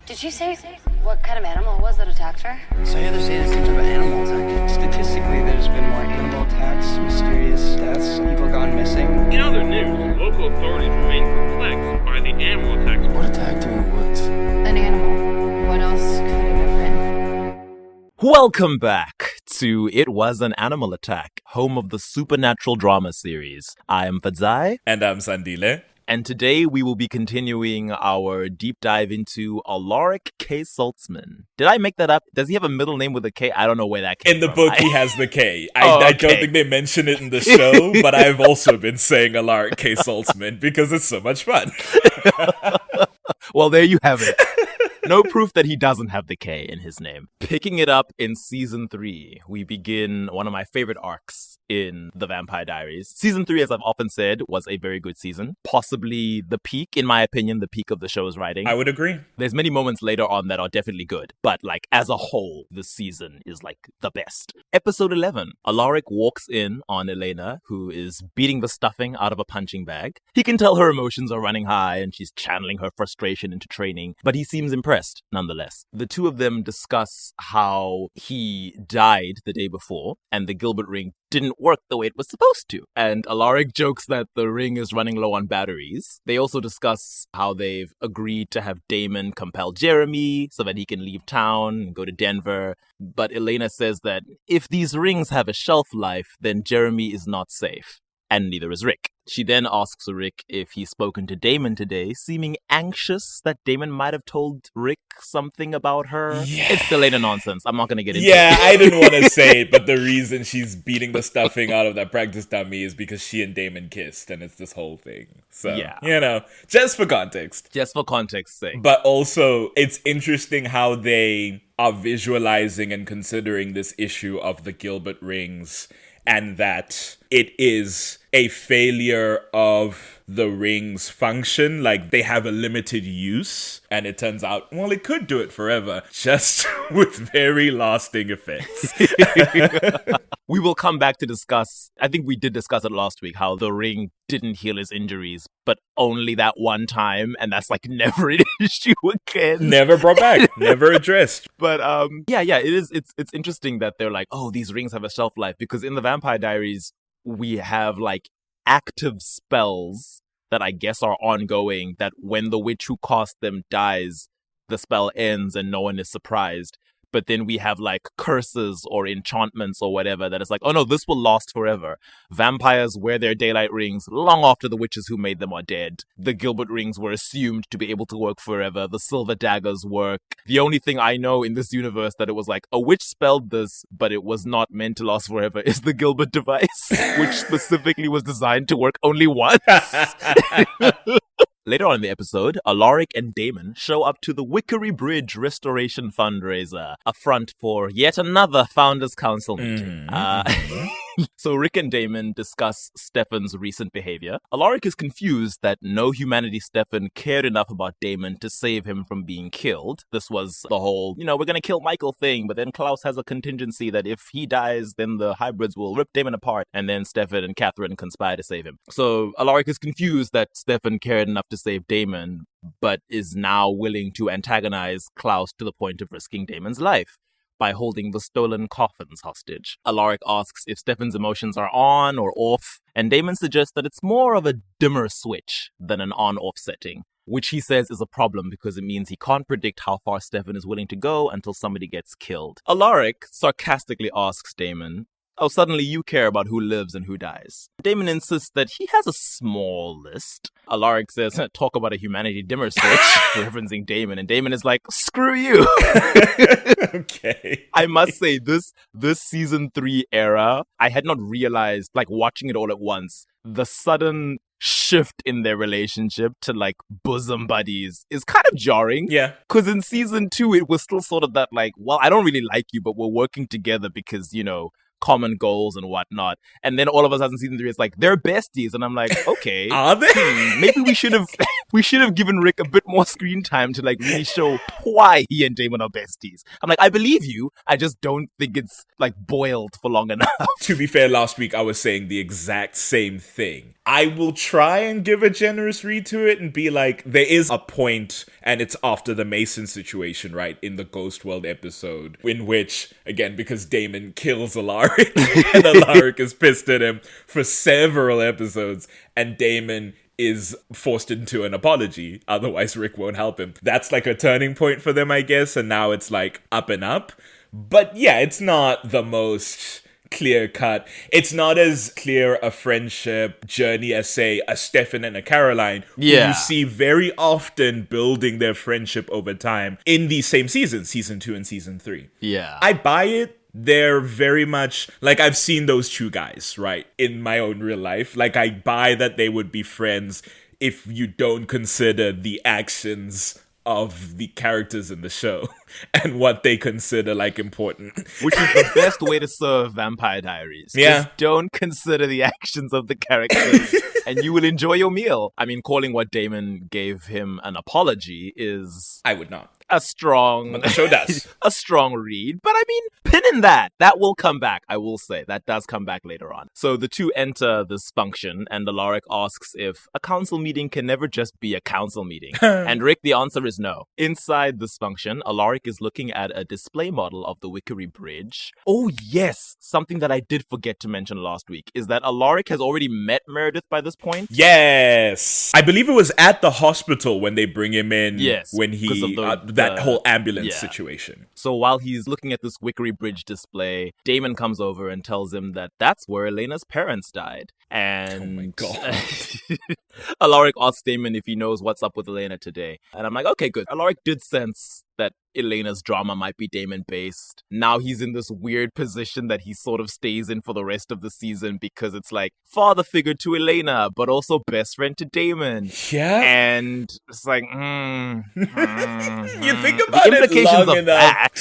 Did she say what kind of animal it was that attacked her? So yeah, they're saying it's some type of animal attack. Statistically, there's been more animal attacks, mysterious deaths, people gone missing. In other news, local authorities remain perplexed by the animal attacks. What attacked you in the woods? An animal. What else could it have been? Welcome back to It Was an Animal Attack, home of the supernatural drama series. I am Fadzai. And I'm Sandile. And today we will be continuing our deep dive into Alaric Saltzman. Did I make that up? Does he have a middle name with a K? I don't know where that came from. In the from. book, he has the K. Okay. I don't think they mention it in the show, but I've also been saying Alaric Saltzman because it's so much fun. Well, there you have it. No proof that he doesn't have the K in his name. Picking it up in Season 3, we begin one of my favorite arcs in the Vampire Diaries. Season 3, as I've often said, was a very good season. Possibly the peak, in my opinion, the peak of the show's writing. I would agree. There's many moments later on that are definitely good, but like as a whole, this season is like the best. Episode 11, Alaric walks in on Elena, who is beating the stuffing out of a punching bag. He can tell her emotions are running high and she's channeling her frustration into training, but he seems impressed nonetheless. The two of them discuss how he died the day before and the Gilbert ring didn't work the way it was supposed to. And Alaric jokes that the ring is running low on batteries. They also discuss how they've agreed to have Damon compel Jeremy so that he can leave town and go to Denver. But Elena says that if these rings have a shelf life, then Jeremy is not safe. And neither is Rick. She then asks Rick if he's spoken to Damon today, seeming anxious that Damon might have told Rick something about her. Yeah. It's Elena nonsense. I'm not going to get into it. Yeah, I didn't want to say it, but the reason she's beating the stuffing out of that practice dummy is because she and Damon kissed, and it's this whole thing. So, yeah. Just for context. Just for context's sake. But also, it's interesting how they are visualizing and considering this issue of the Gilbert rings, and that it is a failure of the ring's function. Like, they have a limited use, and it turns out, well, it could do it forever, just with very lasting effects. We will come back to discuss, I think we did discuss it last week, how the ring didn't heal his injuries, but only that one time, and that's like never an issue again. Never brought back, never addressed. But it's interesting that they're like, oh, these rings have a shelf life, because in the Vampire Diaries, we have like active spells that I guess are ongoing, that when the witch who cast them dies, the spell ends and no one is surprised. But then we have like curses or enchantments or whatever that is like, oh no, this will last forever. Vampires wear their daylight rings long after the witches who made them are dead. The Gilbert rings were assumed to be able to work forever. The silver daggers work. The only thing I know in this universe that it was like, a witch spelled this, but it was not meant to last forever, is the Gilbert device, which specifically was designed to work only once. Later on in the episode, Alaric and Damon show up to the Wickery Bridge Restoration Fundraiser, a front for yet another Founders Council meeting. So Rick and Damon discuss Stefan's recent behavior. Alaric is confused that no Humanity Stefan cared enough about Damon to save him from being killed. This was the whole, we're going to kill Michael thing, but then Klaus has a contingency that if he dies, then the hybrids will rip Damon apart, and then Stefan and Catherine conspire to save him. So Alaric is confused that Stefan cared enough to save Damon, but is now willing to antagonize Klaus to the point of risking Damon's life by holding the stolen coffins hostage. Alaric asks if Stefan's emotions are on or off, and Damon suggests that it's more of a dimmer switch than an on-off setting, which he says is a problem because it means he can't predict how far Stefan is willing to go until somebody gets killed. Alaric sarcastically asks Damon, oh, suddenly you care about who lives and who dies. Damon insists that he has a small list. Alaric says, talk about a humanity dimmer switch, referencing Damon, and Damon is like, screw you. Okay. I must say, this season 3 era, I had not realized, like watching it all at once, the sudden shift in their relationship to like bosom buddies is kind of jarring. Yeah. Because in season 2, it was still sort of that like, well, I don't really like you, but we're working together because, common goals and whatnot. And then all of a sudden season 3 is like, they're besties. And I'm like, okay. Are they? Maybe we should have given Rick a bit more screen time to like really show why he and Damon are besties. I'm like, I believe you. I just don't think it's like boiled for long enough. To be fair, last week I was saying the exact same thing. I will try and give a generous read to it and be like, there is a point, and it's after the Mason situation, right, in the Ghost World episode, in which, again, because Damon kills Alaric, and Alaric is pissed at him for several episodes, and Damon is forced into an apology, otherwise Rick won't help him. That's like a turning point for them, I guess, and now it's like up and up. But yeah, it's not the most clear cut. It's not as clear a friendship journey as, say, a Stefan and a Caroline, who you see very often building their friendship over time in these same seasons, season 2 and season 3. Yeah. I buy it. They're very much like, I've seen those two guys, right, in my own real life. Like, I buy that they would be friends if you don't consider the actions of the characters in the show and what they consider like important. Which is the best way to serve Vampire Diaries. Yeah. Just don't consider the actions of the characters and you will enjoy your meal. I mean, calling what Damon gave him an apology is... I would not. A strong... But the show does. A strong read. But I mean, pin in that. That will come back, I will say. That does come back later on. So the two enter this function, and Alaric asks if a council meeting can never just be a council meeting. And Rick, the answer is no. Inside this function, Alaric is looking at a display model of the Wickery Bridge. Oh yes! Something that I did forget to mention last week is that Alaric has already met Meredith by this point. Yes! I believe it was at the hospital when they bring him in. Yes. When he... that whole ambulance situation. So while he's looking at this Wickery Bridge display, Damon comes over and tells him that that's where Elena's parents died. And oh my God. Alaric asks Damon if he knows what's up with Elena today. And I'm like, okay, good. Alaric did sense that Elena's drama might be Damon-based. Now he's in this weird position that he sort of stays in for the rest of the season because it's like father figure to Elena, but also best friend to Damon. Yeah. And it's like, you think about the implications it long of enough. that.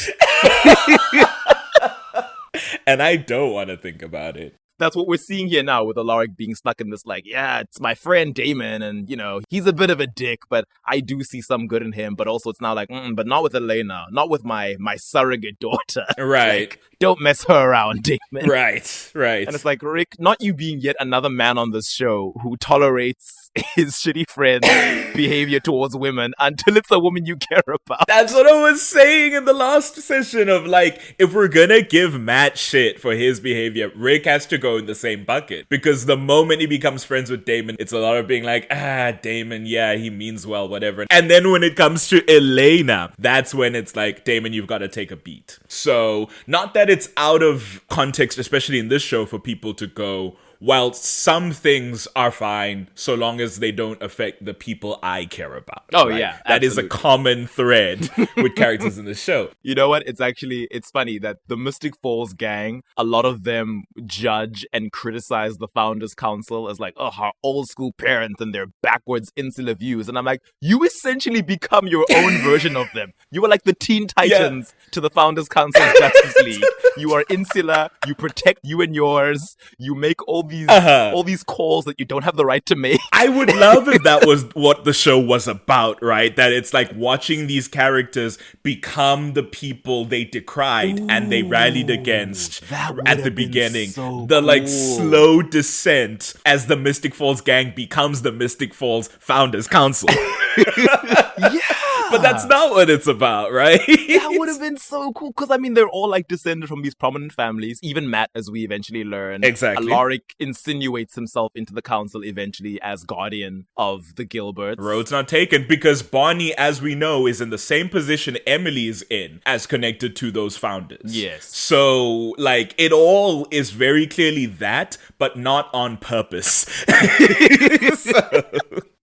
And I don't want to think about it. That's what we're seeing here now with Alaric being stuck in this, like, yeah, it's my friend Damon, and, you know, he's a bit of a dick, but I do see some good in him, but also it's now like, but not with Elena, not with my surrogate daughter. Right. Like, don't mess her around, Damon. Right. And it's like, Rick, not you being yet another man on this show who tolerates his shitty friend's behavior towards women until it's a woman you care about. That's what I was saying in the last session of, like, if we're gonna give Matt shit for his behavior, Rick has to go in the same bucket. Because the moment he becomes friends with Damon, it's a lot of being like, Damon, yeah, he means well, whatever. And then when it comes to Elena, that's when it's like, Damon, you've got to take a beat. So, not that it's out of context, especially in this show, for people to go, well, some things are fine so long as they don't affect the people I care about. Oh, right? yeah. That is a common thread with characters in the show. You know what? It's funny that the Mystic Falls gang, a lot of them judge and criticize the Founders Council as like, oh, our old school parents and their backwards insular views. And I'm like, you essentially become your own version of them. You are like the Teen Titans to the Founders Council's Justice League. You are insular, you protect you and yours, you make all these calls that you don't have the right to make. I would love if that was what the show was about, right? That it's like watching these characters become the people they decried and they rallied against at the beginning. So the like cool. slow descent as the Mystic Falls gang becomes the Mystic Falls Founders Council. Yeah. But that's not what it's about, right? That would have been so cool. Because, I mean, they're all, like, descended from these prominent families. Even Matt, as we eventually learn. Exactly. Alaric insinuates himself into the council eventually as guardian of the Gilberts. Road's not taken because Bonnie, as we know, is in the same position Emily is in as connected to those founders. Yes. So, like, it all is very clearly that, but not on purpose.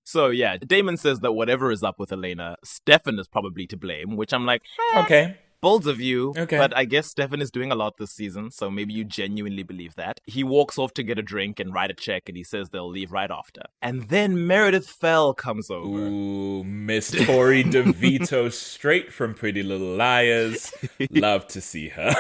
So, yeah, Damon says that whatever is up with Elena, Stefan is probably to blame, which I'm like, okay. Bold of you, okay. But I guess Stefan is doing a lot this season, so maybe you genuinely believe that. He walks off to get a drink and write a check, and he says they'll leave right after. And then Meredith Fell comes over. Ooh, Miss Tori DeVito, straight from Pretty Little Liars. Love to see her.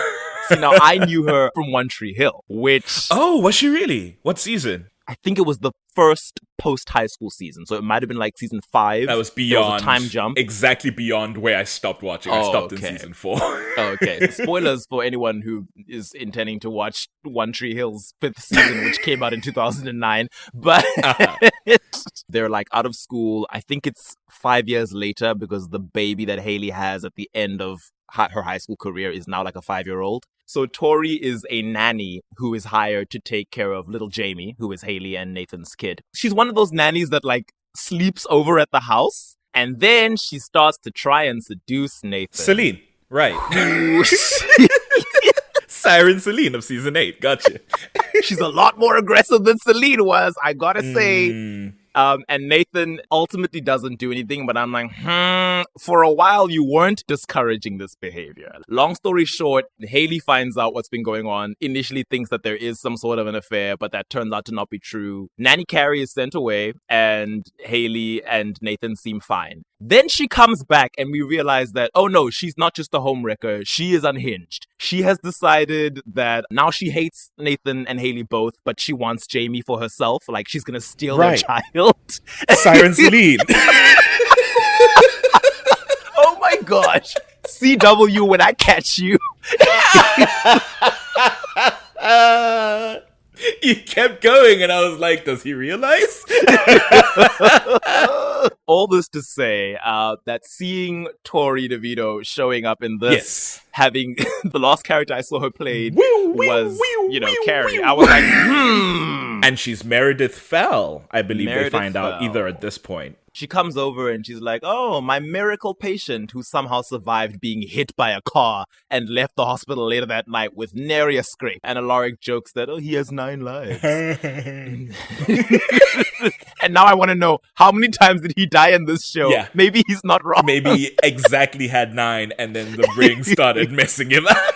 See, now I knew her from One Tree Hill, which Oh, was she really? What season? I think it was the first post-high school season. So it might have been like season 5. That was There beyond was a time jump. Exactly beyond where I stopped watching. I Oh, stopped okay. in season 4. Okay, so spoilers for anyone who is intending to watch One Tree Hill's 5th season, which came out in 2009. But they're like out of school. I think it's 5 years later because the baby that Haley has at the end of her high school career is now like a 5-year-old. So Tori is a nanny who is hired to take care of little Jamie, who is Haley and Nathan's kid. She's one of those nannies that like sleeps over at the house, and then she starts to try and seduce Nathan. Celine, right. Siren Celine of season 8. Gotcha. She's a lot more aggressive than Celine was, I gotta say. And Nathan ultimately doesn't do anything, but I'm like, for a while you weren't discouraging this behavior. Long story short, Haley finds out what's been going on, initially thinks that there is some sort of an affair, but that turns out to not be true. Nanny Carrie is sent away, and Haley and Nathan seem fine. Then she comes back and we realize that, oh no, she's not just a homewrecker, she is unhinged. She has decided that now she hates Nathan and Haley both, but she wants Jamie for herself. Like, she's gonna steal their child. Siren Celine. Oh my gosh. CW, when I catch you. You kept going, and I was like, does he realize? All this to say that seeing Tori DeVito showing up in this, having the last character I saw her played was, Carrie. I was like, And she's Meredith Fell, I believe Meredith they find out Fell. either at this point. She comes over and she's like, oh, my miracle patient who somehow survived being hit by a car and left the hospital later that night with nary a scrape. And Alaric jokes that, oh, he has 9 lives. And now I want to know, how many times did he die in this show? Yeah. Maybe he's not wrong. Maybe he exactly had 9, and then the ring started messing him up.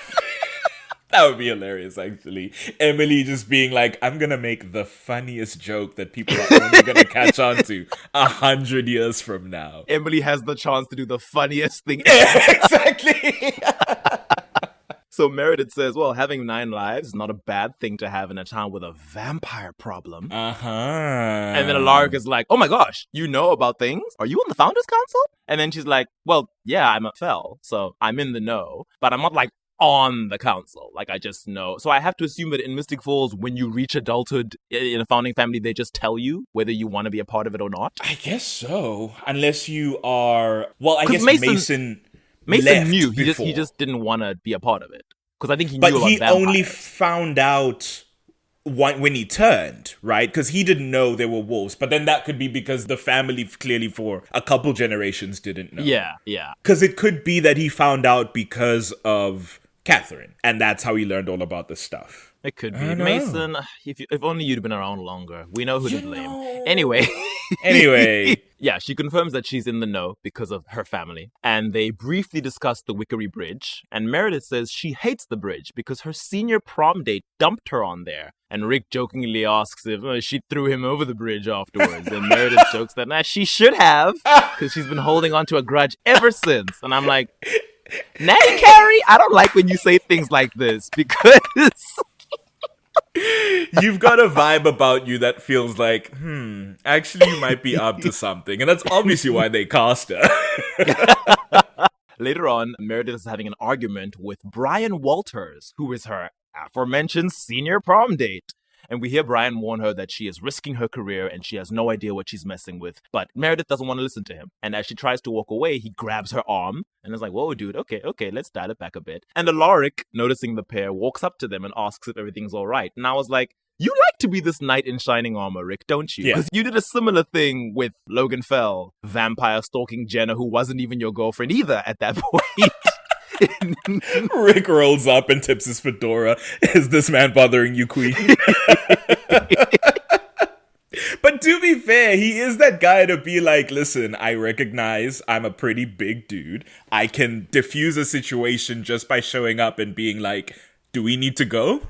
That would be hilarious, actually. Emily just being like, I'm going to make the funniest joke that people are only going to catch on to 100 years from now. Emily has the chance to do the funniest thing ever. Exactly. So Meredith says, well, having 9 lives is not a bad thing to have in a town with a vampire problem. And then Alaric is like, oh my gosh, you know about things? Are you on the Founders Council? And then she's like, well, yeah, I'm at Fell, so I'm in the know. But I'm not like on the council. Like, I just know. So I have to assume that in Mystic Falls, when you reach adulthood in a founding family, they just tell you whether you want to be a part of it or not. I guess so. Unless you are... Well, I guess Mason left knew. before. He just didn't want to be a part of it. Because I think he knew But about he vampires. only found out when he turned, right? Because he didn't know there were wolves. But then that could be because the family clearly for a couple generations didn't know. Yeah. Because it could be that he found out because of Catherine. And that's how he learned all about this stuff. It could I be. don't know. Mason, if only you'd been around longer. We know who to blame. Anyway. Yeah, she confirms that she's in the know because of her family. And they briefly discuss the Wickery Bridge. And Meredith says she hates the bridge because her senior prom date dumped her on there. And Rick jokingly asks if she threw him over the bridge afterwards. And Meredith jokes that she should have because she's been holding on to a grudge ever since. And I'm like, Nanny Carrie, I don't like when you say things like this because... You've got a vibe about you that feels like, actually you might be up to something. And that's obviously why they cast her. Later on, Meredith is having an argument with Brian Walters, who is her aforementioned senior prom date. And we hear Brian warn her that she is risking her career and she has no idea what she's messing with. But Meredith doesn't want to listen to him. And as she tries to walk away, he grabs her arm and is like, whoa, dude, okay, let's dial it back a bit. And Alaric, noticing the pair, walks up to them and asks if everything's all right. And I was like, you like to be this knight in shining armor, Rick, don't you? Because you did a similar thing with Logan Fell, vampire stalking Jenna, who wasn't even your girlfriend either at that point. Rick rolls up and tips his fedora. Is this man bothering you, queen? But to be fair, he is that guy to be like, listen, I recognize I'm a pretty big dude. I can diffuse a situation just by showing up and being like, do we need to go?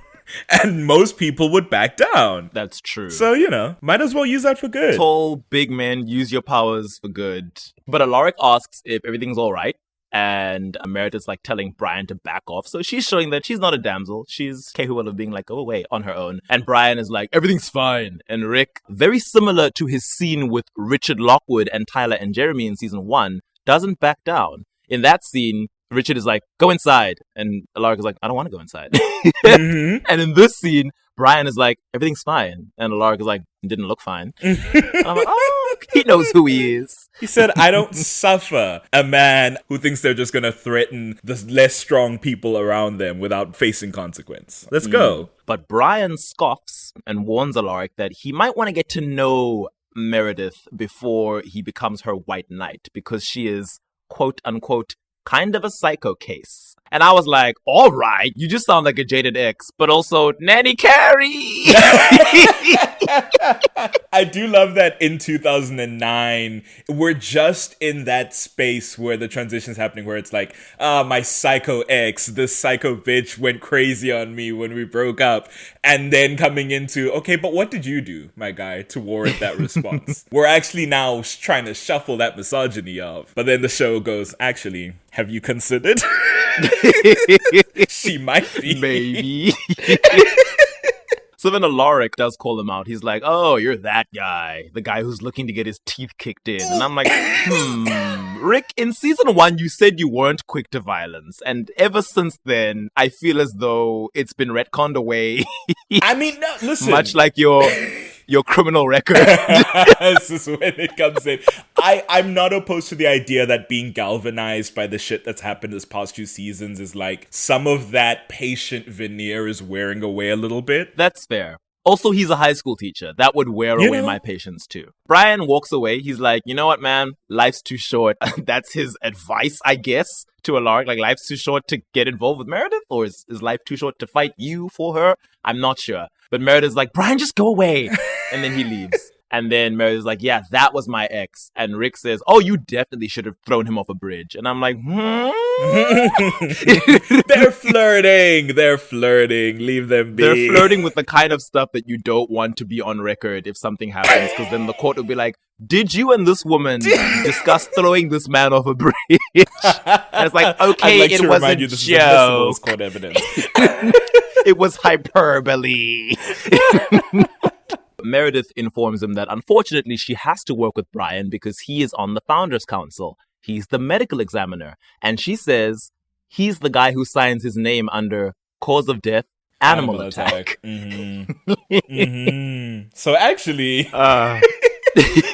And most people would back down. That's true. So, might as well use that for good. Tall, big men, use your powers for good. But Alaric asks if everything's all right. and Meredith's like telling Brian to back off. So she's showing that she's not a damsel. She's capable of being like, go away on her own. And Brian is like, everything's fine. And Rick, very similar to his scene with Richard Lockwood and Tyler and Jeremy in season 1, doesn't back down. In that scene, Richard is like, go inside. And Alaric is like, I don't want to go inside. And in this scene, Brian is like, everything's fine. And Alaric is like, it didn't look fine. And I'm like, oh, he knows who he is. He said, I don't suffer a man who thinks they're just going to threaten the less strong people around them without facing consequence. Let's go. But Brian scoffs and warns Alaric that he might want to get to know Meredith before he becomes her white knight, because she is, quote unquote, kind of a psycho case. And I was like, all right, you just sound like a jaded ex, but also Nanny Carey. I do love that in 2009, we're just in that space where the transition's happening, where it's like, my psycho ex, this psycho bitch went crazy on me when we broke up. And then coming into, okay, but what did you do, my guy, to warrant that response? We're actually now trying to shuffle that misogyny off. But then the show goes, actually, have you considered? She might be. Maybe. So then Alaric does call him out. He's like, oh, you're that guy. The guy who's looking to get his teeth kicked in. And I'm like, Rick, in season 1, you said you weren't quick to violence. And ever since then, I feel as though it's been retconned away. I mean, no, listen. Much like your criminal record. This is when it comes in. I'm not opposed to the idea that being galvanized by the shit that's happened this past 2 seasons is like some of that patient veneer is wearing away a little bit. That's fair. Also, he's a high school teacher. That would wear away my patience too. Brian walks away. He's like, you know what, man? Life's too short. That's his advice, I guess, to Alaric. Like, life's too short to get involved with Meredith? Or is life too short to fight you for her? I'm not sure. But Meredith's like, Brian, just go away. And then he leaves. And then Meredith's like, yeah, that was my ex. And Rick says, oh, you definitely should have thrown him off a bridge. And I'm like, They're flirting. They're flirting. Leave them be. They're flirting with the kind of stuff that you don't want to be on record if something happens. Because then the court will be like, did you and this woman discuss throwing this man off a bridge? And it's like, okay, I'd like it to was remind a you this is admissible as joke. court evidence. It was hyperbole. Meredith informs him that unfortunately she has to work with Brian because he is on the Founders Council. He's the medical examiner. And she says he's the guy who signs his name under cause of death, animal attack. So actually...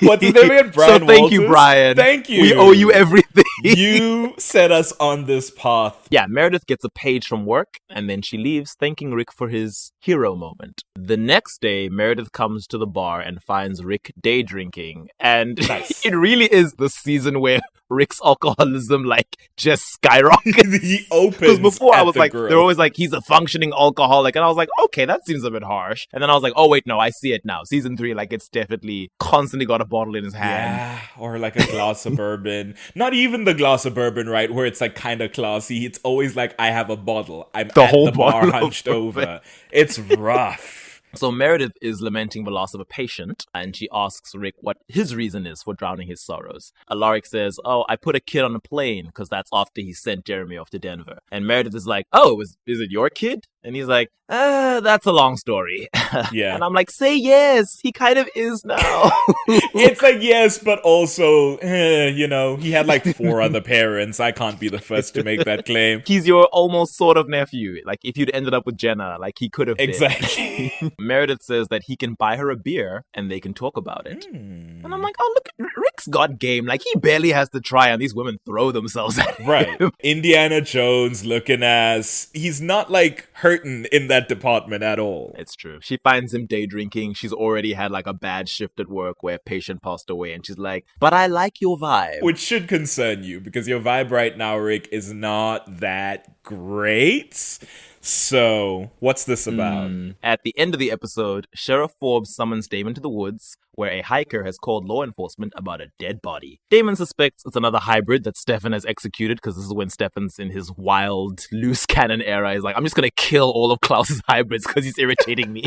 What's his name again? Brian So thank Walters? you, Brian. Thank you. We owe you everything. You set us on this path. Yeah, Meredith gets a page from work, and then she leaves, thanking Rick for his hero moment. The next day, Meredith comes to the bar and finds Rick day drinking, and it really is the season where Rick's alcoholism, just skyrockets. He opens Because before I was like, grill. they're always like, he's a functioning alcoholic, and I was like, okay, that seems a bit harsh. And then I was like, oh wait, no, I see it now. Season 3, it's definitely constantly got a bottle in his hand. Yeah, or like a glass of bourbon. Not even the glass of bourbon, right? Where it's kind of classy. It's always like, I have a bottle. I'm The at whole the bar bottle of hunched bourbon. over. It's rough. So Meredith is lamenting the loss of a patient, and she asks Rick what his reason is for drowning his sorrows. Alaric says, oh, I put a kid on a plane, because that's after he sent Jeremy off to Denver. And Meredith is like, oh, is it your kid? And he's like, that's a long story. Yeah. And I'm like, say yes, he kind of is now. It's like, yes, but also, he had 4 other parents. I can't be the first to make that claim. He's your almost sort of nephew. If you'd ended up with Jenna, he could have been. Exactly. Meredith says that he can buy her a beer and they can talk about it. And I'm like, oh, look, Rick's got game. He barely has to try and these women throw themselves at him. Right. Indiana Jones looking as, he's not hurting in that department at all. It's true. She finds him day drinking. She's already had a bad shift at work where a patient passed away. And she's like, but I like your vibe. Which should concern you because your vibe right now, Rick, is not that great. So, what's this about? At the end of the episode, Sheriff Forbes summons Damon to the woods, where a hiker has called law enforcement about a dead body. Damon suspects it's another hybrid that Stefan has executed, because this is when Stefan's in his wild, loose cannon era. He's like, I'm just going to kill all of Klaus's hybrids because he's irritating me.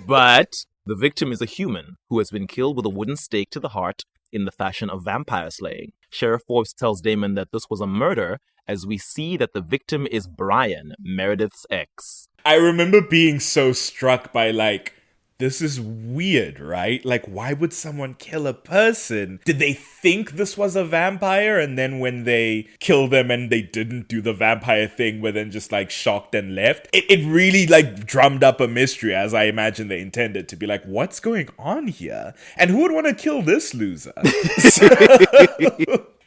But the victim is a human who has been killed with a wooden stake to the heart in the fashion of vampire slaying. Sheriff Forbes tells Damon that this was a murder, as we see that the victim is Brian, Meredith's ex. I remember being so struck by, like, this is weird, right? Like, why would someone kill a person? Did they think this was a vampire? And then when they killed them and they didn't do the vampire thing, were then just, like, shocked and left? It really, like, drummed up a mystery, as I imagine they intended to be like, what's going on here? And who would want to kill this loser?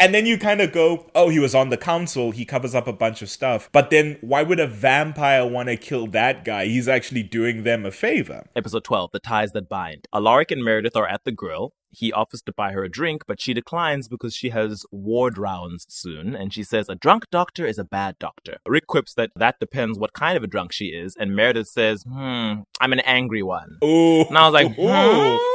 And then you kind of go, oh, he was on the council, he covers up a bunch of stuff. But then why would a vampire want to kill that guy? He's actually doing them a favor. Episode 12, The Ties That Bind. Alaric and Meredith are at the grill. He offers to buy her a drink, but she declines because she has ward rounds soon, and she says a drunk doctor is a bad doctor. Rick quips that depends what kind of a drunk she is, and Meredith says, I'm an angry one. Ooh. And I was like,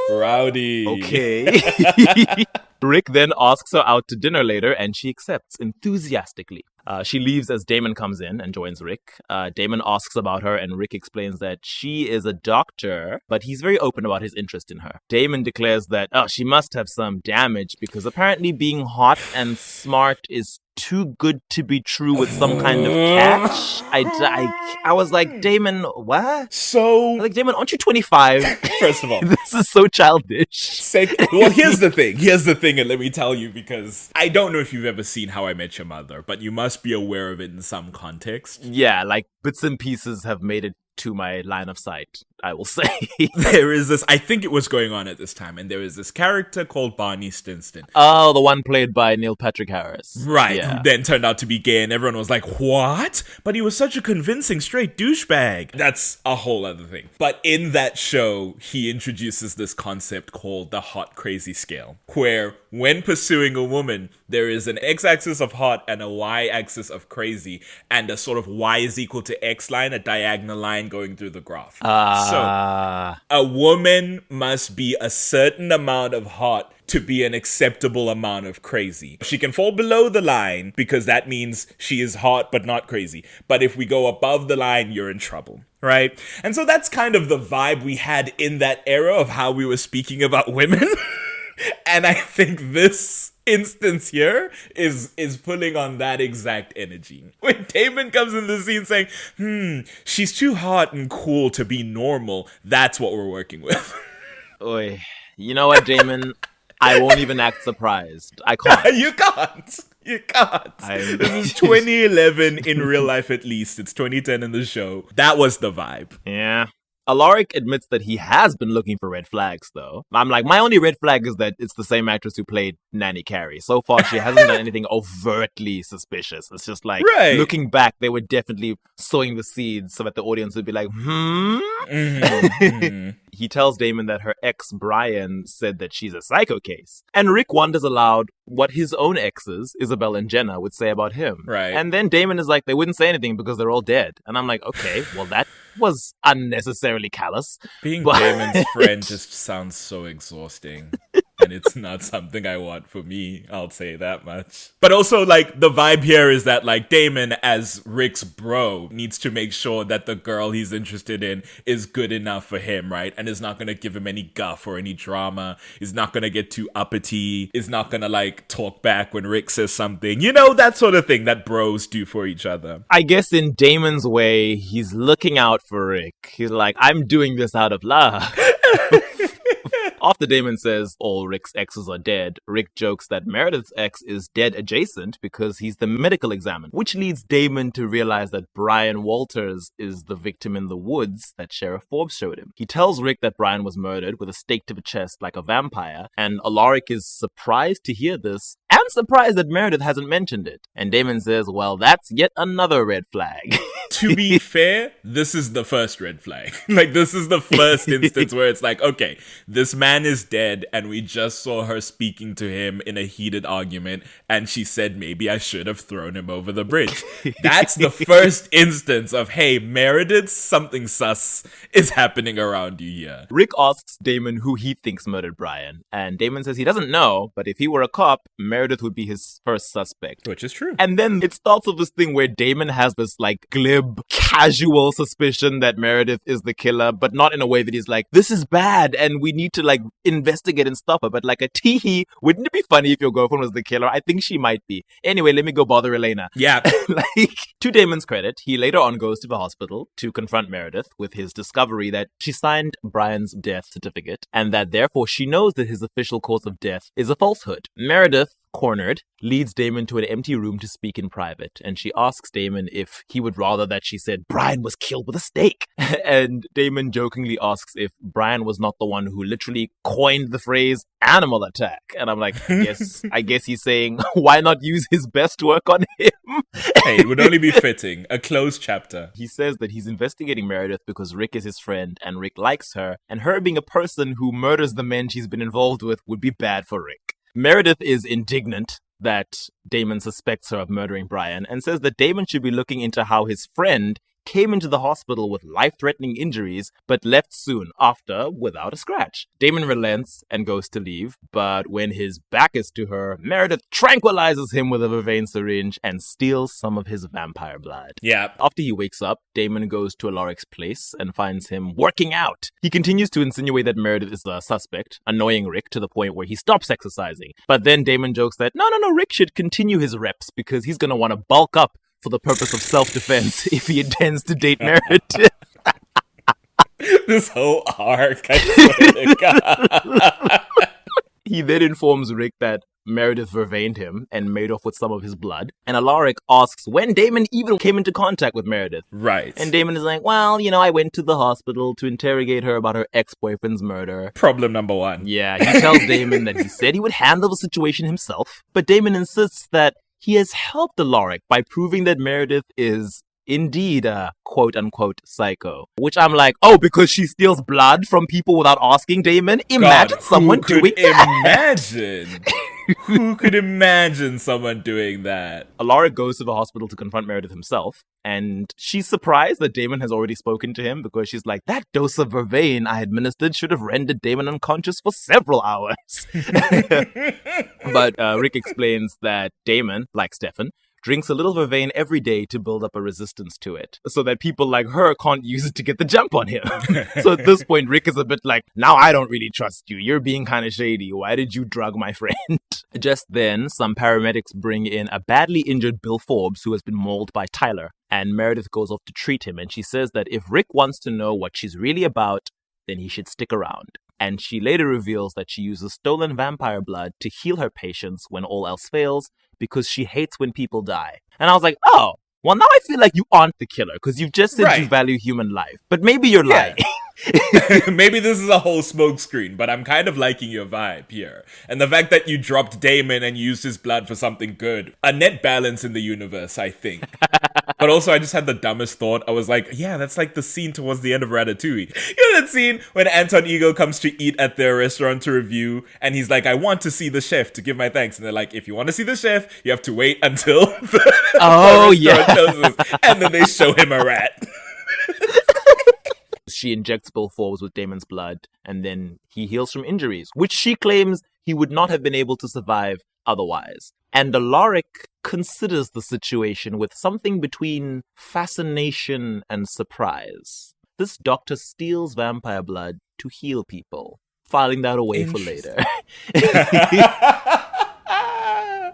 rowdy. Okay. Rick then asks her out to dinner later, and she accepts enthusiastically. She leaves as Damon comes in and joins Rick. Damon asks about her, and Rick explains that she is a doctor, but he's very open about his interest in her. Damon declares that she must have some damage because apparently being hot and smart is too good to be true with some kind of catch. I was like, Damon, what? Like, Damon, aren't you 25? First of all, this is so childish. Well, here's the thing, and let me tell you, because I don't know if you've ever seen How I Met Your Mother, but you must be aware of it in some context. Yeah, like bits and pieces have made it to my line of sight, I will say. There is this, I think it was going on at this time, and there is this character called Barney Stinson. Oh, the one played by Neil Patrick Harris. Right, yeah. Who then turned out to be gay, and everyone was like, what? But he was such a convincing straight douchebag. That's a whole other thing. But in that show, he introduces this concept called the hot crazy scale, where when pursuing a woman, there is an x-axis of hot and a y-axis of crazy, and a sort of y is equal to x line, a diagonal line going through the graph. So a woman must be a certain amount of hot to be an acceptable amount of crazy. She can fall below the line because that means she is hot but not crazy. But if we go above the line, you're in trouble, right? And so that's kind of the vibe we had in that era of how we were speaking about women. And I think this instance here is pulling on that exact energy. When Damon comes in the scene saying, she's too hot and cool to be normal, that's what we're working with. Oy. You know what, Damon? I won't even act surprised. I can't. You can't. This is 2011 in real life, at least. It's 2010 in the show. That was the vibe. Yeah. Alaric admits that he has been looking for red flags, though. I'm like, my only red flag is that it's the same actress who played Nanny Carey. So far, she hasn't done anything overtly suspicious. It's just like, looking back, they were definitely sowing the seeds so that the audience would be like, He tells Damon that her ex, Brian, said that she's a psycho case. And Rick wonders aloud what his own exes, Isabel and Jenna, would say about him. Right. And then Damon is like, they wouldn't say anything because they're all dead. And I'm like, okay, well, that was unnecessarily callous. Being Damon's friend just sounds so exhausting. And it's not something I want for me, I'll say that much. But also, like, the vibe here is that, like, Damon, as Rick's bro, needs to make sure that the girl he's interested in is good enough for him, right? And is not gonna give him any guff or any drama, is not gonna get too uppity, is not gonna, like, talk back when Rick says something. You know, that sort of thing that bros do for each other. I guess in Damon's way, he's looking out for Rick. He's like, I'm doing this out of love. After Damon says all Rick's exes are dead, Rick jokes that Meredith's ex is dead adjacent because he's the medical examiner, which leads Damon to realize that Brian Walters is the victim in the woods that Sheriff Forbes showed him. He tells Rick that Brian was murdered with a stake to the chest like a vampire, and Alaric is surprised to hear this and surprised that Meredith hasn't mentioned it. And Damon says, well, that's yet another red flag. To be fair, this is the first red flag. Like, this is the first instance where it's like, okay, this man is dead, and we just saw her speaking to him in a heated argument, and she said maybe I should have thrown him over the bridge. That's the first instance of, hey, Meredith, something sus is happening around you here. Rick asks Damon who he thinks murdered Brian, and Damon says he doesn't know, but if he were a cop, Meredith would be his first suspect. Which is true. And then it starts with this thing where Damon has this, like, glib casual suspicion that Meredith is the killer, but not in a way that he's like, this is bad and we need to like investigate and stop her, but like a teehee, wouldn't it be funny if your girlfriend was the killer? I think she might be. Anyway, let me go bother Elena. Yeah. Like, to Damon's credit, he later on goes to the hospital to confront Meredith with his discovery that she signed Brian's death certificate and that therefore she knows that his official cause of death is a falsehood. Meredith, cornered, leads Damon to an empty room to speak in private, and she asks Damon if he would rather that she said Brian was killed with a stake. And Damon jokingly asks if Brian was not the one who literally coined the phrase animal attack. And I'm like, I guess he's saying, why not use his best work on him? Hey, it would only be fitting. A closed chapter. He says that he's investigating Meredith because Rick is his friend and Rick likes her, and her being a person who murders the men she's been involved with would be bad for Rick. Meredith is indignant that Damon suspects her of murdering Brian and says that Damon should be looking into how his friend came into the hospital with life-threatening injuries, but left soon after without a scratch. Damon relents and goes to leave, but when his back is to her, Meredith tranquilizes him with a vervain syringe and steals some of his vampire blood. Yeah. After he wakes up, Damon goes to Alaric's place and finds him working out. He continues to insinuate that Meredith is the suspect, annoying Rick to the point where he stops exercising. But then Damon jokes that, no, Rick should continue his reps because he's going to want to bulk up for the purpose of self-defense if he intends to date Meredith. This whole arc, I swear to God. He then informs Rick that Meredith vervained him and made off with some of his blood. And Alaric asks when Damon even came into contact with Meredith. Right. And Damon is like, well, I went to the hospital to interrogate her about her ex-boyfriend's murder. Problem number one. Yeah, he tells Damon that he said he would handle the situation himself. But Damon insists that he has helped Alaric by proving that Meredith is indeed a quote-unquote psycho. Which I'm like, oh, because she steals blood from people without asking, Damon? Imagine someone doing that. Who could imagine someone doing that? Alaric goes to the hospital to confront Meredith himself, and she's surprised that Damon has already spoken to him because she's like, that dose of vervain I administered should have rendered Damon unconscious for several hours. But Rick explains that Damon, like Stefan, drinks a little vervain every day to build up a resistance to it, so that people like her can't use it to get the jump on him. So at this point, Rick is a bit like, now I don't really trust you. You're being kind of shady. Why did you drug my friend? Just then, some paramedics bring in a badly injured Bill Forbes who has been mauled by Tyler, and Meredith goes off to treat him, and she says that if Rick wants to know what she's really about, then he should stick around. And she later reveals that she uses stolen vampire blood to heal her patients when all else fails, because she hates when people die. And I was like, oh, well, now I feel like you aren't the killer, because you've just said you value human life. But maybe you're lying. Maybe this is a whole smokescreen, but I'm kind of liking your vibe here. And the fact that you dropped Damon and used his blood for something good. A net balance in the universe, I think. But also, I just had the dumbest thought. I was like, yeah, that's like the scene towards the end of Ratatouille. You know that scene when Anton Ego comes to eat at their restaurant to review, and he's like, I want to see the chef to give my thanks. And they're like, if you want to see the chef, you have to wait until the restaurant closes. And then they show him a rat. She injects Bill Forbes with Damon's blood, and then he heals from injuries, which she claims he would not have been able to survive otherwise. And Alaric considers the situation with something between fascination and surprise. This doctor steals vampire blood to heal people, filing that away for later.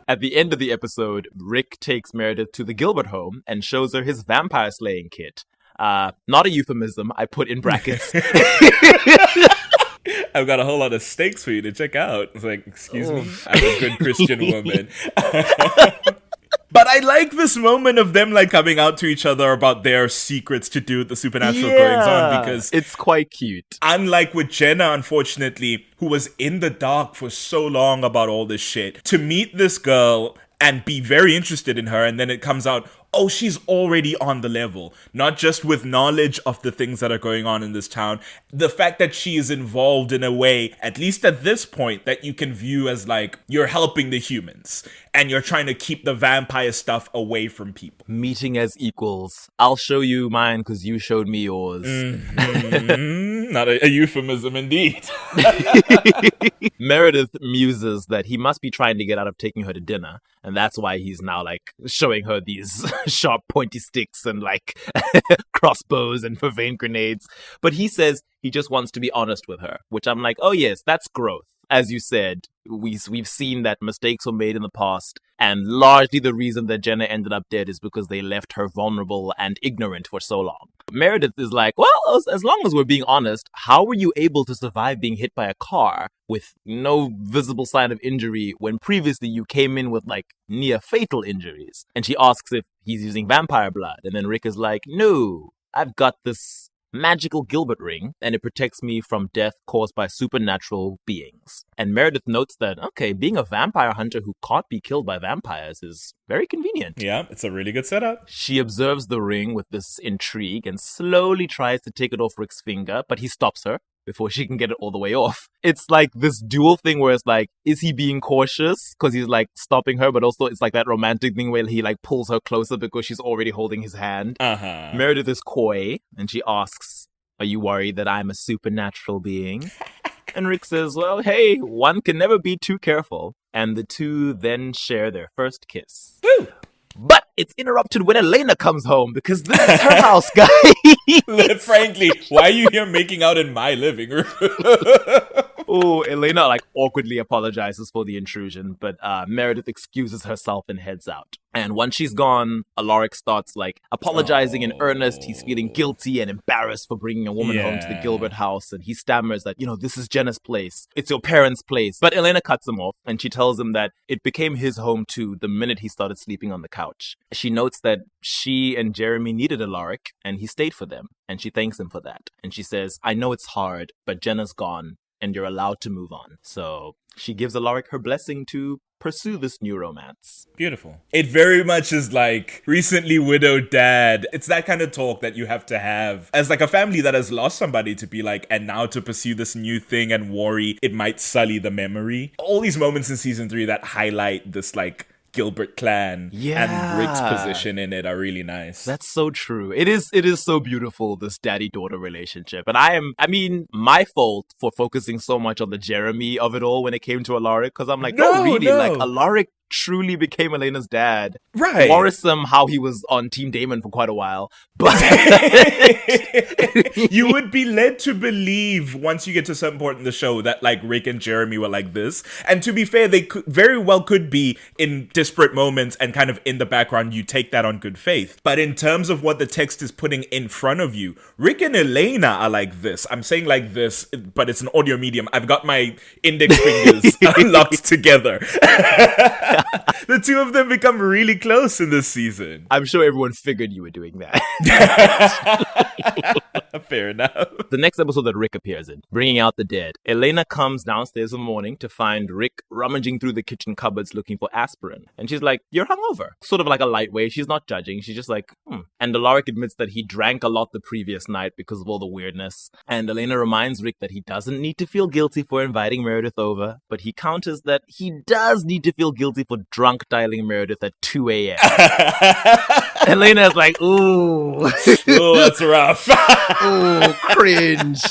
At the end of the episode, Rick takes Meredith to the Gilbert home and shows her his vampire slaying kit. Not a euphemism, I put in brackets. I've got a whole lot of steaks for you to check out. It's like, excuse me, I'm a good Christian woman. But I like this moment of them like coming out to each other about their secrets to do with the supernatural goings on, because it's quite cute. Unlike with Jenna, unfortunately, who was in the dark for so long about all this shit, to meet this girl and be very interested in her, and then it comes out, oh, she's already on the level. Not just with knowledge of the things that are going on in this town. The fact that she is involved in a way, at least at this point, that you can view as like, you're helping the humans. And you're trying to keep the vampire stuff away from people. Meeting as equals. I'll show you mine because you showed me yours. Mm-hmm. Not a euphemism indeed. Meredith muses that he must be trying to get out of taking her to dinner. And that's why he's now like showing her these sharp pointy sticks and like crossbows and vervain grenades. But he says he just wants to be honest with her, which I'm like, oh yes, that's growth. As you said, we've seen that mistakes were made in the past, and largely the reason that Jenna ended up dead is because they left her vulnerable and ignorant for so long. Meredith is like, well, as long as we're being honest, how were you able to survive being hit by a car with no visible sign of injury when previously you came in with like near fatal injuries? And she asks if he's using vampire blood, and then Rick is like, no, I've got this magical Gilbert ring, and it protects me from death caused by supernatural beings. And Meredith notes that, okay, being a vampire hunter who can't be killed by vampires is very convenient. Yeah, it's a really good setup. She observes the ring with this intrigue and slowly tries to take it off Rick's finger, but he stops her before she can get it all the way off. It's like this dual thing where it's like, is he being cautious because he's like stopping her, but also it's like that romantic thing where he like pulls her closer because she's already holding his hand. Meredith is coy and she asks, are you worried that I'm a supernatural being? And Rick says, well, hey, one can never be too careful. And the two then share their first kiss. Woo! But it's interrupted when Elena comes home because this is her house, guys. Frankly, why are you here making out in my living room? Oh, Elena like awkwardly apologizes for the intrusion, but Meredith excuses herself and heads out. And once she's gone, Alaric starts like apologizing in earnest. He's feeling guilty and embarrassed for bringing a woman home to the Gilbert house. And he stammers that, this is Jenna's place. It's your parents' place. But Elena cuts him off and she tells him that it became his home too the minute he started sleeping on the couch. She notes that she and Jeremy needed Alaric and he stayed for them. And she thanks him for that. And she says, I know it's hard, but Jenna's gone and you're allowed to move on. So she gives Alaric her blessing to pursue this new romance. Beautiful. It very much is like recently widowed dad. It's that kind of talk that you have to have as like a family that has lost somebody to be like, and now to pursue this new thing and worry it might sully the memory. All these moments in season 3 that highlight this like Gilbert clan and Rick's position in it are really nice. That's so true. It is so beautiful, this daddy-daughter relationship. And my fault for focusing so much on the Jeremy of it all when it came to Alaric, because I'm like, no, like Alaric truly became Elena's dad. Right. Worrisome how he was on Team Damon for quite a while. But you would be led to believe once you get to a certain point in the show that like Rick and Jeremy were like this. And to be fair, they very well could be in disparate moments and kind of in the background, you take that on good faith. But in terms of what the text is putting in front of you, Rick and Elena are like this. I'm saying like this, but it's an audio medium. I've got my index fingers locked together. The two of them become really close in this season. I'm sure everyone figured you were doing that. Fair enough. The next episode that Rick appears in, Bringing Out the Dead. Elena comes downstairs in the morning to find Rick rummaging through the kitchen cupboards looking for aspirin. And she's like, you're hungover. Sort of like a light way. She's not judging. She's just like, And Alaric admits that he drank a lot the previous night because of all the weirdness. And Elena reminds Rick that he doesn't need to feel guilty for inviting Meredith over, but he counters that he does need to feel guilty for drunk dialing Meredith at 2 a.m. Elena's like, ooh. Oh, that's rough. Ooh, cringe.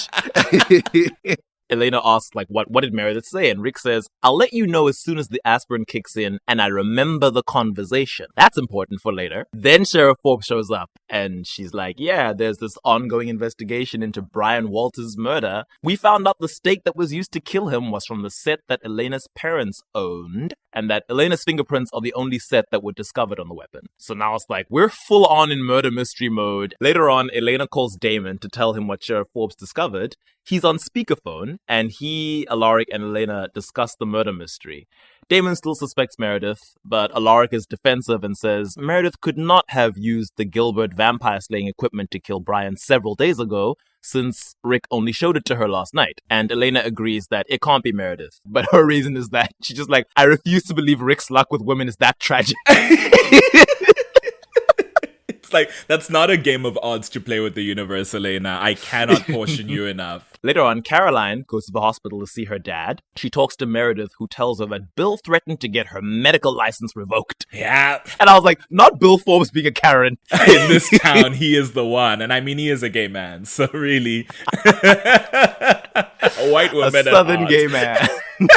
Elena asks, like, what did Meredith say? And Rick says, I'll let you know as soon as the aspirin kicks in and I remember the conversation. That's important for later. Then Sheriff Forbes shows up and she's like, yeah, there's this ongoing investigation into Brian Walters' murder. We found out the stake that was used to kill him was from the set that Elena's parents owned, and that Elena's fingerprints are the only set that were discovered on the weapon. So now it's like, we're full on in murder mystery mode. Later on, Elena calls Damon to tell him what Sheriff Forbes discovered. He's on speakerphone, and he, Alaric, and Elena discuss the murder mystery. Damon still suspects Meredith, but Alaric is defensive and says Meredith could not have used the Gilbert vampire-slaying equipment to kill Brian several days ago, since Rick only showed it to her last night. And Elena agrees that it can't be Meredith. But her reason is that she's just like, I refuse to believe Rick's luck with women is that tragic. It's like, that's not a game of odds to play with the universe, Elena. I cannot caution you enough. Later on, Caroline goes to the hospital to see her dad. She talks to Meredith, who tells her that Bill threatened to get her medical license revoked. Yeah. And I was like, not Bill Forbes being a Karen. In this town, he is the one. And I mean, he is a gay man. So really, a white woman. A southern gay man.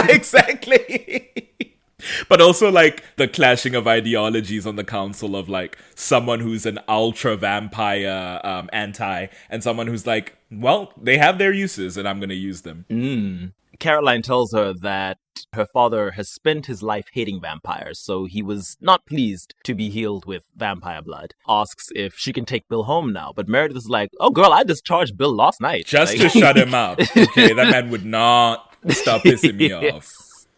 Exactly. But also, like, the clashing of ideologies on the council of, like, someone who's an ultra vampire anti and someone who's like, well, they have their uses and I'm going to use them. Caroline tells her that her father has spent his life hating vampires, so he was not pleased to be healed with vampire blood. Asks if she can take Bill home now, but Meredith is like, oh girl, I discharged Bill last night. Just to shut him up. Okay, that man would not stop pissing me off.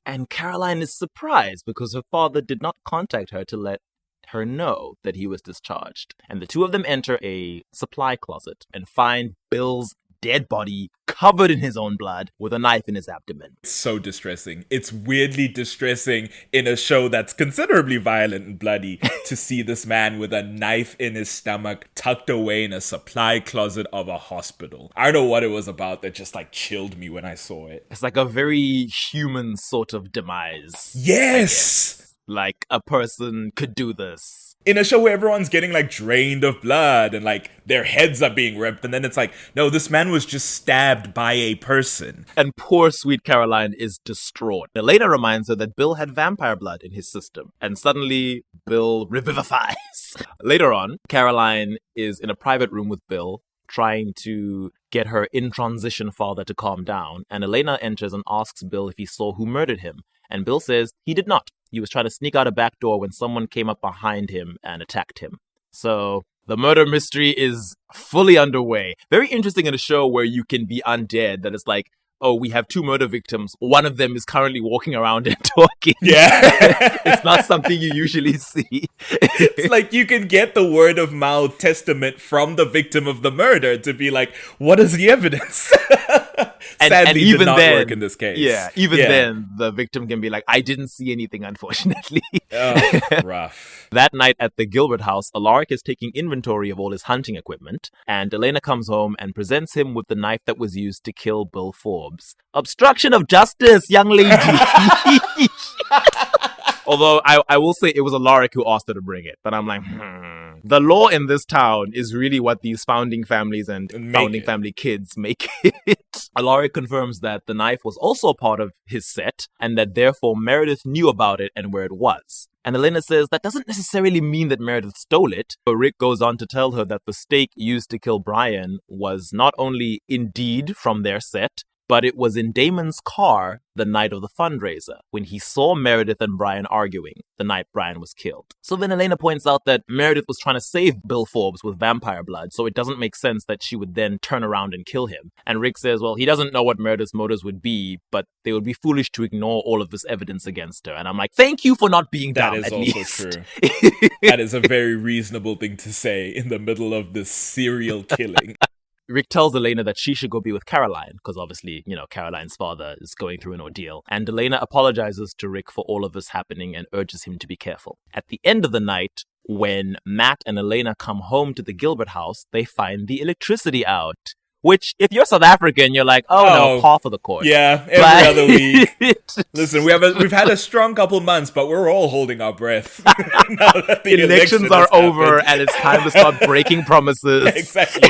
And Caroline is surprised because her father did not contact her to let her know that he was discharged. And the two of them enter a supply closet and find Bill's dead body covered in his own blood with a knife in his abdomen. It's so distressing. It's weirdly distressing in a show that's considerably violent and bloody to see this man with a knife in his stomach tucked away in a supply closet of a hospital. I don't know what it was about that just like chilled me when I saw it. It's like a very human sort of demise. Yes! Like a person could do this. In a show where everyone's getting like drained of blood and like their heads are being ripped, and then it's like, no, this man was just stabbed by a person. And poor sweet Caroline is distraught. Elena reminds her that Bill had vampire blood in his system, and suddenly Bill revivifies. Later on, Caroline is in a private room with Bill, trying to get her in-transition father to calm down, and Elena enters and asks Bill if he saw who murdered him, and Bill says he did not. He was trying to sneak out a back door when someone came up behind him and attacked him. So the murder mystery is fully underway. Very interesting in a show where you can be undead, that it's like, oh, we have two murder victims. One of them is currently walking around and talking. Yeah. It's not something you usually see. It's like you can get the word of mouth testament from the victim of the murder to be like, what is the evidence? Sadly, and even did not then, work in this case. Yeah, then the victim can be like, I didn't see anything, unfortunately. Oh, rough. That night at the Gilbert house, Alaric is taking inventory of all his hunting equipment, and Elena comes home and presents him with the knife that was used to kill Bill Forbes. Obstruction of justice, young lady! Although I will say it was Alaric who asked her to bring it, but I'm like, The law in this town is really what these founding families and founding family kids make it. Alaric confirms that the knife was also part of his set, and that therefore Meredith knew about it and where it was. And Elena says that doesn't necessarily mean that Meredith stole it. But Rick goes on to tell her that the stake used to kill Brian was not only indeed from their set, but it was in Damon's car the night of the fundraiser, when he saw Meredith and Brian arguing the night Brian was killed. So then Elena points out that Meredith was trying to save Bill Forbes with vampire blood, so it doesn't make sense that she would then turn around and kill him. And Rick says, well, he doesn't know what Meredith's motives would be, but they would be foolish to ignore all of this evidence against her. And I'm like, thank you for not being dumb, That is at also least. true. That is a very reasonable thing to say in the middle of this serial killing. Rick tells Elena that she should go be with Caroline, because obviously, Caroline's father is going through an ordeal. And Elena apologizes to Rick for all of this happening and urges him to be careful. At the end of the night, when Matt and Elena come home to the Gilbert house, they find the electricity out. Which, if you're South African, you're like, no, par for the course. Yeah, every other week. Listen, we've had a strong couple months, but we're all holding our breath. Now that the elections are over and it's time to start breaking promises. Exactly.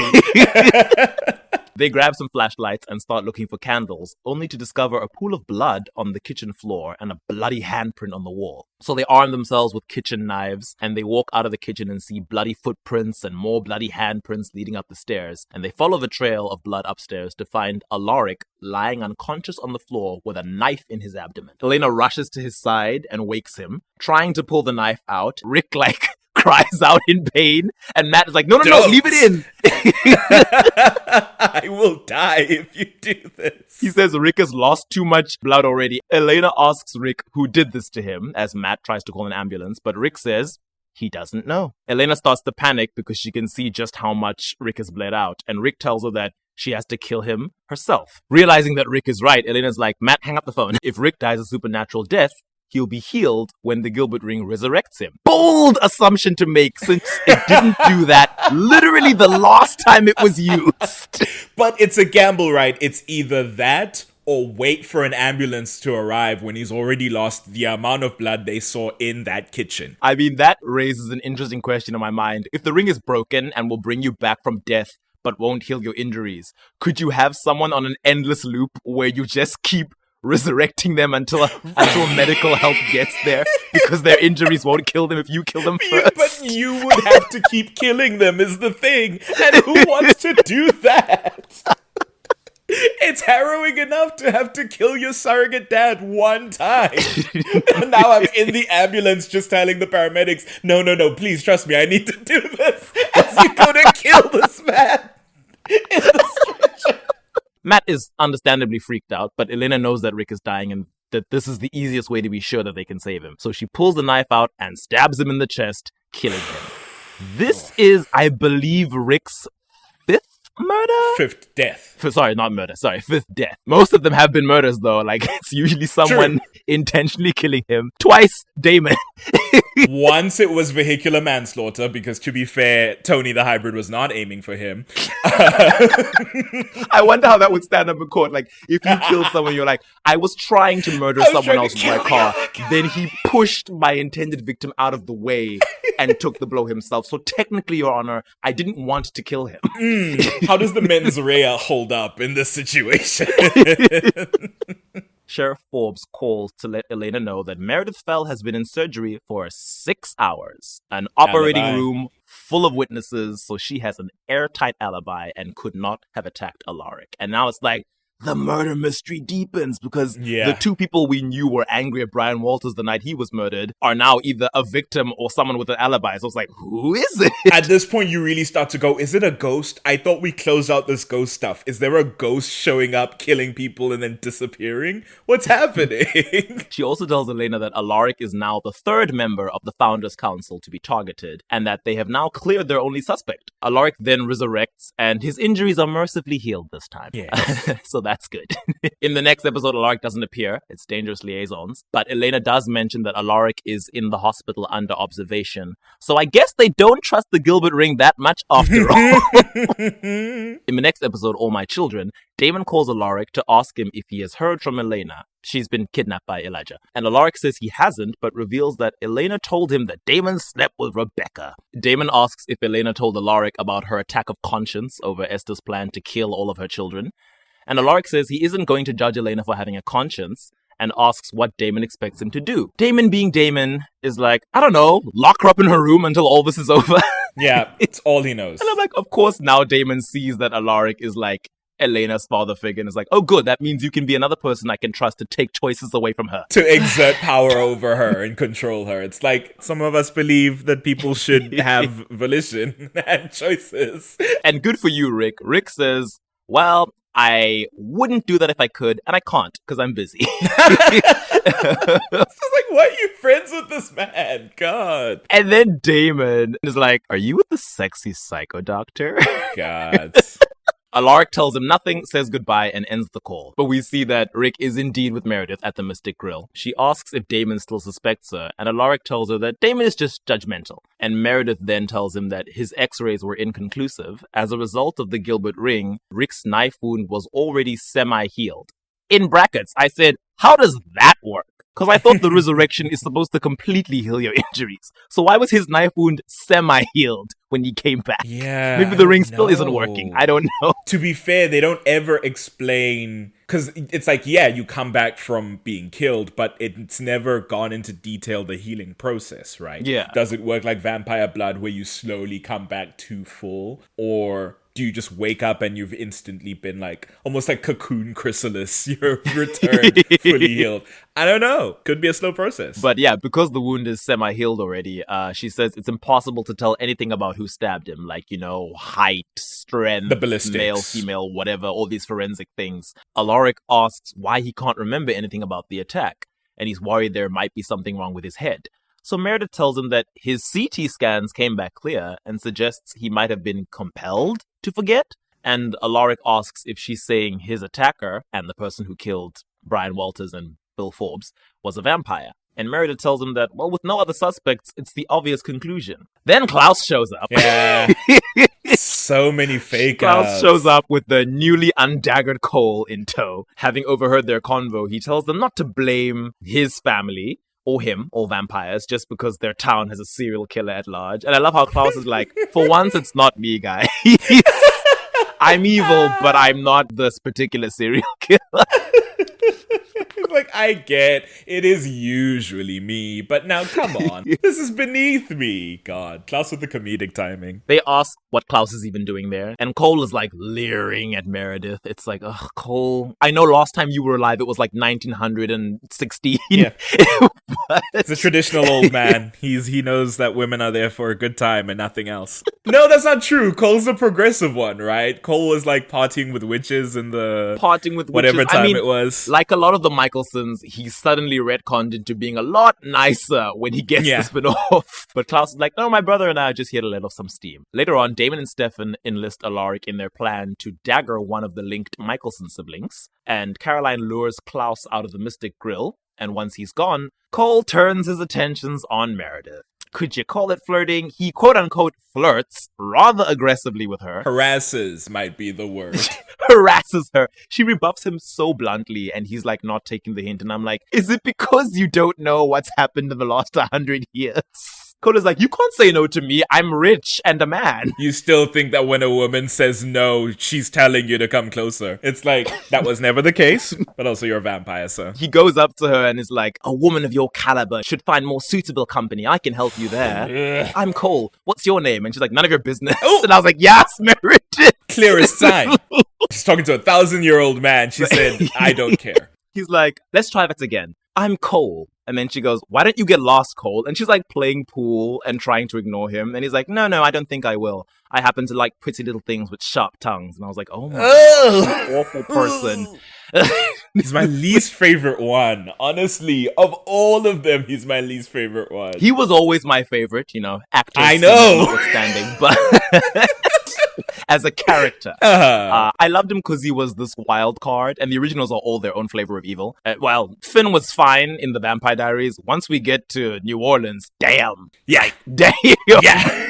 They grab some flashlights and start looking for candles, only to discover a pool of blood on the kitchen floor and a bloody handprint on the wall. So they arm themselves with kitchen knives, and they walk out of the kitchen and see bloody footprints and more bloody handprints leading up the stairs. And they follow the trail of blood upstairs to find Alaric lying unconscious on the floor with a knife in his abdomen. Elena rushes to his side and wakes him, trying to pull the knife out. Rick, cries out in pain, and Matt is like, no, leave it in. I will die if you do this. He says Rick has lost too much blood already. Elena asks Rick who did this to him, as Matt tries to call an ambulance, but Rick says he doesn't know. Elena starts to panic because she can see just how much Rick has bled out, and Rick tells her that she has to kill him herself. Realizing that Rick is right, Elena's like, Matt, hang up the phone. If Rick dies a supernatural death, he'll be healed when the Gilbert ring resurrects him. Bold assumption to make, since it didn't do that literally the last time it was used. But it's a gamble, right? It's either that or wait for an ambulance to arrive when he's already lost the amount of blood they saw in that kitchen. I mean, that raises an interesting question in my mind. If the ring is broken and will bring you back from death, but won't heal your injuries, could you have someone on an endless loop where you just keep resurrecting them until medical help gets there because their injuries won't kill them if you kill them first. But you would have to keep killing them is the thing. And who wants to do that? It's harrowing enough to have to kill your surrogate dad one time. And now I'm in the ambulance just telling the paramedics, no, please trust me, I need to do this. As you go to kill this man in the stretcher. Matt is understandably freaked out, but Elena knows that Rick is dying and that this is the easiest way to be sure that they can save him. So she pulls the knife out and stabs him in the chest, killing him. This is, I believe, Rick's fifth death. Fifth death. Most of them have been murders, though. Like, it's usually someone intentionally killing him. Twice, Damon. Once it was vehicular manslaughter, because to be fair, Tony the hybrid was not aiming for him. I wonder how that would stand up in court. Like, if you kill someone, you're like, I was trying to murder someone else with my car. Then he pushed my intended victim out of the way and took the blow himself. So technically, Your Honor, I didn't want to kill him. How does the mens rea hold up in this situation? Sheriff Forbes calls to let Elena know that Meredith Fell has been in surgery for 6 hours. An operating room full of witnesses, so she has an airtight alibi and could not have attacked Alaric. And now it's like, the murder mystery deepens because the two people we knew were angry at Brian Walters the night he was murdered are now either a victim or someone with an alibi. So it's like, who is it? At this point, you really start to go, is it a ghost? I thought we closed out this ghost stuff. Is there a ghost showing up, killing people, and then disappearing? What's happening? She also tells Elena that Alaric is now the third member of the Founders Council to be targeted and that they have now cleared their only suspect. Alaric then resurrects and his injuries are mercifully healed this time. Yeah. So that's good. In the next episode, Alaric doesn't appear. It's Dangerous Liaisons. But Elena does mention that Alaric is in the hospital under observation. So I guess they don't trust the Gilbert ring that much after all. In the next episode, All My Children, Damon calls Alaric to ask him if he has heard from Elena. She's been kidnapped by Elijah. And Alaric says he hasn't, but reveals that Elena told him that Damon slept with Rebecca. Damon asks if Elena told Alaric about her attack of conscience over Esther's plan to kill all of her children. And Alaric says he isn't going to judge Elena for having a conscience and asks what Damon expects him to do. Damon, being Damon, is like, I don't know, lock her up in her room until all this is over. Yeah, it's all he knows. And I'm like, of course, now Damon sees that Alaric is like Elena's father figure and is like, oh, good, that means you can be another person I can trust to take choices away from her. To exert power over her and control her. It's like some of us believe that people should have volition and choices. And good for you, Rick. Rick says, well, I wouldn't do that if I could, and I can't, because I'm busy. It's just like, why are you friends with this man? God. And then Damon is like, are you with the sexy psycho doctor? God. Alaric tells him nothing, says goodbye, and ends the call. But we see that Rick is indeed with Meredith at the Mystic Grill. She asks if Damon still suspects her, and Alaric tells her that Damon is just judgmental. And Meredith then tells him that his x-rays were inconclusive. As a result of the Gilbert ring, Rick's knife wound was already semi-healed. In brackets, I said, how does that work? Because I thought the resurrection is supposed to completely heal your injuries. So why was his knife wound semi-healed when he came back? Yeah. Maybe the ring still isn't working. I don't know. To be fair, they don't ever explain... Because it's like, yeah, you come back from being killed, but it's never gone into detail the healing process, right? Yeah. Does it work like vampire blood where you slowly come back to full? Or... do you just wake up and you've instantly been like, almost like cocoon chrysalis, you're returned fully healed? I don't know. Could be a slow process. But yeah, because the wound is semi-healed already, she says it's impossible to tell anything about who stabbed him. Like, you know, height, strength, the ballistics, male, female, whatever, all these forensic things. Alaric asks why he can't remember anything about the attack. And he's worried there might be something wrong with his head. So Meredith tells him that his CT scans came back clear and suggests he might have been compelled to forget. And Alaric asks if she's saying his attacker and the person who killed Brian Walters and Bill Forbes was a vampire. And Meredith tells him that, well, with no other suspects, it's the obvious conclusion. Then Klaus shows up. Yeah. So many fake outs. Klaus shows up with the newly undaggered Cole in tow. Having overheard their convo, he tells them not to blame his family or him, or vampires, just because their town has a serial killer at large. And I love how Klaus is like, for once, it's not me, guys. I'm evil, but I'm not this particular serial killer. It's like, I get it is usually me, but now come on. This is beneath me. God, Klaus with the comedic timing. They ask what Klaus is even doing there, and Cole is like leering at Meredith. It's like, ugh, Cole, I know last time you were alive it was like 1916. Yeah. But... He's a traditional old man. He knows that women are there for a good time and nothing else. No, that's not true. Cole's a progressive one, right? Cole was like partying with witches in the... Partying with whatever witches. time it was. Like a lot of the Michelsons, he's suddenly retconned into being a lot nicer when he gets the spin-off. But Klaus is like, no, my brother and I are just here to let off some steam. Later on, Damon and Stefan enlist Alaric in their plan to dagger one of the linked Michelson siblings, and Caroline lures Klaus out of the Mystic Grill, and once he's gone, Cole turns his attentions on Meredith. Could you call it flirting? He quote-unquote flirts rather aggressively with her. Harasses might be the word. Harasses her. She rebuffs him so bluntly, and he's like not taking the hint. And I'm like, is it because you don't know what's happened in the last 100 years? Coda's like, you can't say no to me. I'm rich and a man. You still think that when a woman says no, she's telling you to come closer. It's like, that was never the case, but also you're a vampire, so. He goes up to her and is like, a woman of your caliber should find more suitable company. I can help you there. I'm Cole. What's your name? And she's like, none of your business. Oh! And I was like, yes, Meredith. Clearest sign. She's talking to a 1,000-year-old man. She said, I don't care. He's like, let's try that again. I'm Cole. And then she goes, why don't you get lost, Cole? And she's like playing pool and trying to ignore him. And he's like, no, I don't think I will. I happen to like pretty little things with sharp tongues. And I was like, oh my God, awful person. He's my least favorite one. Honestly, of all of them, he's my least favorite one. He was always my favorite, actor. I know. Notwithstanding, but... as a character. I loved him because he was this wild card, and the originals are all their own flavor of evil. Finn was fine in the Vampire Diaries. Once we get to New Orleans, damn. Yeah. Damn. Yeah.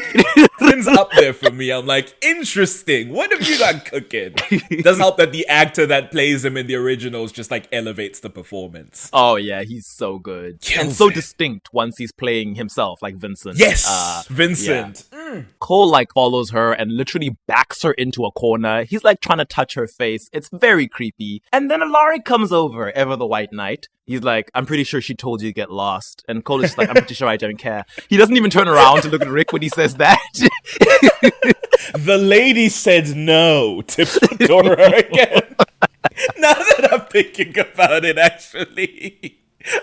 Finn's up there for me. I'm like, interesting. What have you got cooking? Does help that the actor that plays him in the originals just like elevates the performance. Oh yeah, he's so good. And so distinct once he's playing himself, like Vincent. Yes, Vincent. Yeah. Cole like follows her and literally backs her into a corner. He's like trying to touch her face. It's very creepy. And then Alaric comes over, ever the White Knight. He's like, I'm pretty sure she told you to get lost. And Cole is just like, I'm pretty sure I don't care. He doesn't even turn around to look at Rick when he says that. The lady said no to Fedora again. Now that I'm thinking about it, actually.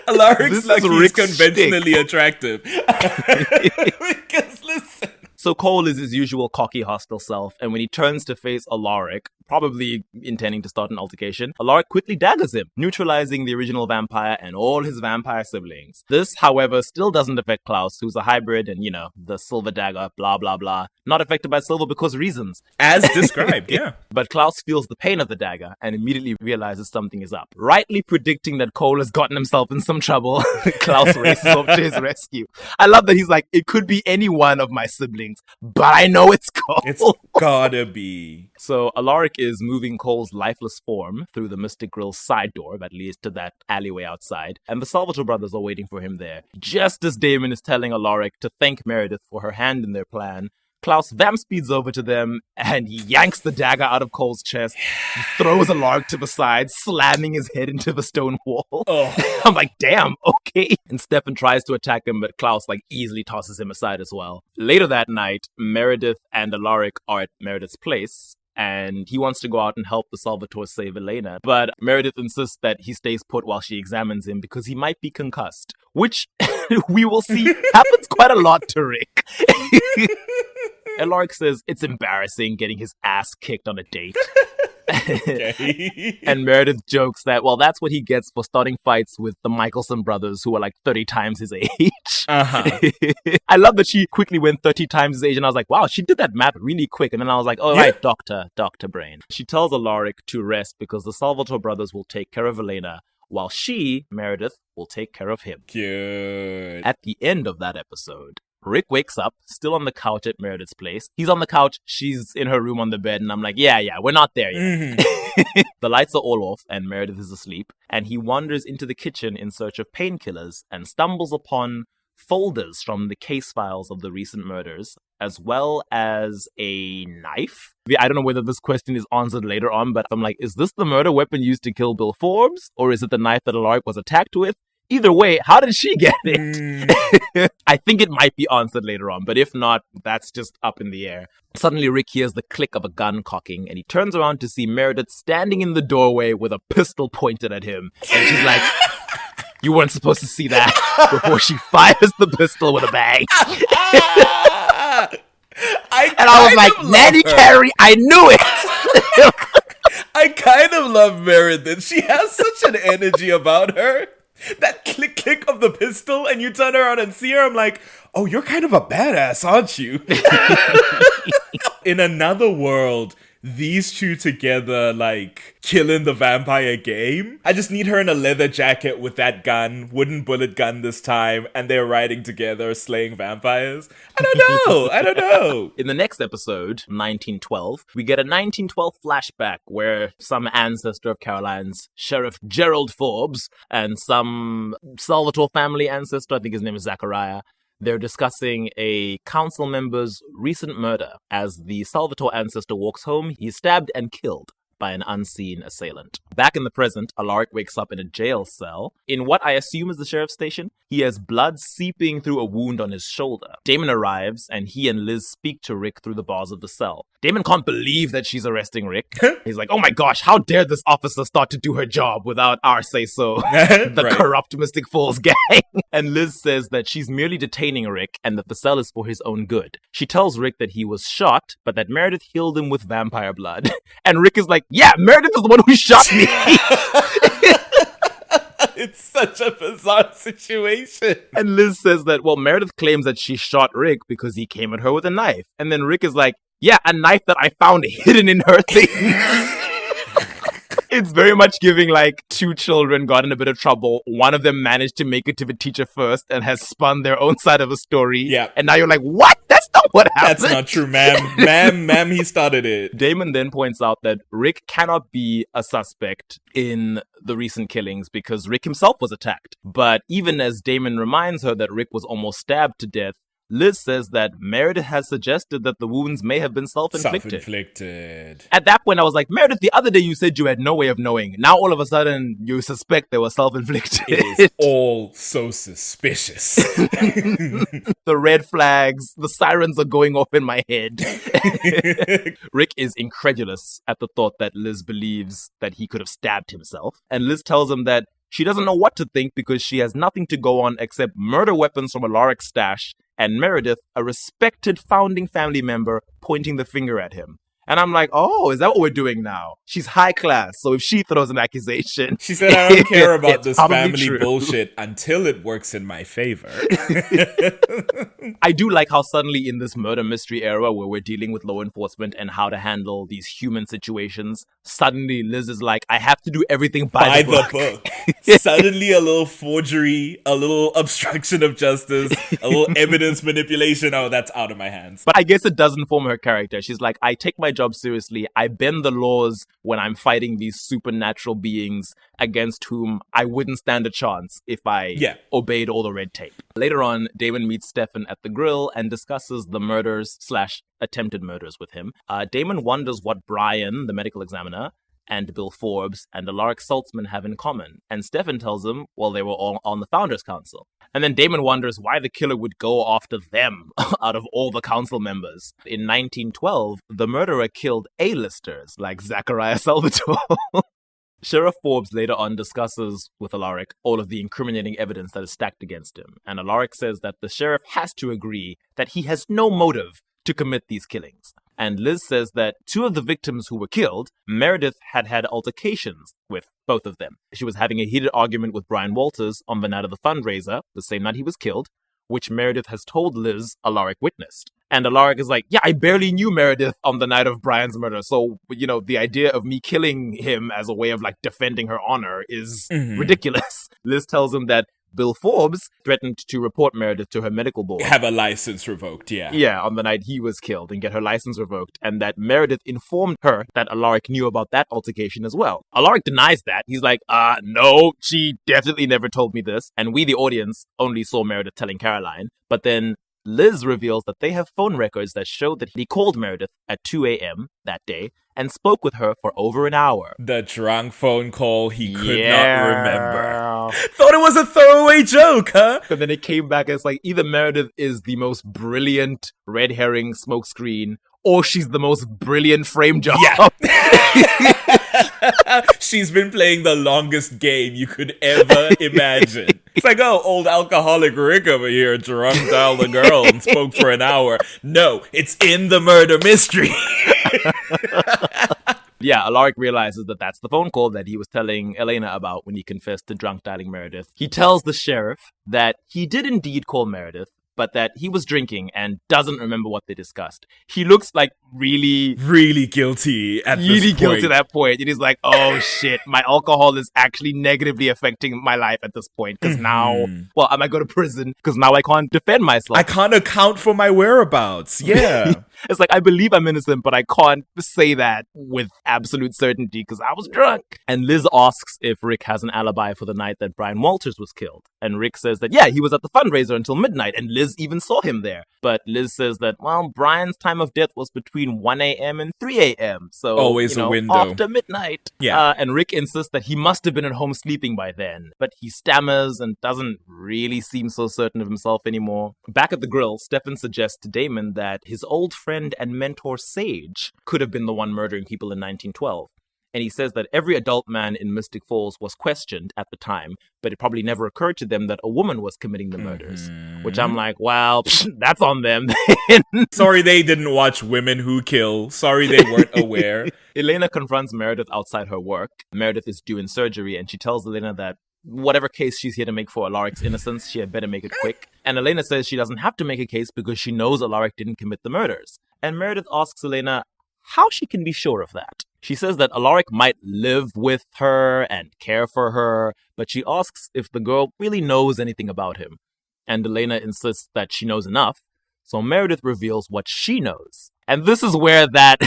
Alaric's like he's conventionally attractive. Because listen. So Cole is his usual cocky, hostile self, and when he turns to face Alaric, probably intending to start an altercation, Alaric quickly daggers him, neutralizing the original vampire and all his vampire siblings. This, however, still doesn't affect Klaus, who's a hybrid and, the silver dagger, blah, blah, blah. Not affected by silver because reasons. As described, yeah. But Klaus feels the pain of the dagger and immediately realizes something is up. Rightly predicting that Cole has gotten himself in some trouble, Klaus races off to his rescue. I love that he's like, it could be any one of my siblings, but I know it's Cole. It's gotta be. So Alaric is moving Cole's lifeless form through the Mystic Grill's side door that leads to that alleyway outside, and the Salvatore brothers are waiting for him there. Just as Damon is telling Alaric to thank Meredith for her hand in their plan, Klaus vamp speeds over to them and he yanks the dagger out of Cole's chest. He throws Alaric to the side, slamming his head into the stone wall. Oh. I'm like, damn, okay. And Stefan tries to attack him, but Klaus easily tosses him aside as well. Later that night, Meredith and Alaric are at Meredith's place, and he wants to go out and help the Salvatore save Elena. But Meredith insists that he stays put while she examines him because he might be concussed, which we will see happens quite a lot to Rick. Alaric says it's embarrassing getting his ass kicked on a date. Okay. And Meredith jokes that, well, that's what he gets for starting fights with the Michelson brothers who are 30 times his age. I love that she quickly went 30 times his age, and I was like, wow, she did that math really quick. And then I was like, oh, yeah. Right, Dr. Brain. She tells Alaric to rest because the Salvatore brothers will take care of Elena, while she, Meredith, will take care of him. Good. At the end of that episode, Rick wakes up, still on the couch at Meredith's place. He's on the couch, she's in her room on the bed, and I'm like, yeah, we're not there yet. Mm-hmm. The lights are all off, and Meredith is asleep, and he wanders into the kitchen in search of painkillers and stumbles upon folders from the case files of the recent murders, as well as a knife. I don't know whether this question is answered later on, but I'm like, is this the murder weapon used to kill Bill Forbes? Or is it the knife that Alaric was attacked with? Either way, how did she get it? I think it might be answered later on, but if not, that's just up in the air. Suddenly, Rick hears the click of a gun cocking, and he turns around to see Meredith standing in the doorway with a pistol pointed at him. And she's like, you weren't supposed to see that, before she fires the pistol with a bang. I was like, Nanny Carey, I knew it! I kind of love Meredith. She has such an energy about her. That click of the pistol, and you turn around and see her, I'm like, oh, you're kind of a badass, aren't you? In another world, these two together, like, killing the vampire game. I just need her in a leather jacket with that gun, wooden bullet gun this time, and they're riding together, slaying vampires. I don't know. In the next episode, 1912, we get a 1912 flashback where some ancestor of Caroline's, Sheriff Gerald Forbes, and some Salvatore family ancestor, I think his name is Zachariah, they're discussing a council member's recent murder. As the Salvatore ancestor walks home, he's stabbed and killed by an unseen assailant. Back in the present, Alaric wakes up in a jail cell. In what I assume is the sheriff's station, he has blood seeping through a wound on his shoulder. Damon arrives, and he and Liz speak to Rick through the bars of the cell. Damon can't believe that she's arresting Rick. He's like, oh my gosh, how dare this officer start to do her job without our say-so? The Right. corrupt Mystic Falls gang. And Liz says that she's merely detaining Rick and that the cell is for his own good. She tells Rick that he was shot, but that Meredith healed him with vampire blood. And Rick is like, yeah, Meredith is the one who shot me. It's such a bizarre situation. And Liz says that, well, Meredith claims that she shot Rick because he came at her with a knife. And then Rick is like, yeah, a knife that I found hidden in her things. It's very much giving like two children got in a bit of trouble. One of them managed to make it to the teacher first and has spun their own side of a story. Yeah. And now you're like, what? That's not what happened. That's not true, ma'am. Ma'am, he started it. Damon then points out that Rick cannot be a suspect in the recent killings because Rick himself was attacked. But even as Damon reminds her that Rick was almost stabbed to death, Liz says that Meredith has suggested that the wounds may have been self-inflicted. Self-inflicted. At that point, I was like, Meredith, the other day you said you had no way of knowing. Now all of a sudden, you suspect they were self-inflicted. It is all so suspicious. The red flags, the sirens are going off in my head. Rick is incredulous at the thought that Liz believes that he could have stabbed himself. And Liz tells him that she doesn't know what to think because she has nothing to go on except murder weapons from Alaric's stash and Meredith, a respected founding family member, pointing the finger at him. And I'm like, oh, is that what we're doing now? She's high class, so if she throws an accusation... She said, I don't care about this family true. bullshit until it works in my favor. I do like how suddenly in this murder mystery era where we're dealing with law enforcement and how to handle these human situations, suddenly Liz is like, I have to do everything by the book. Suddenly a little forgery, a little obstruction of justice, a little evidence manipulation. Oh, that's out of my hands. But I guess it does inform her character. She's like, I take my job seriously. I bend the laws when I'm fighting these supernatural beings against whom I wouldn't stand a chance if I obeyed all the red tape. Later on, Damon meets Stefan at the grill and discusses the murders / attempted murders with him. Damon wonders what Brian, the medical examiner, and Bill Forbes and Alaric Saltzman have in common. And Stefan tells him, well, they were all on the Founders Council. And then Damon wonders why the killer would go after them out of all the council members. In 1912, the murderer killed A-listers like Zachariah Salvatore. Sheriff Forbes later on discusses with Alaric all of the incriminating evidence that is stacked against him. And Alaric says that the sheriff has to agree that he has no motive to commit these killings. And Liz says that two of the victims who were killed, Meredith had altercations with both of them. She was having a heated argument with Brian Walters on the night of the fundraiser, the same night he was killed, which Meredith has told Liz Alaric witnessed. And Alaric is like, yeah, I barely knew Meredith on the night of Brian's murder. So, the idea of me killing him as a way of defending her honor is ridiculous. Liz tells him that Bill Forbes threatened to report Meredith to her medical board. Have a license revoked, yeah. Yeah, on the night he was killed and get her license revoked, and that Meredith informed her that Alaric knew about that altercation as well. Alaric denies that. He's like, no, she definitely never told me this. And we, the audience, only saw Meredith telling Caroline. But then Liz reveals that they have phone records that show that he called Meredith at 2 a.m. that day and spoke with her for over an hour. The drunk phone call he could not remember. Thought it was a throwaway joke, huh? And then it came back as like either Meredith is the most brilliant red herring smokescreen or she's the most brilliant frame job. Yeah. She's been playing the longest game you could ever imagine. It's like, oh, old alcoholic Rick over here drunk dialed a girl and spoke for an hour. No, it's in the murder mystery. Yeah, Alaric realizes that that's the phone call that he was telling Elena about when he confessed to drunk dialing Meredith. He tells the sheriff that he did indeed call Meredith, but that he was drinking and doesn't remember what they discussed. He looks like really guilty at really this point. guilty at that point. And he's like, oh shit, my alcohol is actually negatively affecting my life at this point. Because now, well, I might go to prison because now I can't defend myself. I can't account for my whereabouts. Yeah. It's like, I believe I'm innocent, but I can't say that with absolute certainty because I was drunk. And Liz asks if Rick has an alibi for the night that Brian Walters was killed. And Rick says that, yeah, he was at the fundraiser until midnight, and Liz even saw him there. But Liz says that, well, Brian's time of death was between 1 a.m. and 3 a.m. So, always a window. After midnight. Yeah. And Rick insists that he must have been at home sleeping by then. But he stammers and doesn't really seem so certain of himself anymore. Back at the grill, Stefan suggests to Damon that his old friend and mentor Sage could have been the one murdering people in 1912. And he says that every adult man in Mystic Falls was questioned at the time, but it probably never occurred to them that a woman was committing the murders. Which I'm like, well, that's on them. Sorry they didn't watch Women Who Kill. Sorry they weren't aware. Elena confronts Meredith outside her work. Meredith is due in surgery, and she tells Elena that whatever case she's here to make for Alaric's innocence, she had better make it quick. And Elena says she doesn't have to make a case because she knows Alaric didn't commit the murders. And Meredith asks Elena how she can be sure of that. She says that Alaric might live with her and care for her, but she asks if the girl really knows anything about him. And Elena insists that she knows enough, so Meredith reveals what she knows. And this is where that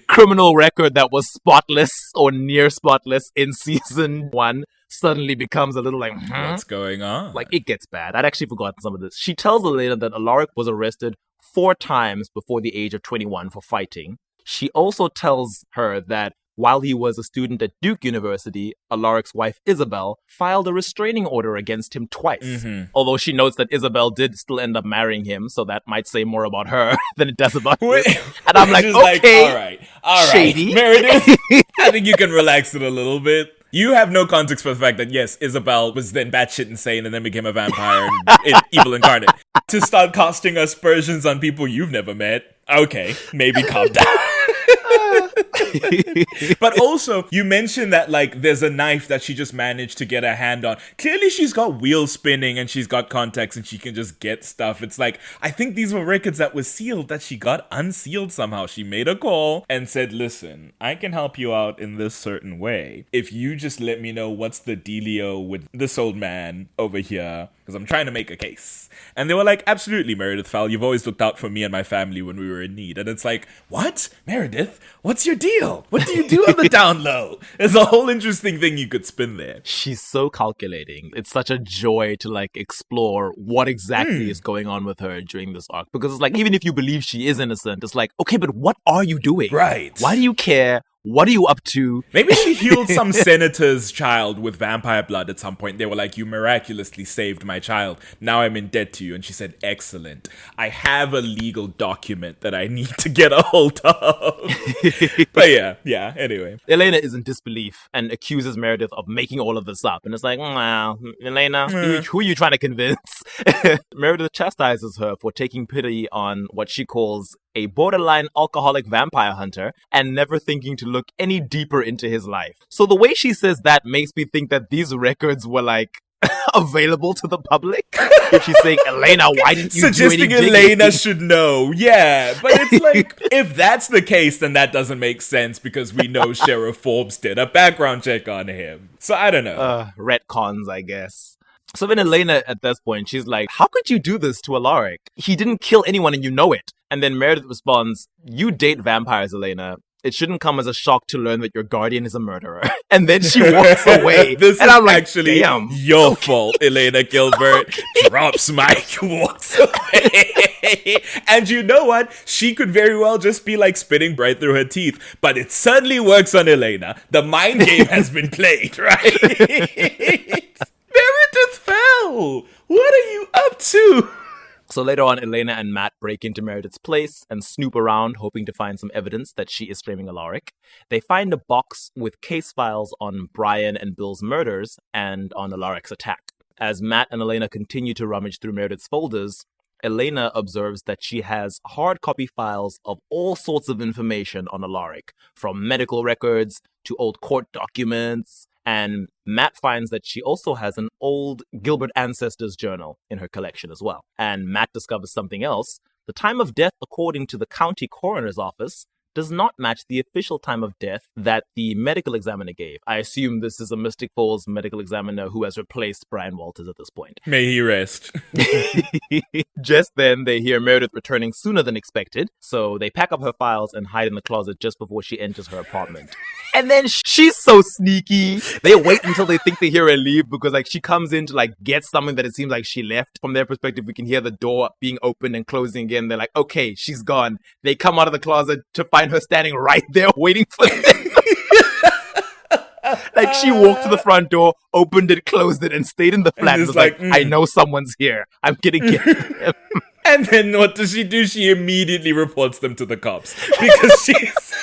criminal record that was spotless or near spotless in season 1 suddenly becomes a little like, what's going on? Like, it gets bad. I'd actually forgotten some of this. She tells Elena that Alaric was arrested 4 times before the age of 21 for fighting. She also tells her that while he was a student at Duke University, Alaric's wife Isabel filed a restraining order against him twice. Although she notes that Isabel did still end up marrying him, so that might say more about her than it does about him. And I'm like, okay, all right, shady. Meredith, I think you can relax it a little bit. You have no context for the fact that, yes, Isabel was then batshit insane and then became a vampire and evil incarnate. To start casting aspersions on people you've never met, okay, maybe calm down. But also, you mentioned that, like, there's a knife that she just managed to get her hand on. Clearly, she's got wheel spinning and she's got contacts and she can just get stuff. It's like, I think these were records that were sealed that she got unsealed somehow. She made a call and said, listen, I can help you out in this certain way. If you just let me know what's the dealio with this old man over here, because I'm trying to make a case. And they were like, absolutely, Meredith Fowle, you've always looked out for me and my family when we were in need. And it's like, what? Meredith? What's your deal? What do you do on the down low? There's a whole interesting thing you could spin there. She's so calculating. It's such a joy to, like, explore what exactly is going on with her during this arc. Because it's like, even if you believe she is innocent, it's like, okay, but what are you doing? Right. Why do you care? What are you up to? Maybe she healed some senator's child with vampire blood at some point. They were like, you miraculously saved my child. Now I'm in debt to you. And she said, excellent. I have a legal document that I need to get a hold of. But yeah, anyway. Elena is in disbelief and accuses Meredith of making all of this up. And it's like, well, Elena, who are you trying to convince? Meredith chastises her for taking pity on what she calls a borderline alcoholic vampire hunter and never thinking to look any deeper into his life. So the way she says that makes me think that these records were like available to the public. If she's saying, Elena, why didn't you suggesting do any Elena should know. Yeah, but it's like, if that's the case, then that doesn't make sense because we know Sheriff Forbes did a background check on him. So I don't know. Retcons, I guess. So then Elena, at this point, she's like, how could you do this to Alaric? He didn't kill anyone and you know it. And then Meredith responds, you date vampires, Elena. It shouldn't come as a shock to learn that your guardian is a murderer. And then she walks away. This and is I'm like, actually damn. your fault, Elena Gilbert. Drops mic, walks away. And you know what? She could very well just be like spitting right through her teeth. But it certainly works on Elena. The mind game has been played, right? Meredith fell. What are you up to? So later on, Elena and Matt break into Meredith's place and snoop around, hoping to find some evidence that she is framing Alaric. They find a box with case files on Brian and Bill's murders and on Alaric's attack. As Matt and Elena continue to rummage through Meredith's folders, Elena observes that she has hard copy files of all sorts of information on Alaric, from medical records to old court documents. And Matt finds that she also has an old Gilbert Ancestors journal in her collection as well. And Matt discovers something else. The time of death, according to the county coroner's office, does not match the official time of death that the medical examiner gave. I assume this is a Mystic Falls medical examiner who has replaced Brian Walters at this point. May he rest. Just then, they hear Meredith returning sooner than expected, so they pack up her files and hide in the closet just before she enters her apartment. And then she's so sneaky. They wait until they think they hear her leave because she comes in to get something that it seems like she left. From their perspective, we can hear the door being opened and closing again. They're like, okay, she's gone. They come out of the closet to find her standing right there waiting for them. She walked to the front door, opened it, closed it, and stayed in the flat. And was I know someone's here. I'm gonna get them. And then what does she do? She immediately reports them to the cops because she's...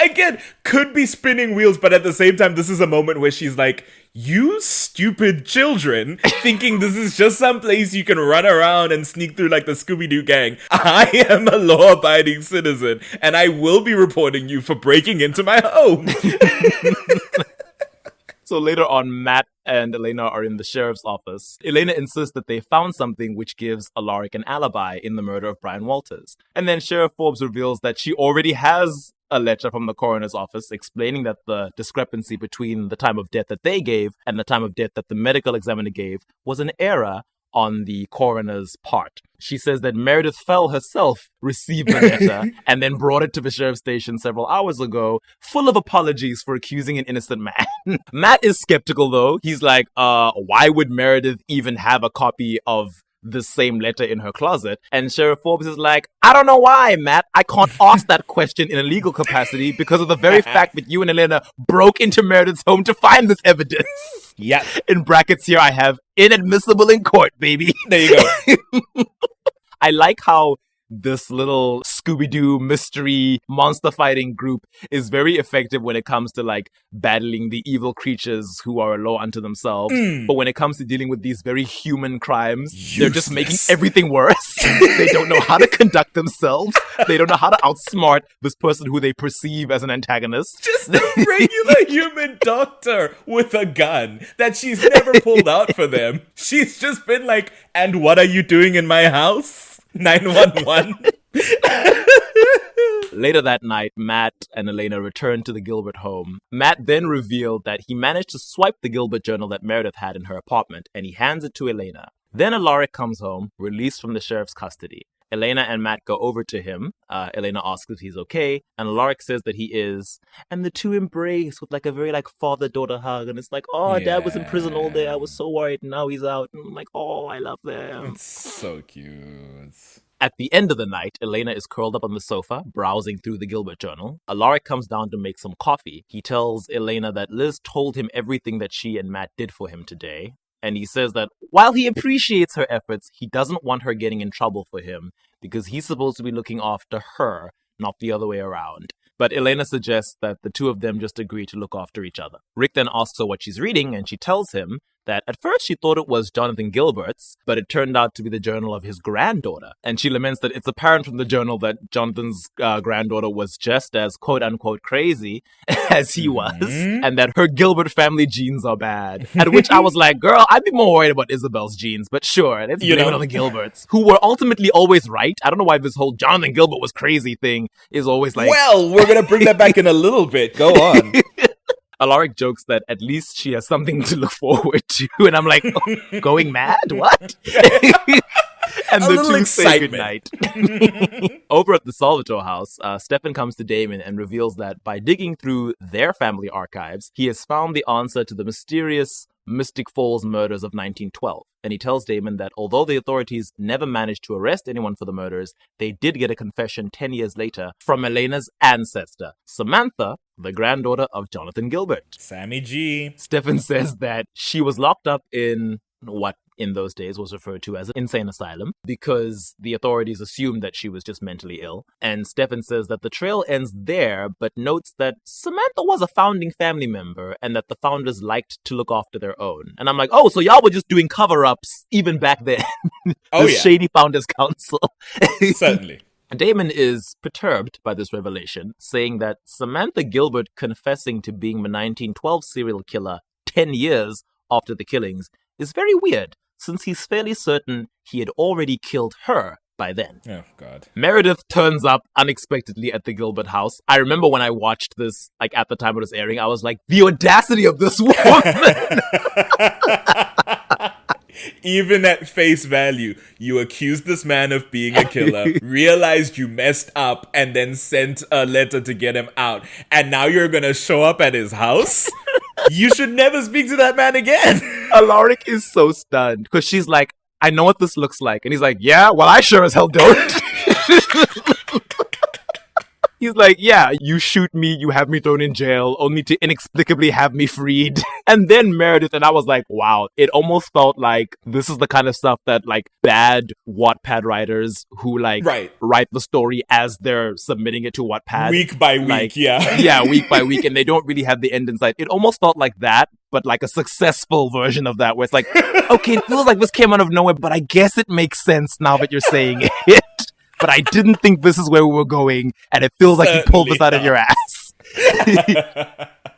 Again, could be spinning wheels, but at the same time, this is a moment where she's like, you stupid children, thinking this is just some place you can run around and sneak through like the Scooby-Doo gang. I am a law-abiding citizen, and I will be reporting you for breaking into my home. So later on, Matt and Elena are in the sheriff's office. Elena insists that they found something which gives Alaric an alibi in the murder of Brian Walters. And then Sheriff Forbes reveals that she already has a letter from the coroner's office explaining that the discrepancy between the time of death that they gave and the time of death that the medical examiner gave was an error on the coroner's part. She says that Meredith Fell herself received the letter and then brought it to the sheriff's station several hours ago, full of apologies for accusing an innocent man. Matt is skeptical, though. He's like, why would Meredith even have a copy of the same letter in her closet? And Sheriff Forbes is like, I don't know why, Matt. I can't ask that question in a legal capacity because of the very fact that you and Elena broke into Meredith's home to find this evidence. Yeah. In brackets here, I have inadmissible in court, baby. There you go. I like how this little Scooby-Doo mystery monster fighting group is very effective when it comes to battling the evil creatures who are a law unto themselves. But when it comes to dealing with these very human crimes, they're just making everything worse. They don't know how to conduct themselves. They don't know how to outsmart this person who they perceive as an antagonist. Just a regular human doctor with a gun that she's never pulled out for them. She's just been like, and what are you doing in my house? 911. Later that night, Matt and Elena returned to the Gilbert home. Matt then revealed that he managed to swipe the Gilbert journal that Meredith had in her apartment, and he hands it to Elena. Then Alaric comes home, released from the sheriff's custody. Elena and Matt go over to him. Elena asks if he's okay, and Alaric says that he is. And the two embrace with a very father-daughter hug, and it's oh, yeah. Dad was in prison all day. I was so worried, and now he's out. And I'm like, oh, I love them. It's so cute. At the end of the night, Elena is curled up on the sofa, browsing through the Gilbert journal. Alaric comes down to make some coffee. He tells Elena that Liz told him everything that she and Matt did for him today. And he says that while he appreciates her efforts, he doesn't want her getting in trouble for him because he's supposed to be looking after her, not the other way around. But Elena suggests that the two of them just agree to look after each other. Rick then asks her what she's reading, and she tells him that at first she thought it was Jonathan Gilbert's, but it turned out to be the journal of his granddaughter. And she laments that it's apparent from the journal that Jonathan's granddaughter was just as quote-unquote crazy as he was, and that her Gilbert family genes are bad. At which I was like, girl, I'd be more worried about Isabel's genes, but sure, let's blame it on the Gilberts, who were ultimately always right. I don't know why this whole Jonathan Gilbert was crazy thing is always well, we're going to bring that back in a little bit. Go on. Alaric jokes that at least she has something to look forward to. And I'm like, oh, going mad? What? And A the little two say excitement. goodnight. Over at the Salvatore house, Stefan comes to Damon and reveals that by digging through their family archives, he has found the answer to the mysterious Mystic Falls murders of 1912. And he tells Damon that although the authorities never managed to arrest anyone for the murders, they did get a confession 10 years later from Elena's ancestor, Samantha, the granddaughter of Jonathan Gilbert. Sammy G. Stefan says that she was locked up in what in those days was referred to as an insane asylum because the authorities assumed that she was just mentally ill. And Stefan says that the trail ends there, but notes that Samantha was a founding family member and that the founders liked to look after their own. And I'm like, oh, so y'all were just doing cover-ups even back then. Oh, yeah. Shady Founders Council. Certainly. Damon is perturbed by this revelation, saying that Samantha Gilbert confessing to being the 1912 serial killer 10 years after the killings is very weird, since he's fairly certain he had already killed her by then. Oh, God. Meredith turns up unexpectedly at the Gilbert house. I remember when I watched this, like at the time it was airing, I was like, the audacity of this woman! Even at face value, you accused this man of being a killer, realized you messed up, and then sent a letter to get him out. And now you're gonna show up at his house? You should never speak to that man again. Alaric is so stunned, because she's like, I know what this looks like. And he's like, yeah, well, I sure as hell don't. He's like, yeah, you shoot me, you have me thrown in jail, only to inexplicably have me freed. And then Meredith, and I was like, wow, it almost felt like this is the kind of stuff that like bad Wattpad writers who like write the story as they're submitting it to Wattpad. Week by week, like, yeah. Yeah, week by week, and they don't really have the end in sight. It almost felt like that, but like a successful version of that, where it's like, okay, it feels like this came out of nowhere, but I guess it makes sense now that you're saying it. But I didn't think this is where we were going, and it feels like you pulled this out of your ass.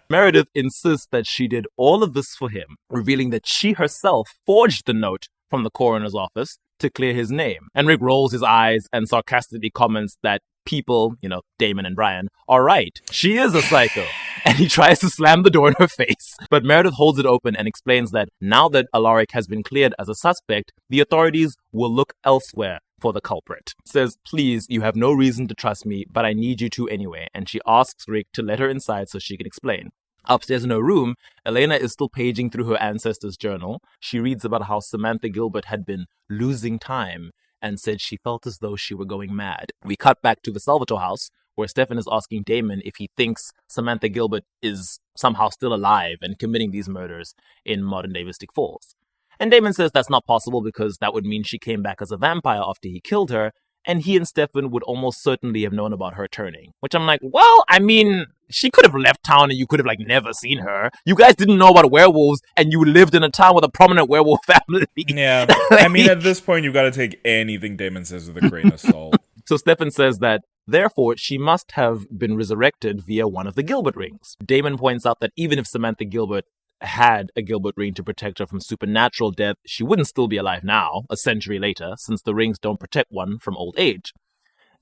Meredith insists that she did all of this for him, revealing that she herself forged the note from the coroner's office to clear his name. And Rick rolls his eyes and sarcastically comments that people, Damon and Brian, are right. She is a psycho. And he tries to slam the door in her face. But Meredith holds it open and explains that now that Alaric has been cleared as a suspect, the authorities will look elsewhere for the culprit. Says, please, you have no reason to trust me, but I need you to anyway. And she asks Rick to let her inside so she can explain. Upstairs in her room, Elena is still paging through her ancestors' journal. She reads about how Samantha Gilbert had been losing time and said she felt as though she were going mad. We cut back to the Salvatore house, where Stefan is asking Damon if he thinks Samantha Gilbert is somehow still alive and committing these murders in modern-day Mystic Falls. And Damon says that's not possible because that would mean she came back as a vampire after he killed her, and he and Stefan would almost certainly have known about her turning. Which I'm like, well, I mean, she could have left town and you could have, never seen her. You guys didn't know about werewolves, and you lived in a town with a prominent werewolf family. Yeah. I mean, at this point, you gotta take anything Damon says with a grain of salt. So Stefan says that, therefore, she must have been resurrected via one of the Gilbert rings. Damon points out that even if Samantha Gilbert had a Gilbert ring to protect her from supernatural death, she wouldn't still be alive now, a century later, since the rings don't protect one from old age.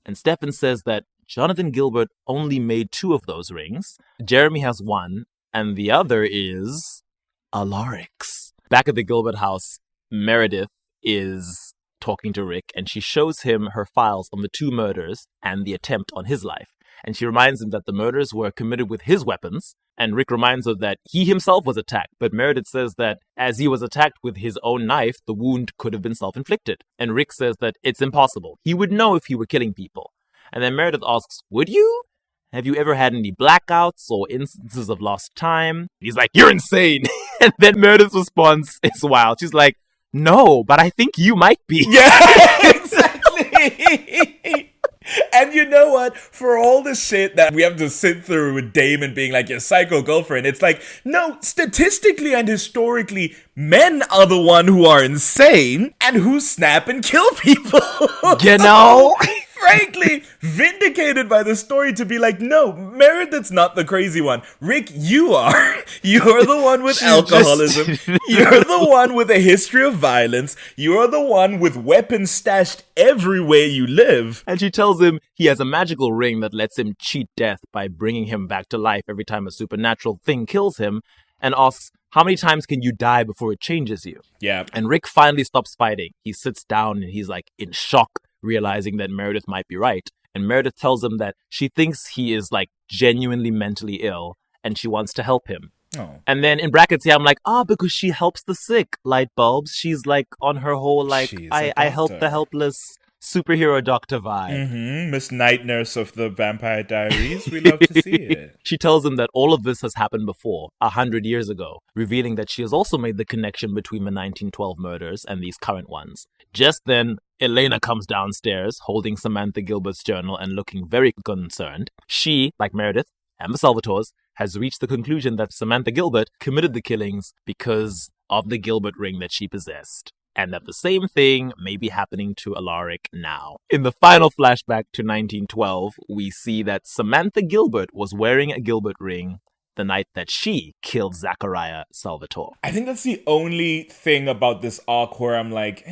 And Stefan says that Jonathan Gilbert only made 2 of those rings. Jeremy has 1, and the other is Alaric's. Back at the Gilbert house, Meredith is talking to Rick, and she shows him her files on the 2 murders and the attempt on his life. And she reminds him that the murders were committed with his weapons, and Rick reminds her that he himself was attacked, but Meredith says that as he was attacked with his own knife, the wound could have been self-inflicted. And Rick says that it's impossible. He would know if he were killing people. And then Meredith asks, would you? Have you ever had any blackouts or instances of lost time? He's like, you're insane! And then Meredith's response is wild. She's like, no, but I think you might be. Yeah, exactly! And you know what? For all the shit that we have to sit through with Damon being like your psycho girlfriend, it's like, no, statistically and historically, men are the one who are insane and who snap and kill people. You know? frankly vindicated by the story to be like, no, Meredith's not the crazy one. Rick, you are. You're the one with alcoholism. You're the one with a history of violence. You're the one with weapons stashed everywhere you live. And she tells him he has a magical ring that lets him cheat death by bringing him back to life every time a supernatural thing kills him, and asks, how many times can you die before it changes you? Yeah. And Rick finally stops fighting. He sits down and he's like in shock, realizing that Meredith might be right. And Meredith tells him that she thinks he is like genuinely mentally ill and she wants to help him. Oh. And then in brackets, yeah, I'm like, because she helps the sick, light bulbs. She's like on her whole, like, I help the helpless superhero doctor vibe. Miss Night Nurse of the Vampire Diaries. We love to see it. She tells him that all of this has happened before, 100 years ago, revealing that she has also made the connection between the 1912 murders and these current ones. Just then, Elena comes downstairs, holding Samantha Gilbert's journal and looking very concerned. She, like Meredith and the Salvatores, has reached the conclusion that Samantha Gilbert committed the killings because of the Gilbert ring that she possessed, and that the same thing may be happening to Alaric now. In the final flashback to 1912, we see that Samantha Gilbert was wearing a Gilbert ring the night that she killed Zachariah Salvatore. I think that's the only thing about this arc where I'm like,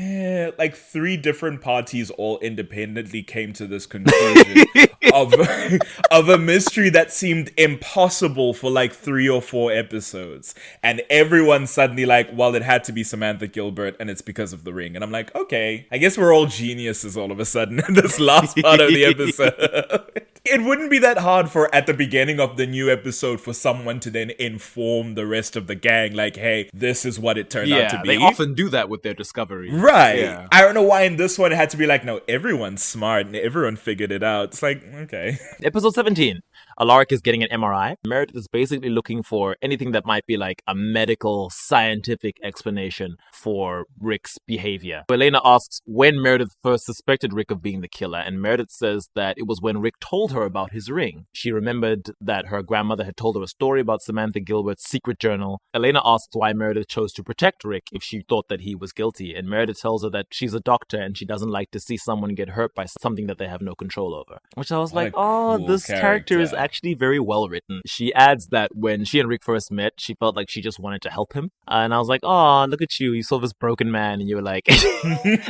like 3 different parties all independently came to this conclusion of a mystery that seemed impossible for like 3 or 4 episodes. And everyone's suddenly like, well, it had to be Samantha Gilbert and it's because of the ring. And I'm like, okay, I guess we're all geniuses all of a sudden in this last part of the episode. It wouldn't be that hard for, at the beginning of the new episode, for someone to then inform the rest of the gang, like, hey, this is what it turned out to be. They often do that with their discovery. Right. Yeah. I don't know why in this one it had to be like, no, everyone's smart and everyone figured it out. It's like, okay. Episode 17. Alaric is getting an MRI. Meredith is basically looking for anything that might be like a medical, scientific explanation for Rick's behavior. Elena asks when Meredith first suspected Rick of being the killer, and Meredith says that it was when Rick told her about his ring. She remembered that her grandmother had told her a story about Samantha Gilbert's secret journal. Elena asks why Meredith chose to protect Rick if she thought that he was guilty, and Meredith tells her that she's a doctor and she doesn't like to see someone get hurt by something that they have no control over. Which I was like, cool this character is actually very well written. She adds that when she and Rick first met, she felt like she just wanted to help him. And I was like, look at you. You saw this broken man and you were like,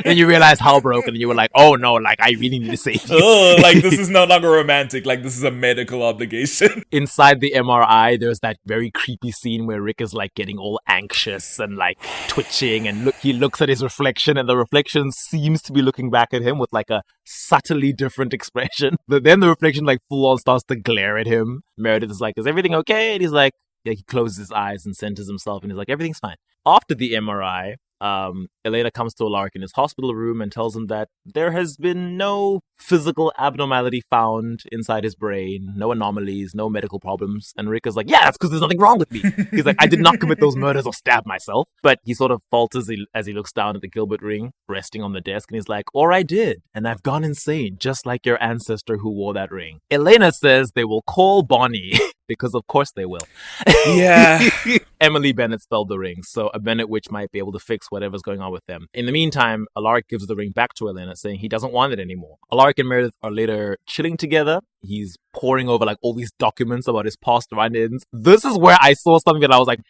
and you realized how broken and you were like, oh no, like I really need to save you. Oh, like this is no longer romantic. Like this is a medical obligation. Inside the MRI, there's that very creepy scene where Rick is like getting all anxious and like twitching, and he looks at his reflection and the reflection seems to be looking back at him with like a subtly different expression. But then the reflection like full on starts to glare at him. Meredith is like, is everything okay? And he's like, yeah, he closes his eyes and centers himself and he's like, everything's fine. After the MRI, Elena comes to Alaric in his hospital room and tells him that there has been no physical abnormality found inside his brain, no anomalies, no medical problems. And Rick is like, yeah, that's because there's nothing wrong with me. He's like, I did not commit those murders or stab myself. But he sort of falters as he looks down at the Gilbert ring resting on the desk and he's like, or I did, and I've gone insane, just like your ancestor who wore that ring. Elena says they will call Bonnie. Because of course they will. Yeah. Emily Bennett spelled the ring, so a Bennett witch might be able to fix whatever's going on with them. In the meantime, Alaric gives the ring back to Elena, saying he doesn't want it anymore. Alaric and Meredith are later chilling together. He's poring over like all these documents about his past run-ins. This is where I saw something that I was like,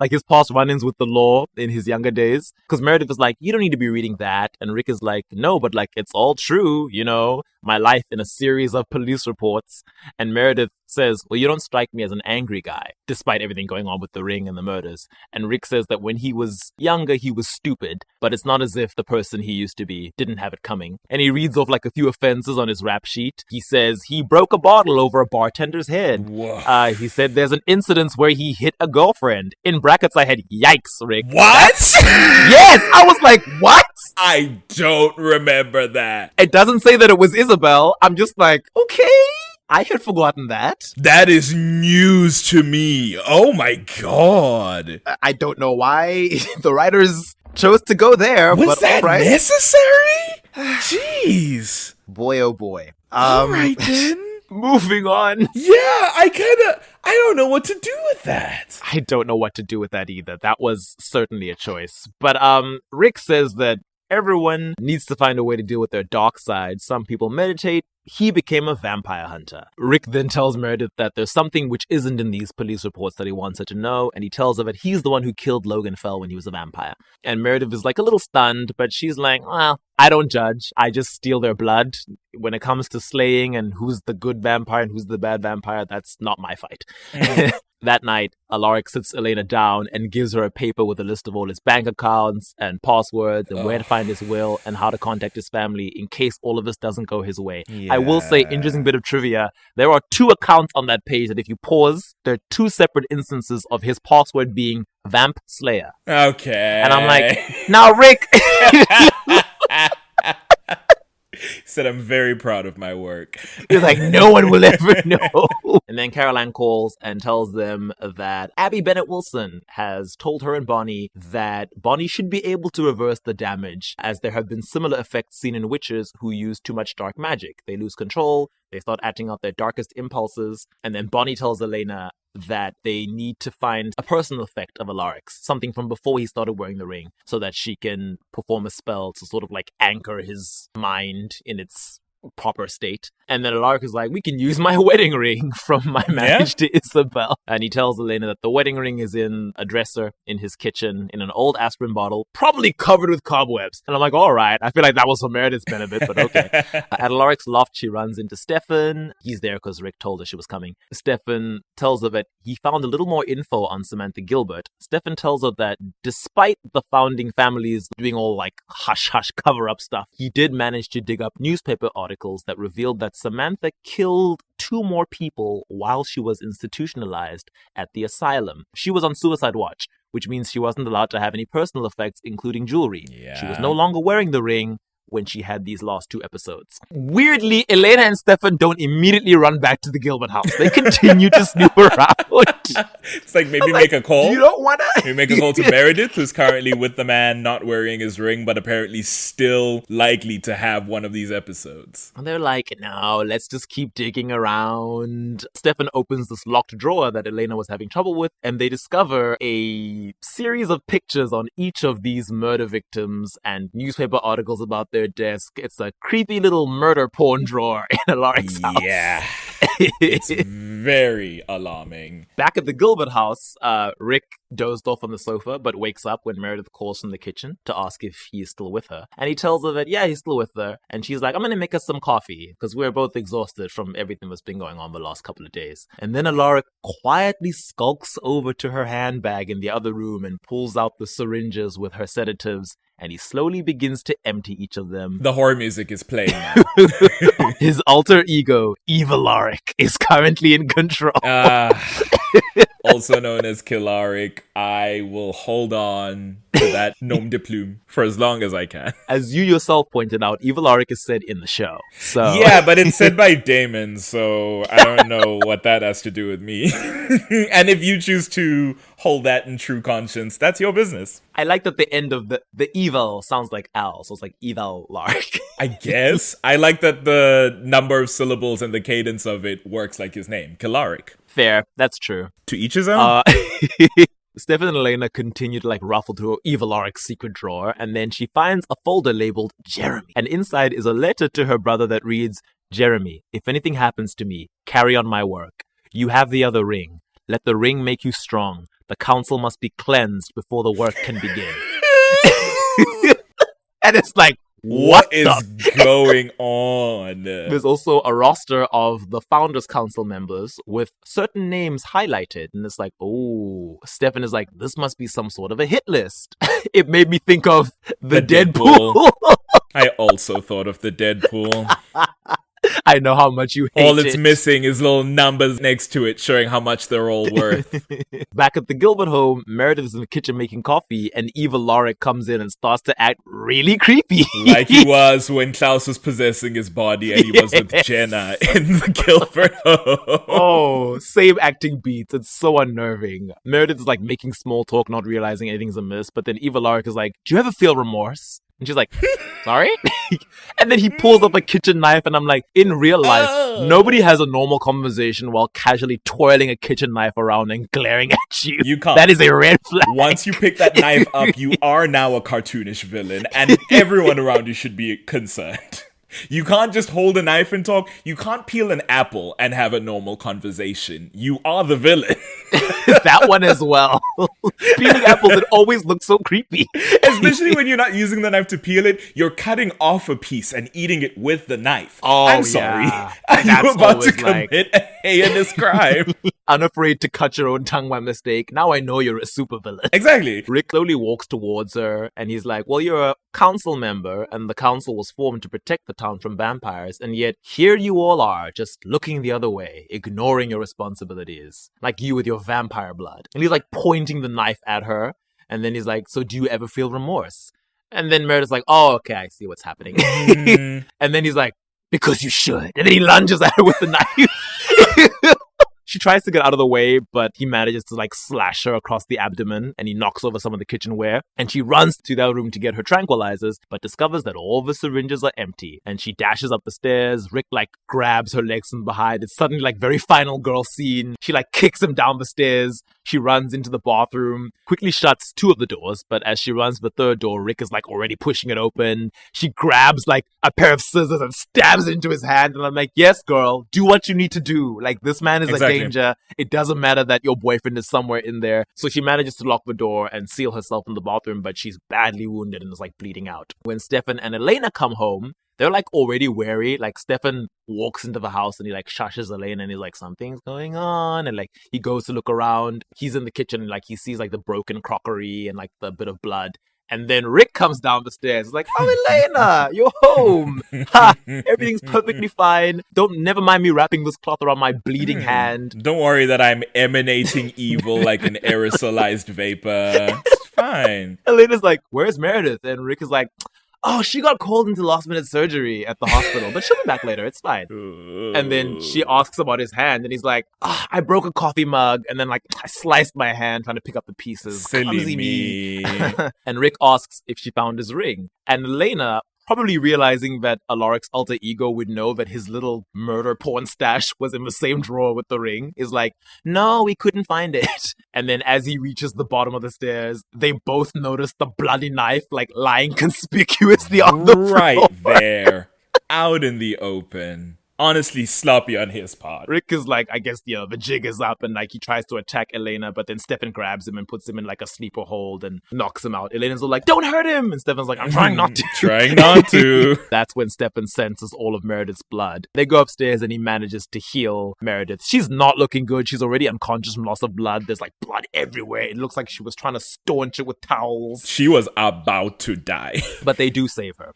like his past run-ins with the law in his younger days. Because Meredith is like, you don't need to be reading that. And Rick is like, no, but like it's all true, you know, my life in a series of police reports. And Meredith says, well, you don't strike me as an angry guy, despite everything going on with the ring and the murders. And Rick says that when he was younger, he was stupid, but it's not as if the person he used to be didn't have it coming. And he reads off like a few offenses on his rap sheet. He says he broke a bottle over a bartender's head. He said there's an incident where he hit a girlfriend. In brackets, I had, yikes, Rick. What? Yes! I was like, what? I don't remember that. It doesn't say that it was Isabel. I'm just like, okay. I had forgotten that. That is news to me. Oh my god. I don't know why the writers chose to go there. Was that right. necessary? Jeez. Boy, oh boy. All right then. Moving on. Yeah, I don't know what to do with that. I don't know what to do with that either. That was certainly a choice. But Rick says that everyone needs to find a way to deal with their dark side. Some people meditate. He became a vampire hunter. Rick then tells Meredith that there's something which isn't in these police reports that he wants her to know, and he tells her that he's the one who killed Logan Fell when he was a vampire. And Meredith is like a little stunned, but she's like, well, I don't judge. I just steal their blood. When it comes to slaying and who's the good vampire and who's the bad vampire, that's not my fight. That night, Alaric sits Elena down and gives her a paper with a list of all his bank accounts and passwords and where to find his will and how to contact his family in case all of this doesn't go his way. Yeah. I will say, interesting bit of trivia, there are 2 accounts on that page that if you pause, there are 2 separate instances of his password being Vamp Slayer. Okay. And I'm like, now Rick... He said, I'm very proud of my work. He's like, no one will ever know. And then Caroline calls and tells them that Abby Bennett Wilson has told her and Bonnie that Bonnie should be able to reverse the damage, as there have been similar effects seen in witches who use too much dark magic. They lose control, they start acting out their darkest impulses, and then Bonnie tells Elena that they need to find a personal effect of Alaric's, something from before he started wearing the ring, so that she can perform a spell to sort of like anchor his mind in its proper state. And then Alaric is like, we can use my wedding ring from my marriage to Isabel. And he tells Elena that the wedding ring is in a dresser in his kitchen in an old aspirin bottle, probably covered with cobwebs. And I'm like, all right, I feel like that was for Meredith's benefit, but okay. At Alaric's loft, she runs into Stefan. He's there because Rick told her she was coming. Stefan tells her that he found a little more info on Samantha Gilbert. Stefan tells her that despite the founding families doing all like hush-hush cover-up stuff, he did manage to dig up newspaper articles that revealed that Samantha killed 2 more people while she was institutionalized at the asylum. She was on suicide watch, which means she wasn't allowed to have any personal effects, including jewelry. Yeah. She was no longer wearing the ring when she had these last 2 episodes. Weirdly, Elena and Stefan don't immediately run back to the Gilbert house. They continue to snoop around. It's like, maybe make a call. You don't want to? Maybe make a call to Meredith, who's currently with the man not wearing his ring, but apparently still likely to have one of these episodes. And they're like, no, let's just keep digging around. Stefan opens this locked drawer that Elena was having trouble with, and they discover a series of pictures on each of these murder victims and newspaper articles about their desk. It's a creepy little murder porn drawer in Alaric's house. Yeah. It's very alarming. Back at the Gilbert house, Rick dozed off on the sofa, but wakes up when Meredith calls from the kitchen to ask if he's still with her. And he tells her that, yeah, he's still with her. And she's like, I'm going to make us some coffee, because we're both exhausted from everything that's been going on the last couple of days. And then Alaric quietly skulks over to her handbag in the other room and pulls out the syringes with her sedatives, and he slowly begins to empty each of them. The horror music is playing now. His alter ego, Evil Alaric, is currently in control. Also known as Killaric, I will hold on to that nom de plume for as long as I can. As you yourself pointed out, Evil Alaric is said in the show. So yeah, but it's said by Damon, so I don't know what that has to do with me. And if you choose to hold that in true conscience, that's your business. I like that the end of the evil sounds like Al, so it's like Evil Alaric. I guess. I like that the number of syllables and the cadence of it works like his name, Killaric. Fair, that's true. To each his own. Stefan and Elena continue to ruffle through Evil Alaric's secret drawer, and then she finds a folder labeled Jeremy. And inside is a letter to her brother that reads, Jeremy, if anything happens to me, carry on my work. You have the other ring. Let the ring make you strong. The council must be cleansed before the work can begin. And it's like, what is going on? There's also a roster of the Founders Council members with certain names highlighted. And it's like, oh, Stefan is like, this must be some sort of a hit list. It made me think of the Deadpool. I also thought of the Deadpool. I know how much you hate all it's missing is little numbers next to it showing how much they're all worth. Back at the Gilbert home, Meredith is in the kitchen making coffee, and Evil Alaric comes in and starts to act really creepy. Like he was when Klaus was possessing his body and he was with Jenna in the Gilbert home. Oh, same acting beats. It's so unnerving. Meredith is making small talk, not realizing anything's amiss, but then Evil Alaric is like, do you ever feel remorse? And she's like, sorry? And then he pulls up a kitchen knife, and I'm like, in real life, nobody has a normal conversation while casually twirling a kitchen knife around and glaring at you. You can't. That is a red flag. Once you pick that knife up, you are now a cartoonish villain, and everyone around you should be concerned. You can't just hold a knife and talk. You can't peel an apple and have a normal conversation. You are the villain. That one as well. Peeling apples, it always looks so creepy. Especially when you're not using the knife to peel it, you're cutting off a piece and eating it with the knife. Oh, I'm sorry. yeah. Are That's you about to always like- commit a heinous crime? Unafraid to cut your own tongue by mistake. Now I know you're a supervillain. Exactly. Rick slowly walks towards her, and he's like, well, you're a council member, and the council was formed to protect the town from vampires, and yet here you all are, just looking the other way, ignoring your responsibilities, like you with your vampire blood. And he's like pointing the knife at her, and then he's like, so do you ever feel remorse? And then Meredith's like, oh, okay, I see what's happening. And then he's like, because you should. And then he lunges at her with the knife. She tries to get out of the way, but he manages to like slash her across the abdomen, and he knocks over some of the kitchenware, and she runs to their room to get her tranquilizers, but discovers that all the syringes are empty, and she dashes up the stairs. Rick like grabs her legs from behind. It's suddenly like very final girl scene. She like kicks him down the stairs. She runs into the bathroom, quickly shuts two of the doors, but as she runs to the third door, Rick is like already pushing it open. She grabs like a pair of scissors and stabs it into his hand, and I'm like, yes, girl, do what you need to do. Like, this man is Exactly. a danger. It doesn't matter that your boyfriend is somewhere in there. So she manages to lock the door and seal herself in the bathroom, but she's badly wounded and is like bleeding out. When Stefan and Elena come home, they're like already wary. Like, Stefan walks into the house and he like shushes Elena, and he's like, something's going on. And like he goes to look around. He's in the kitchen and like he sees like the broken crockery and like the bit of blood. And then Rick comes down the stairs. He's like, oh, Elena, you're home. Ha, everything's perfectly fine. Never mind me wrapping this cloth around my bleeding hand. Don't worry that I'm emanating evil like an aerosolized vapor. It's fine. Elena's like, where's Meredith? And Rick is like, oh, she got called into last-minute surgery at the hospital, but she'll be back later. It's fine. And then she asks about his hand, and he's like, I broke a coffee mug, and then like I sliced my hand trying to pick up the pieces. Silly Clumsy me. And Rick asks if she found his ring. And Elena, probably realizing that Alaric's alter ego would know that his little murder porn stash was in the same drawer with the ring, is like, no, we couldn't find it. And then as he reaches the bottom of the stairs, they both notice the bloody knife like lying conspicuously on the floor. Right there. Out in the open. Honestly, sloppy on his part. Rick is like, I guess, the jig is up, and like he tries to attack Elena, but then Stefan grabs him and puts him in like a sleeper hold and knocks him out. Elena's all like, don't hurt him! And Stefan's like, I'm trying not to. Trying not to. That's when Stefan senses all of Meredith's blood. They go upstairs and he manages to heal Meredith. She's not looking good. She's already unconscious from loss of blood. There's like blood everywhere. It looks like she was trying to staunch it with towels. She was about to die. But they do save her.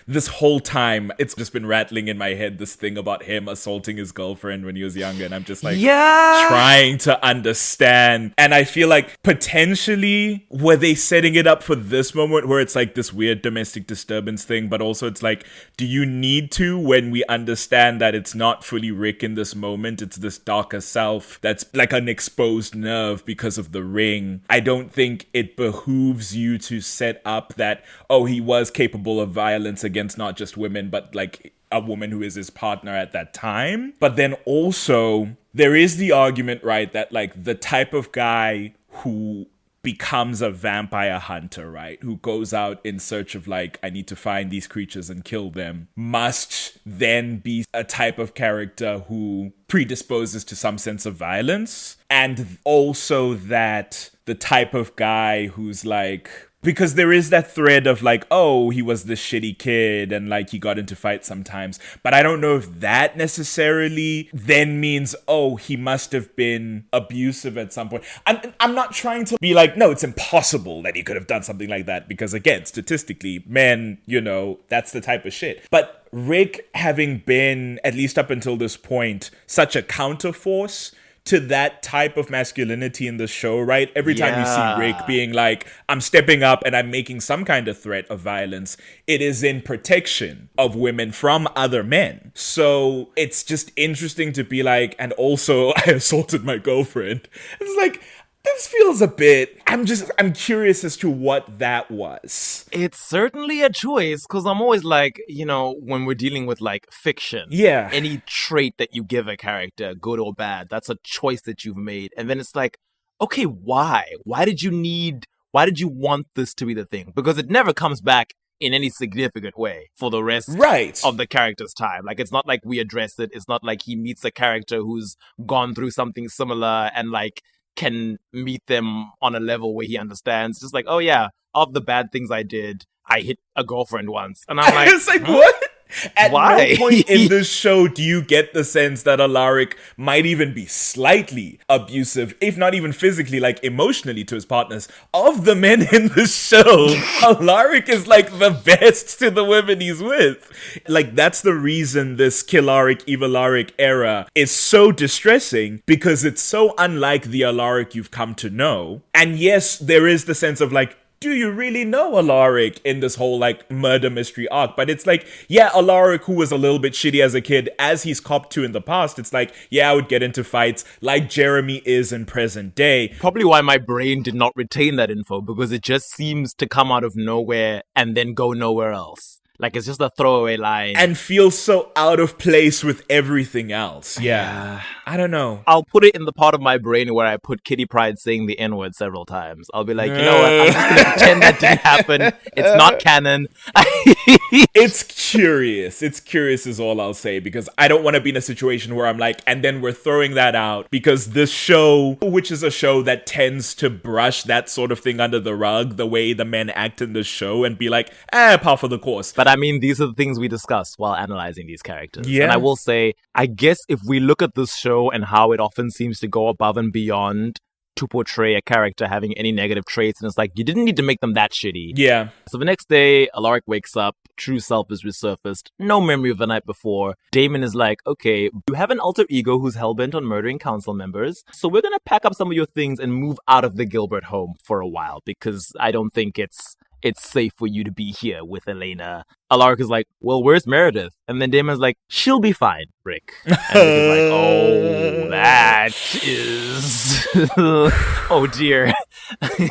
This whole time, it's just been rattling in my head, this thing about him assaulting his girlfriend when he was younger, and I'm just like, trying to understand. And I feel like potentially were they setting it up for this moment where it's like this weird domestic disturbance thing, but also it's like, do you need to, when we understand that it's not fully Rick in this moment, it's this darker self that's like an exposed nerve because of the ring. I don't think it behooves you to set up that, oh, he was capable of violence against not just women, but like a woman who is his partner at that time. But then also, there is the argument, right, that like the type of guy who becomes a vampire hunter, right, who goes out in search of like, I need to find these creatures and kill them, must then be a type of character who predisposes to some sense of violence. And also that the type of guy who's like, because there is that thread of like, oh, he was this shitty kid and like he got into fights sometimes. But I don't know if that necessarily then means, oh, he must have been abusive at some point. I'm not trying to be like, no, it's impossible that he could have done something like that. Because again, statistically, men, you know, that's the type of shit. But Rick having been, at least up until this point, such a counterforce to that type of masculinity in the show, right? Every time you see Rick being like, I'm stepping up and I'm making some kind of threat of violence, it is in protection of women from other men. So it's just interesting to be like, and also I assaulted my girlfriend. It's like, this feels a bit... I'm curious as to what that was. It's certainly a choice, because I'm always like, when we're dealing with like fiction, Yeah. any trait that you give a character, good or bad, that's a choice that you've made. And then it's like, okay, why? Why did you want this to be the thing? Because it never comes back in any significant way for the rest of the character's time. Like, it's not like we address it. It's not like he meets a character who's gone through something similar and like can meet them on a level where he understands. Just like, oh yeah, of the bad things I did, I hit a girlfriend once. And I'm like, it's like, what? At why? no point in this show do you get the sense that Alaric might even be slightly abusive, if not even physically, like emotionally to his partners. Of the men in the show, Alaric is like the best to the women he's with. Like, that's the reason this Killaric, Evilaric era is so distressing, because it's so unlike the Alaric you've come to know. And yes, there is the sense of like, do you really know Alaric in this whole, like, murder mystery arc? But it's like, yeah, Alaric, who was a little bit shitty as a kid, as he's copped to in the past, it's like, yeah, I would get into fights like Jeremy is in present day. Probably why my brain did not retain that info, because it just seems to come out of nowhere and then go nowhere else. Like, it's just a throwaway line. And feels so out of place with everything else. Yeah. I don't know. I'll put it in the part of my brain where I put Kitty Pryde saying the N-word several times. I'll be like, you know what? I'm just going to pretend that didn't happen. It's not canon. It's curious. It's curious is all I'll say, because I don't want to be in a situation where I'm like, and then we're throwing that out, because this show, which is a show that tends to brush that sort of thing under the rug, the way the men act in the show, and be like, par for the course. But I mean, these are the things we discuss while analyzing these characters. Yeah. And I will say, I guess if we look at this show and how it often seems to go above and beyond to portray a character having any negative traits, and it's like, you didn't need to make them that shitty. Yeah. So the next day, Alaric wakes up, true self is resurfaced, no memory of the night before. Damon is like, okay, you have an alter ego who's hellbent on murdering council members, so we're gonna pack up some of your things and move out of the Gilbert home for a while, because I don't think it's safe for you to be here with Elena. Alaric is like, well, where's Meredith? And then Damon's like, she'll be fine, Rick. And Rick is like, oh, that is... oh, dear.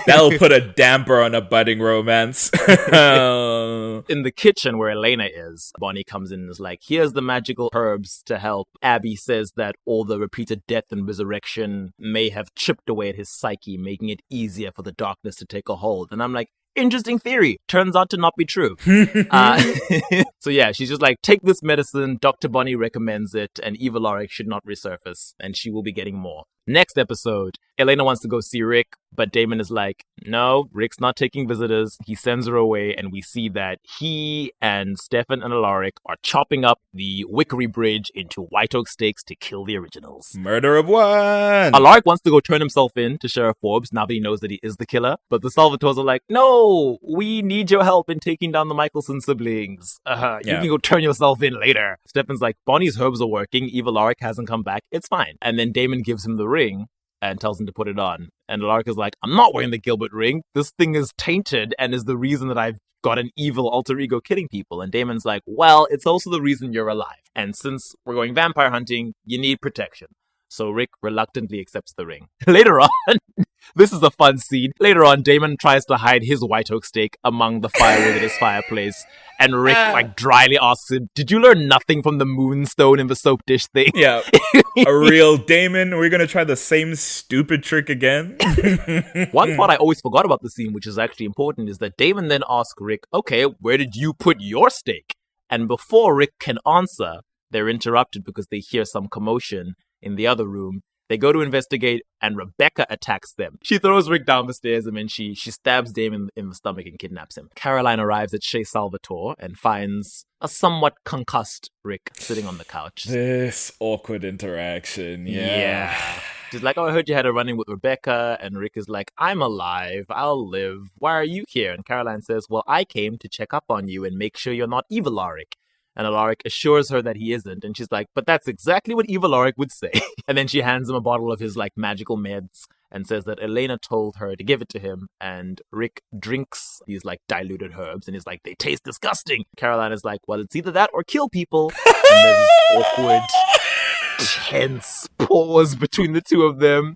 That'll put a damper on a budding romance. In the kitchen where Elena is, Bonnie comes in and is like, here's the magical herbs to help. Abby says that all the repeated death and resurrection may have chipped away at his psyche, making it easier for the darkness to take a hold. And I'm like, interesting theory. Turns out to not be true. So yeah, she's just like, take this medicine. Dr. Bonnie recommends it, and Eva Alaric should not resurface, and she will be getting more. Next episode, Elena wants to go see Rick, but Damon is like, no, Rick's not taking visitors. He sends her away, and we see that he and Stefan and Alaric are chopping up the Wickery Bridge into white oak stakes to kill the originals. Murder of one! Alaric wants to go turn himself in to Sheriff Forbes now that he knows that he is the killer, but the Salvatores are like, no, we need your help in taking down the Michelson siblings. You can go turn yourself in later. Stefan's like, Bonnie's herbs are working. Eva Alaric hasn't come back. It's fine. And then Damon gives him the ring and tells him to put it on. And Alaric is like, I'm not wearing the Gilbert ring. This thing is tainted and is the reason that I've got an evil alter ego killing people. And Damon's like, well, it's also the reason you're alive. And since we're going vampire hunting, you need protection. So Rick reluctantly accepts the ring. Later on, this is a fun scene. Later on, Damon tries to hide his white oak stake among the firewood at his fireplace. And Rick, dryly asks him, did you learn nothing from the moonstone in the soap dish thing? Yeah. A real Damon, we're going to try the same stupid trick again? One part I always forgot about the scene, which is actually important, is that Damon then asks Rick, okay, where did you put your stake? And before Rick can answer, they're interrupted because they hear some commotion in the other room. They go to investigate, and Rebecca attacks them. She throws Rick down the stairs, and then she stabs Damon in the stomach and kidnaps him. Caroline arrives at Chez Salvatore and finds a somewhat concussed Rick sitting on the couch. This awkward interaction, yeah. She's like, oh, I heard you had a run-in with Rebecca, and Rick is like, I'm alive, I'll live. Why are you here? And Caroline says, well, I came to check up on you and make sure you're not evil, Alaric. And Alaric assures her that he isn't. And she's like, but that's exactly what Eva Alaric would say. And then she hands him a bottle of his, magical meds and says that Elena told her to give it to him. And Rick drinks these, diluted herbs and is like, they taste disgusting. Caroline is like, well, it's either that or kill people. And there's this awkward, tense pause between the two of them.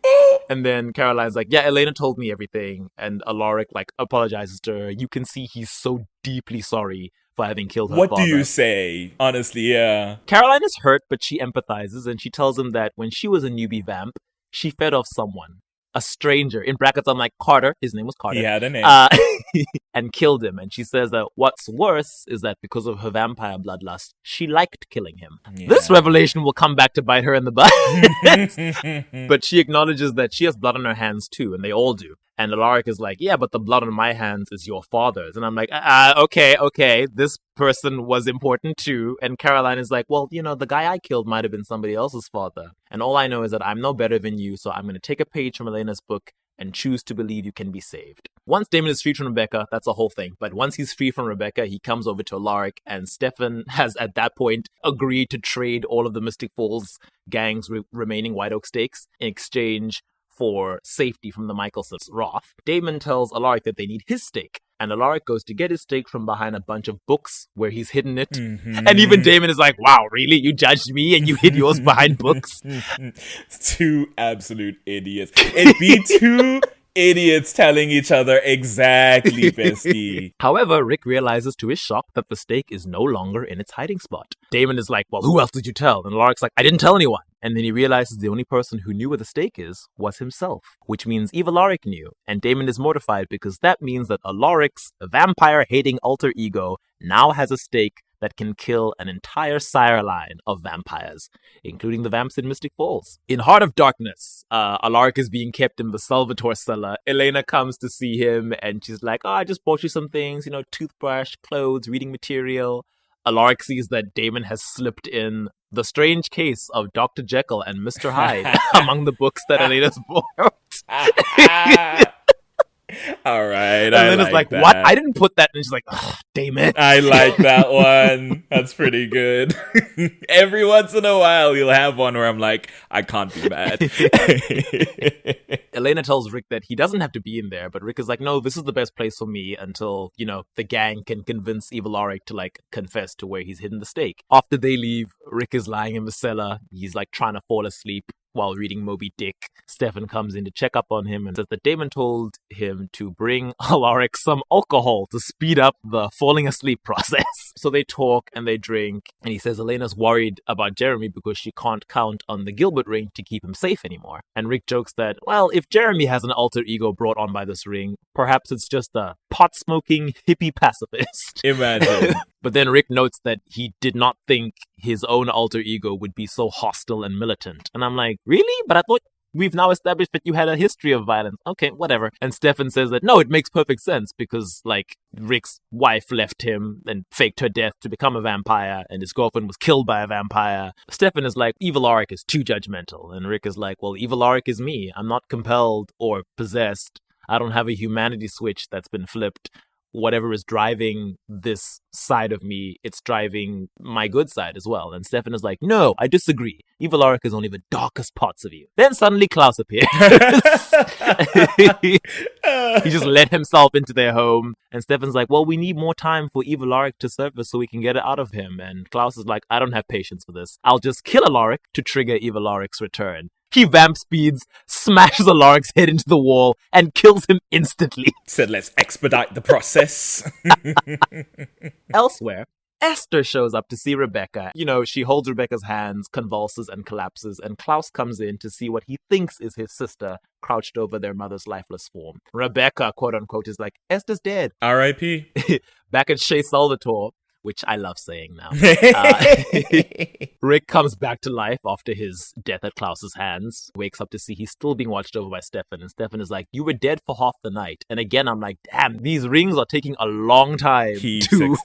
And then Caroline's like, yeah, Elena told me everything. And Alaric, like, apologizes to her. You can see he's so deeply sorry for having killed her What father. do you say? Honestly, yeah. Caroline is hurt, but she empathizes, and she tells him that when she was a newbie vamp, she fed off someone. A stranger. In brackets, I'm like, Carter. His name was Carter. He had a name. And killed him. And she says that what's worse is that because of her vampire bloodlust, she liked killing him. Yeah. This revelation will come back to bite her in the butt. But she acknowledges that she has blood on her hands too, and they all do. And Alaric is like, yeah, but the blood on my hands is your father's. And I'm like, okay, this person was important too. And Caroline is like, well, the guy I killed might have been somebody else's father. And all I know is that I'm no better than you, so I'm going to take a page from Elena's book and choose to believe you can be saved. Once Damon is freed from Rebecca, that's a whole thing. But once he's free from Rebecca, he comes over to Alaric, and Stefan has at that point agreed to trade all of the Mystic Falls gang's remaining White Oak stakes in exchange for safety from the Michelsons' wrath. Damon tells Alaric that they need his stake, and Alaric goes to get his stake from behind a bunch of books where he's hidden it. Mm-hmm. And even Damon is like, wow, really? You judged me and you hid yours behind books? Two absolute idiots. It'd be two idiots telling each other exactly, bestie. However, Rick realizes to his shock that the stake is no longer in its hiding spot. Damon is like, well, who else did you tell? And Alaric's like, I didn't tell anyone. And then he realizes the only person who knew where the stake is was himself, which means Eve Alaric knew. And Damon is mortified because that means that Alaric's vampire-hating alter ego now has a stake that can kill an entire sire line of vampires, including the vamps in Mystic Falls. In Heart of Darkness, Alaric is being kept in the Salvatore cellar. Elena comes to see him, and she's like, I just bought you some things, toothbrush, clothes, reading material. Alaric sees that Damon has slipped in The Strange Case of Dr. Jekyll and Mr. Hyde among the books that Elena's bought. All right. And then it's like, that. What? I didn't put that. And she's like, damn it. I like that one. That's pretty good. Every once in a while, you'll have one where I'm like, I can't be mad. Elena tells Rick that he doesn't have to be in there, but Rick is like, no, this is the best place for me until, the gang can convince Eve Alaric to, confess to where he's hidden the stake. After they leave, Rick is lying in the cellar. He's, trying to fall asleep while reading Moby Dick. Stefan comes in to check up on him and says that Damon told him to bring Alaric some alcohol to speed up the falling asleep process. So they talk and they drink, and he says Elena's worried about Jeremy because she can't count on the Gilbert ring to keep him safe anymore. And Rick jokes that, well, if Jeremy has an alter ego brought on by this ring, perhaps it's just a pot-smoking hippie pacifist. Imagine. But then Rick notes that he did not think his own alter ego would be so hostile and militant. And I'm like, really? But I thought we've now established that you had a history of violence. Okay, whatever. And Stefan says that, no, it makes perfect sense because, Rick's wife left him and faked her death to become a vampire, and his girlfriend was killed by a vampire. Stefan is like, Eve Alaric is too judgmental. And Rick is like, well, Eve Alaric is me. I'm not compelled or possessed. I don't have a humanity switch that's been flipped. Whatever is driving this side of me, it's driving my good side as well. And Stefan is like, no, I disagree. Eve Alaric is only the darkest parts of you. Then suddenly Klaus appears. He just let himself into their home. And Stefan's like, well, we need more time for Eve Alaric to surface so we can get it out of him. And Klaus is like, I don't have patience for this. I'll just kill Alaric to trigger Eve Alaric's return. He vamp speeds, smashes Alaric's head into the wall, and kills him instantly. Said, let's expedite the process. Elsewhere, Esther shows up to see Rebecca. She holds Rebecca's hands, convulses, and collapses, and Klaus comes in to see what he thinks is his sister crouched over their mother's lifeless form. Rebecca, quote-unquote, is like, Esther's dead. R.I.P. Back at Chez Salvatore, which I love saying now. Rick comes back to life after his death at Klaus's hands, wakes up to see he's still being watched over by Stefan, and Stefan is like, you were dead for half the night. And again, I'm like, damn, these rings are taking a long time to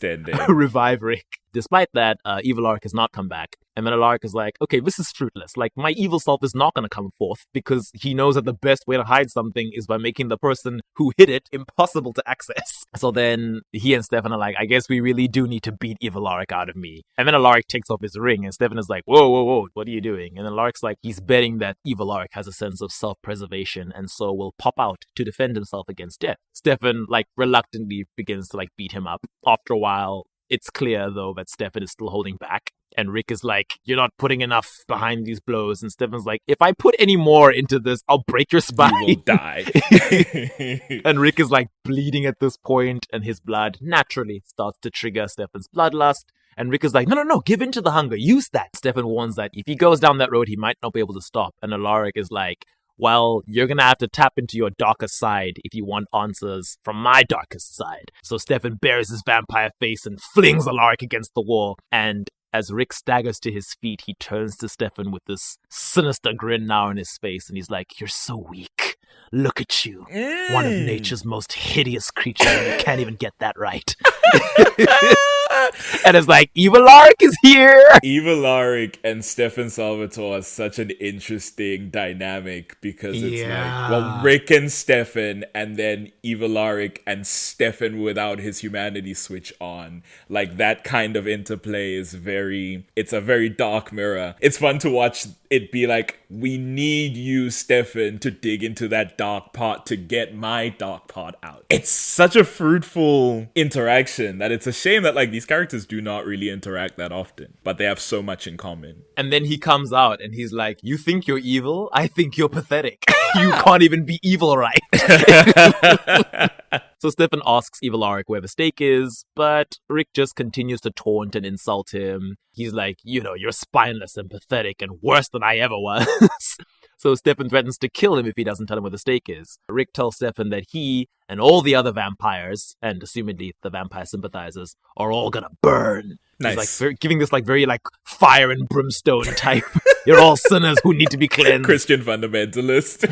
revive Rick. Despite that, Eve Alaric has not come back. And then Alaric is like, okay, this is fruitless. My evil self is not going to come forth because he knows that the best way to hide something is by making the person who hid it impossible to access. So then he and Stefan are like, I guess we really do need to beat Eve Alaric out of me. And then Alaric takes off his ring and Stefan is like, whoa, what are you doing? And then Alaric's like, he's betting that Eve Alaric has a sense of self-preservation and so will pop out to defend himself against death. Stefan, reluctantly begins to, beat him up. After a while, It's clear, though, that Stefan is still holding back. And Rick is like, you're not putting enough behind these blows. And Stefan's like, if I put any more into this, I'll break your spine. You will die. And Rick is like bleeding at this point, and his blood naturally starts to trigger Stefan's bloodlust. And Rick is like, no, give in to the hunger. Use that. Stefan warns that if he goes down that road, he might not be able to stop. And Alaric is like, well, you're going to have to tap into your darkest side if you want answers from my darkest side. So Stefan bares his vampire face and flings Alaric against the wall. And as Rick staggers to his feet, he turns to Stefan with this sinister grin now on his face. And he's like, you're so weak. Look at you. One of nature's most hideous creatures. And you can't even get that right. And it's like, Evil Alaric is here! Evil Alaric and Stefan Salvatore are such an interesting dynamic because it's like, well, Rick and Stefan, and then Evil Alaric and Stefan without his humanity switch on. Like, that kind of interplay is it's a very dark mirror. It's fun to watch it be like, we need you, Stefan, to dig into that dark part to get my dark part out. It's such a fruitful interaction that it's a shame that, like, these characters do not really interact that often, but they have so much in common. And then he comes out and he's like, you think you're evil? I think you're pathetic. You can't even be evil, right? So Stefan asks Evil Alaric where the stake is, but Rick just continues to taunt and insult him. He's like, you're spineless and pathetic and worse than I ever was. So Stefan threatens to kill him if he doesn't tell him where the stake is. Rick tells Stefan that he and all the other vampires, and assumedly the vampire sympathizers, are all gonna burn. Nice. He's like giving this very fire and brimstone type. You're all sinners who need to be cleansed. Christian fundamentalist.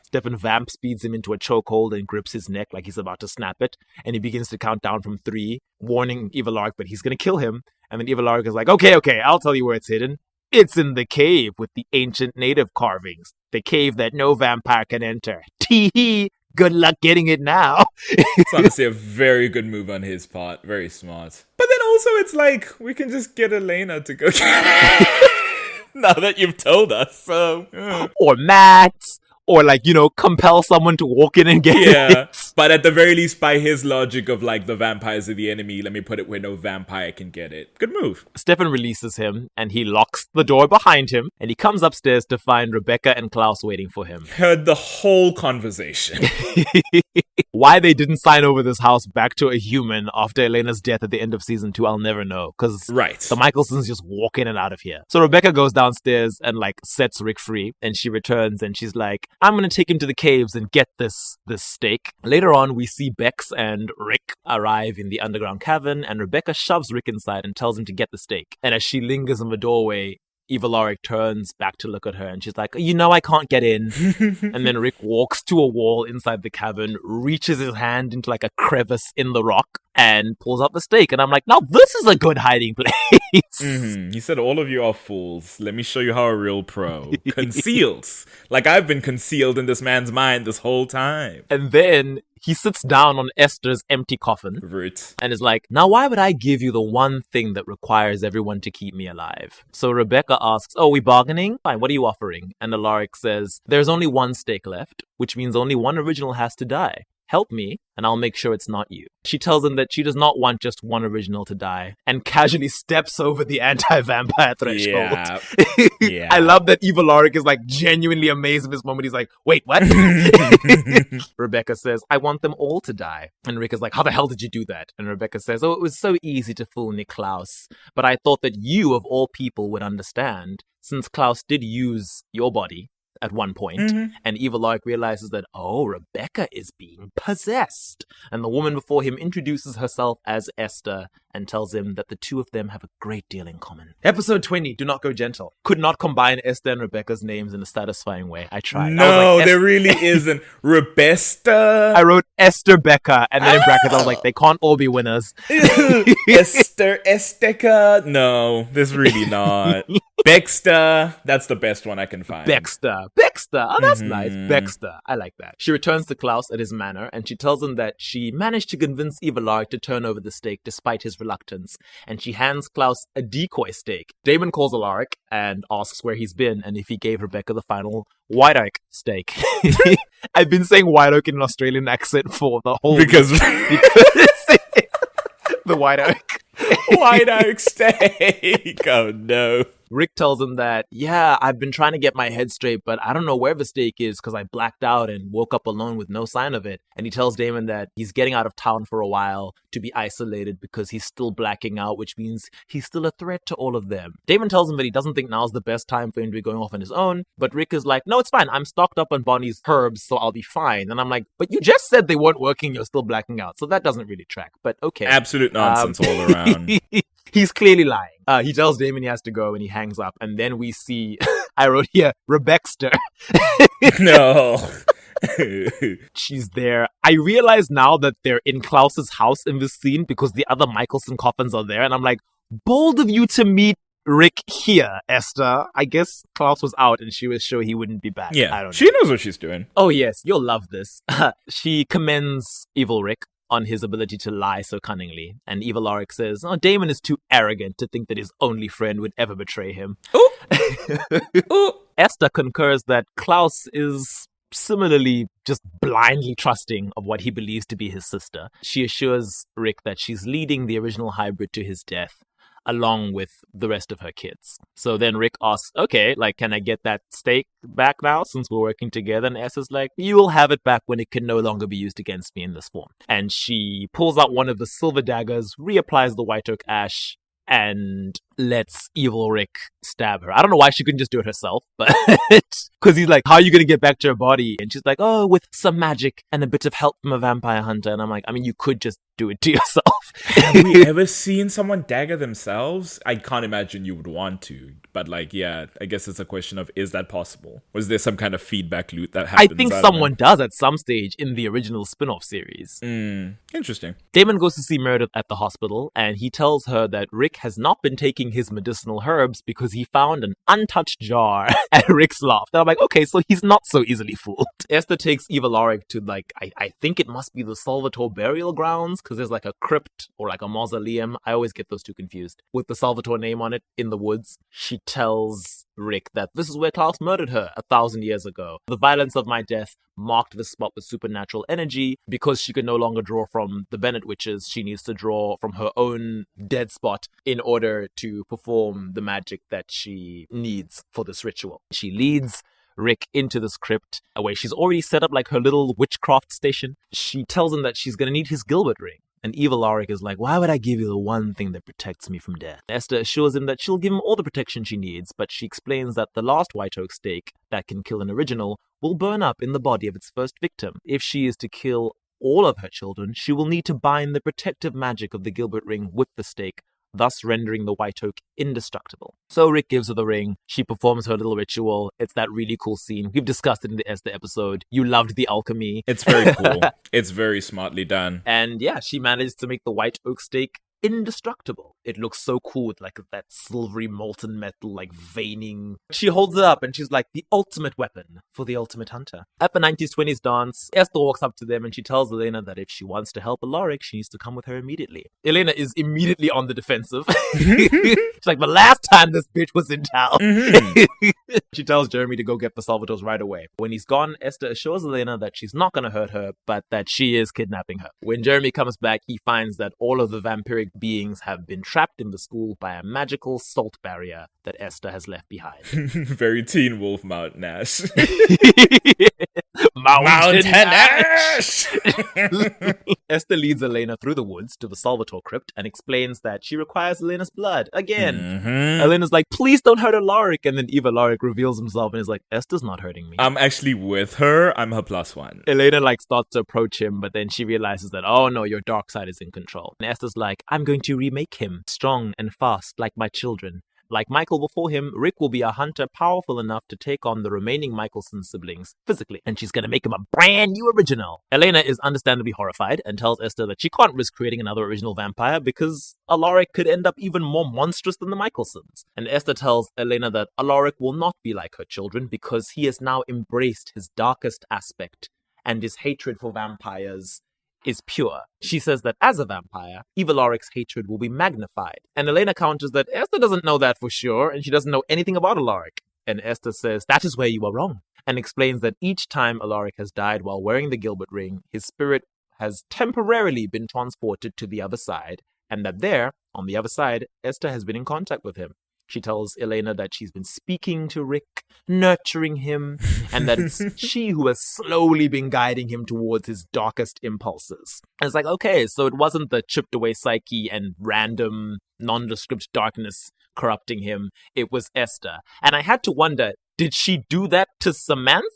Stefan vamp speeds him into a chokehold and grips his neck like he's about to snap it. And he begins to count down from 3, warning Evil Alaric that he's gonna kill him. And then Evil Alaric is like, okay, I'll tell you where it's hidden. It's in the cave with the ancient native carvings. The cave that no vampire can enter. Tee-hee! Good luck getting it now. It's honestly a very good move on his part. Very smart. But then also it's like, we can just get Elena to go now that you've told us. So, Or Matt. Or compel someone to walk in and get it. But at the very least, by his logic of the vampires are the enemy, let me put it where no vampire can get it. Good move. Stefan releases him and he locks the door behind him and he comes upstairs to find Rebecca and Klaus waiting for him. Heard the whole conversation. Why they didn't sign over this house back to a human after Elena's death at the end of season 2, I'll never know. Because the Michelsons just walk in and out of here. So Rebecca goes downstairs and sets Rick free and she returns and she's like, I'm going to take him to the caves and get this stake. Later on, we see Bex and Rick arrive in the underground cavern and Rebecca shoves Rick inside and tells him to get the stake. And as she lingers in the doorway, Evil Alaric turns back to look at her and she's like, I can't get in. And then Rick walks to a wall inside the cavern, reaches his hand into a crevice in the rock and pulls out the stake. And I'm like, now this is a good hiding place. He said, all of you are fools. Let me show you how a real pro conceals. I've been concealed in this man's mind this whole time. And then he sits down on Esther's empty coffin and is like, now why would I give you the one thing that requires everyone to keep me alive? So Rebecca asks, we bargaining? Fine, what are you offering? And Alaric says, there's only one stake left, which means only one original has to die. Help me, and I'll make sure it's not you. She tells him that she does not want just one original to die, and casually steps over the anti-vampire threshold. Yeah. I love that Evil Alaric is genuinely amazed at this moment. He's like, wait, what? Rebecca says, I want them all to die. And Rick is like, how the hell did you do that? And Rebecca says, it was so easy to fool Niklaus, but I thought that you, of all people, would understand, since Klaus did use your body at one point, and Evil Alaric realizes that, Rebecca is being possessed. And the woman before him introduces herself as Esther and tells him that the two of them have a great deal in common. Episode 20, Do Not Go Gentle. Could not combine Esther and Rebecca's names in a satisfying way. I tried. No, there really isn't. Rebesta. I wrote Esther Becca, and then in brackets I was like, they can't all be winners. Esther, Esteca. No, there's really not. Bexter. That's the best one I can find. Bexter. Oh, that's nice. Bexter. I like that. She returns to Klaus at his manor, and she tells him that she managed to convince Evil Alaric to turn over the stake despite his reluctance, and she hands Klaus a decoy stake. Damon calls Alaric and asks where he's been and if he gave Rebecca the final White Oak stake. I've been saying White Oak in an Australian accent for the whole because The White Oak. White Oak steak. Oh no. Rick tells him that, yeah, I've been trying to get my head straight, but I don't know where the steak is because I blacked out and woke up alone with no sign of it. And he tells Damon that he's getting out of town for a while to be isolated because he's still blacking out, which means he's still a threat to all of them. Damon tells him that he doesn't think now's the best time for him to be going off on his own, but Rick is like, no, it's fine. I'm stocked up on Bonnie's herbs, so I'll be fine. And I'm like, but you just said they weren't working, you're still blacking out. So that doesn't really track, but okay. Absolute nonsense all around. He's clearly lying. He tells Damon he has to go and he hangs up. And then we see, I wrote here, Rebexter. No. She's there. I realize now that they're in Klaus's house in this scene because the other Michelson coffins are there. And I'm like, bold of you to meet Rick here, Esther. I guess Klaus was out and she was sure he wouldn't be back. Yeah, I don't know. she knows what she's doing. Oh yes, you'll love this. She commends Evil Rick on his ability to lie so cunningly. And Evil Alaric says, oh, Damon is too arrogant to think that his only friend would ever betray him. Ooh. Ooh. Esther concurs that Klaus is similarly just blindly trusting of what he believes to be his sister. She assures Rick that she's leading the original hybrid to his death, along with the rest of her kids. So then Rick asks, okay, like, can I get that steak back now since we're working together? And Esther's like, you will have it back when it can no longer be used against me in this form. And she pulls out one of the silver daggers, reapplies the white oak ash, and lets Evil Rick stab her. I don't know why she couldn't just do it herself, but because he's like, how are you going to get back to her body? And she's like, oh, with some magic and a bit of help from a vampire hunter. And I'm like, I mean, you could just do it to yourself. Have we ever seen someone dagger themselves? I can't imagine you would want to. But like, yeah, I guess it's a question of, is that possible? Was there some kind of feedback loop that happens? I think someone does at some stage in the original spin-off series. Interesting. Damon goes to see Meredith at the hospital, and he tells her that Rick has not been taking his medicinal herbs because he found an untouched jar at Rick's loft. And I'm like, okay, so he's not so easily fooled. Esther takes Eva Alaric to, like, I think it must be the Salvatore burial grounds, because there's like a crypt or like a mausoleum. I always get those two confused. With the Salvatore name on it in the woods. She tells Rick that this is where Klaus murdered her 1,000 years ago. The violence of my death marked the spot with supernatural energy. Because she could no longer draw from the Bennett witches, she needs to draw from her own dead spot in order to perform the magic that she needs for this ritual. She leads Rick into this crypt where she's already set up like her little witchcraft station. She tells him that she's going to need his Gilbert ring. And Evil Alaric is like, why would I give you the one thing that protects me from death? Esther assures him that she'll give him all the protection she needs, but she explains that the last white oak stake that can kill an original will burn up in the body of its first victim. If she is to kill all of her children, she will need to bind the protective magic of the Gilbert ring with the stake, thus rendering the white oak indestructible. So Rick gives her the ring. She performs her little ritual. It's that really cool scene. We've discussed it in the Esther episode. You loved the alchemy. It's very cool. It's very smartly done. And yeah, she managed to make the white oak stake indestructible. It looks so cool with like that silvery molten metal, like veining. She holds it up and she's like, the ultimate weapon for the ultimate hunter. At the 1920s dance, Esther walks up to them and she tells Elena that if she wants to help Alaric, she needs to come with her immediately. Elena is immediately on the defensive. She's like, the last time this bitch was in town. She tells Jeremy to go get the Salvatores right away. When he's gone, Esther assures Elena that she's not going to hurt her, but that she is kidnapping her. When Jeremy comes back, he finds that all of the vampiric beings have been trapped in the school by a magical salt barrier that Esther has left behind. Very Teen Wolf Mountain Ash. Mountain Ash! Esther leads Elena through the woods to the Salvatore crypt and explains that she requires Elena's blood again. Elena's like, please don't hurt Alaric. And then Eva Alaric reveals himself and is like, Esther's not hurting me. I'm actually with her. I'm her +1. Elena starts to approach him, but then she realizes that, oh no, your dark side is in control. And Esther's like, I'm going to remake him strong and fast like my children. Like Michael before him, Rick will be a hunter powerful enough to take on the remaining Michelson siblings physically, and she's going to make him a brand new original. Elena is understandably horrified and tells Esther that she can't risk creating another original vampire because Alaric could end up even more monstrous than the Michelsons. And Esther tells Elena that Alaric will not be like her children because he has now embraced his darkest aspect, and his hatred for vampires is pure. She says that as a vampire, Eva Alaric's hatred will be magnified. And Elena counters that Esther doesn't know that for sure, and she doesn't know anything about Alaric. And Esther says, that is where you are wrong, and explains that each time Alaric has died while wearing the Gilbert ring, his spirit has temporarily been transported to the other side, and that there, on the other side, Esther has been in contact with him. She tells Elena that she's been speaking to Rick, nurturing him, and that it's she who has slowly been guiding him towards his darkest impulses. And it's like, okay, so it wasn't the chipped away psyche and random, nondescript darkness corrupting him. It was Esther. And I had to wonder, did she do that to Samantha?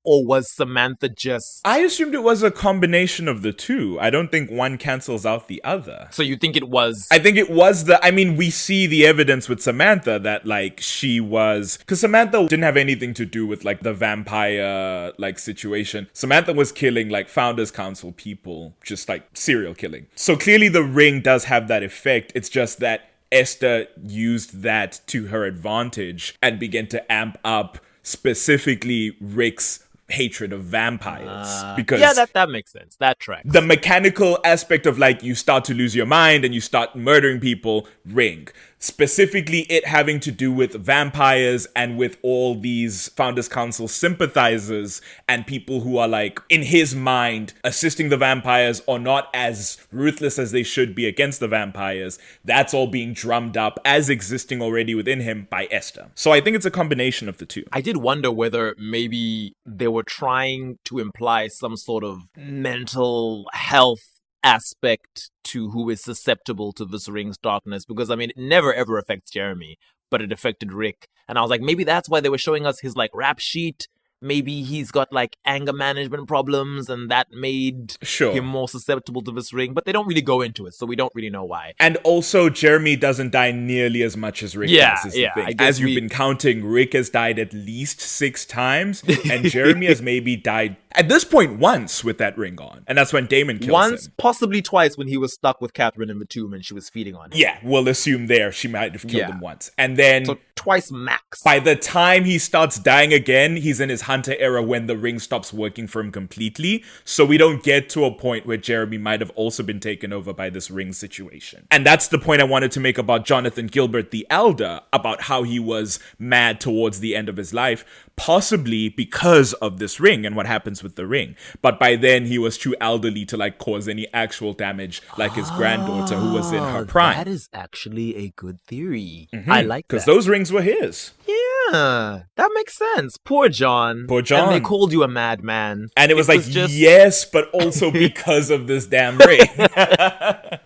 Or was Samantha just... I assumed it was a combination of the two. I don't think one cancels out the other. So you think it was... I think it was we see the evidence with Samantha that, like, she was... Because Samantha didn't have anything to do with, like, the vampire, like, situation. Samantha was killing, like, Founders Council people. Just, like, serial killing. So clearly the ring does have that effect. It's just that Esther used that to her advantage and began to amp up specifically Rick's hatred of vampires, because that makes sense. That tracks. The mechanical aspect of, like, you start to lose your mind and you start murdering people, ring. Specifically, it having to do with vampires and with all these Founders Council sympathizers and people who are, like, in his mind, assisting the vampires or not as ruthless as they should be against the vampires. That's all being drummed up as existing already within him by Esther. So I think it's a combination of the two. I did wonder whether maybe they were trying to imply some sort of mental health aspect to who is susceptible to this ring's darkness, because I mean it never ever affects Jeremy, but it affected Rick, and I was like, maybe that's why they were showing us his, like, rap sheet. Maybe he's got, like, anger management problems and that made him more susceptible to this ring, but they don't really go into it, so we don't really know why. And also, Jeremy doesn't die nearly as much as Rick does, is the thing. As you've been counting, Rick has died at least 6 times, and Jeremy has maybe died, at this point, once with that ring on. And that's when Damon kills him. Once, possibly twice, when he was stuck with Catherine in the tomb and she was feeding on him. Yeah, we'll assume there she might have killed him once. And then... So twice max. By the time he starts dying again, he's in his Hunter era when the ring stops working for him completely. So we don't get to a point where Jeremy might have also been taken over by this ring situation. And that's the point I wanted to make about Jonathan Gilbert the Elder, about how he was mad towards the end of his life, possibly because of this ring and what happens with the ring. But by then he was too elderly to, like, cause any actual damage like his granddaughter who was in her prime. That is actually a good theory. I like that. Because those rings were his. Yeah, that makes sense. Poor John. Poor John. And they called you a madman. And it was yes, but also because of this damn ring.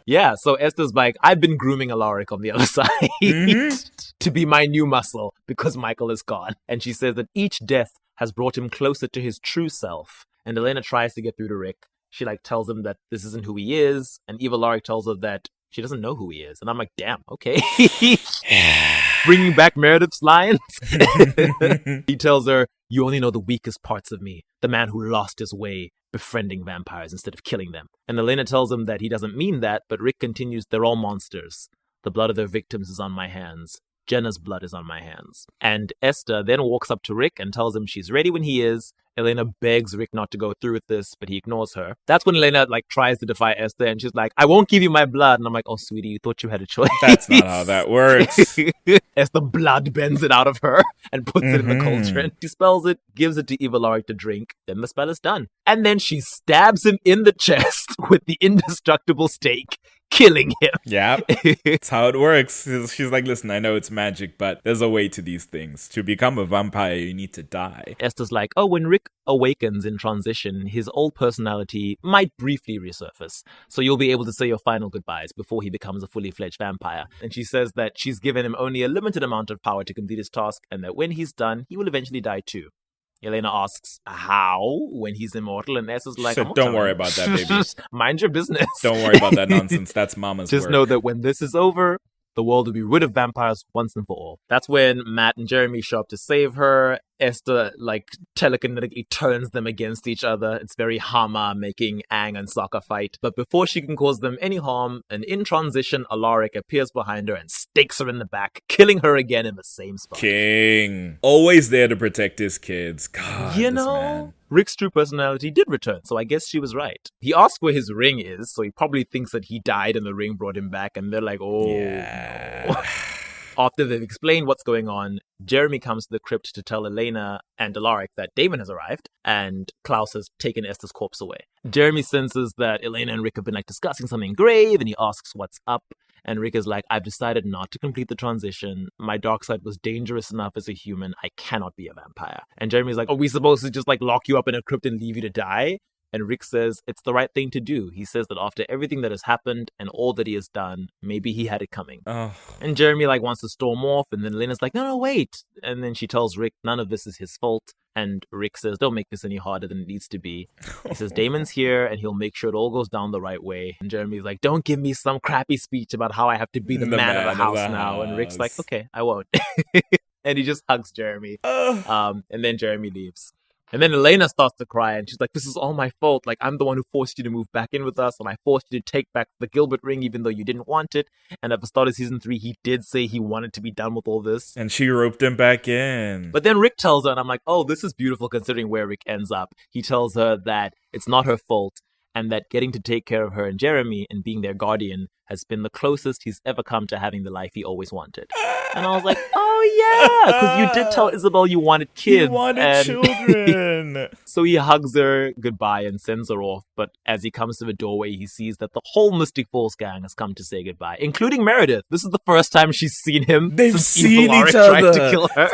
Yeah, so Esther's like, I've been grooming Alaric on the other side to be my new muscle because Michael is gone. And she says that each death has brought him closer to his true self. And Elena tries to get through to Rick. She, like, tells him that this isn't who he is. And Eva Alaric tells her that she doesn't know who he is. And I'm like, damn, okay. Bringing back Meredith's lines. He tells her, you only know the weakest parts of me. The man who lost his way, befriending vampires instead of killing them. And Elena tells him that he doesn't mean that, but Rick continues, they're all monsters. The blood of their victims is on my hands. Jenna's blood is on my hands. And Esther then walks up to Rick and tells him she's ready when he is. Elena begs Rick not to go through with this, but he ignores her. That's when Elena, like, tries to defy Esther, and she's like, I won't give you my blood. And I'm like, oh, sweetie, you thought you had a choice. That's not how that works. Esther blood bends it out of her and puts it in the cauldron. She spells it, gives it to Eva Alaric to drink. Then the spell is done. And then she stabs him in the chest with the indestructible stake, killing him. Yeah, that's how it works. She's like, listen, I know it's magic, but there's a way to these things. To become a vampire, you need to die. Esther's like, oh, when Rick awakens in transition, his old personality might briefly resurface. So you'll be able to say your final goodbyes before he becomes a fully fledged vampire. And she says that she's given him only a limited amount of power to complete his task, and that when he's done, he will eventually die too. Elena asks, how? When he's immortal? And Esther's like, so don't worry about that, baby. Mind your business. Don't worry about that nonsense. That's mama's Just work. know that when this is over, the world will be rid of vampires once and for all. That's when Matt and Jeremy show up to save her. Esther, like, telekinetically turns them against each other. It's very Hama making Aang and Sokka fight. But before she can cause them any harm, an in-transition Alaric appears behind her and stakes her in the back, killing her again in the same spot. King. Always there to protect his kids. God, you know, man. Rick's true personality did return, so I guess she was right. He asked where his ring is, so he probably thinks that he died and the ring brought him back, and they're like, oh. Yeah. After they've explained what's going on, Jeremy comes to the crypt to tell Elena and Alaric that Damon has arrived and Klaus has taken Esther's corpse away. Jeremy senses that Elena and Rick have been discussing something grave, and he asks what's up. And Rick is like, I've decided not to complete the transition. My dark side was dangerous enough as a human. I cannot be a vampire. And Jeremy's like, are we supposed to just lock you up in a crypt and leave you to die? And Rick says it's the right thing to do. He says that after everything that has happened and all that he has done, maybe he had it coming. Oh. And Jeremy wants to storm off, and then Elena's like, no, wait. And then she tells Rick none of this is his fault. And Rick says, don't make this any harder than it needs to be. He says, Damon's here, and he'll make sure it all goes down the right way. And Jeremy's like, don't give me some crappy speech about how I have to be the man of the house now. And Rick's like, okay, I won't. And he just hugs Jeremy. And then Jeremy leaves. And then Elena starts to cry, and she's like, this is all my fault. I'm the one who forced you to move back in with us, and I forced you to take back the Gilbert ring even though you didn't want it. And at the start of season 3, he did say he wanted to be done with all this. And she roped him back in. But then Rick tells her, and I'm like, oh, this is beautiful considering where Rick ends up. He tells her that it's not her fault, and that getting to take care of her and Jeremy and being their guardian has been the closest he's ever come to having the life he always wanted. And I was like, oh yeah, because you did tell Isabel you wanted kids. You wanted children. So he hugs her goodbye and sends her off. But as he comes to the doorway, he sees that the whole Mystic Falls gang has come to say goodbye, including Meredith. This is the first time she's seen him. They've seen Alaric each other. tried to kill her.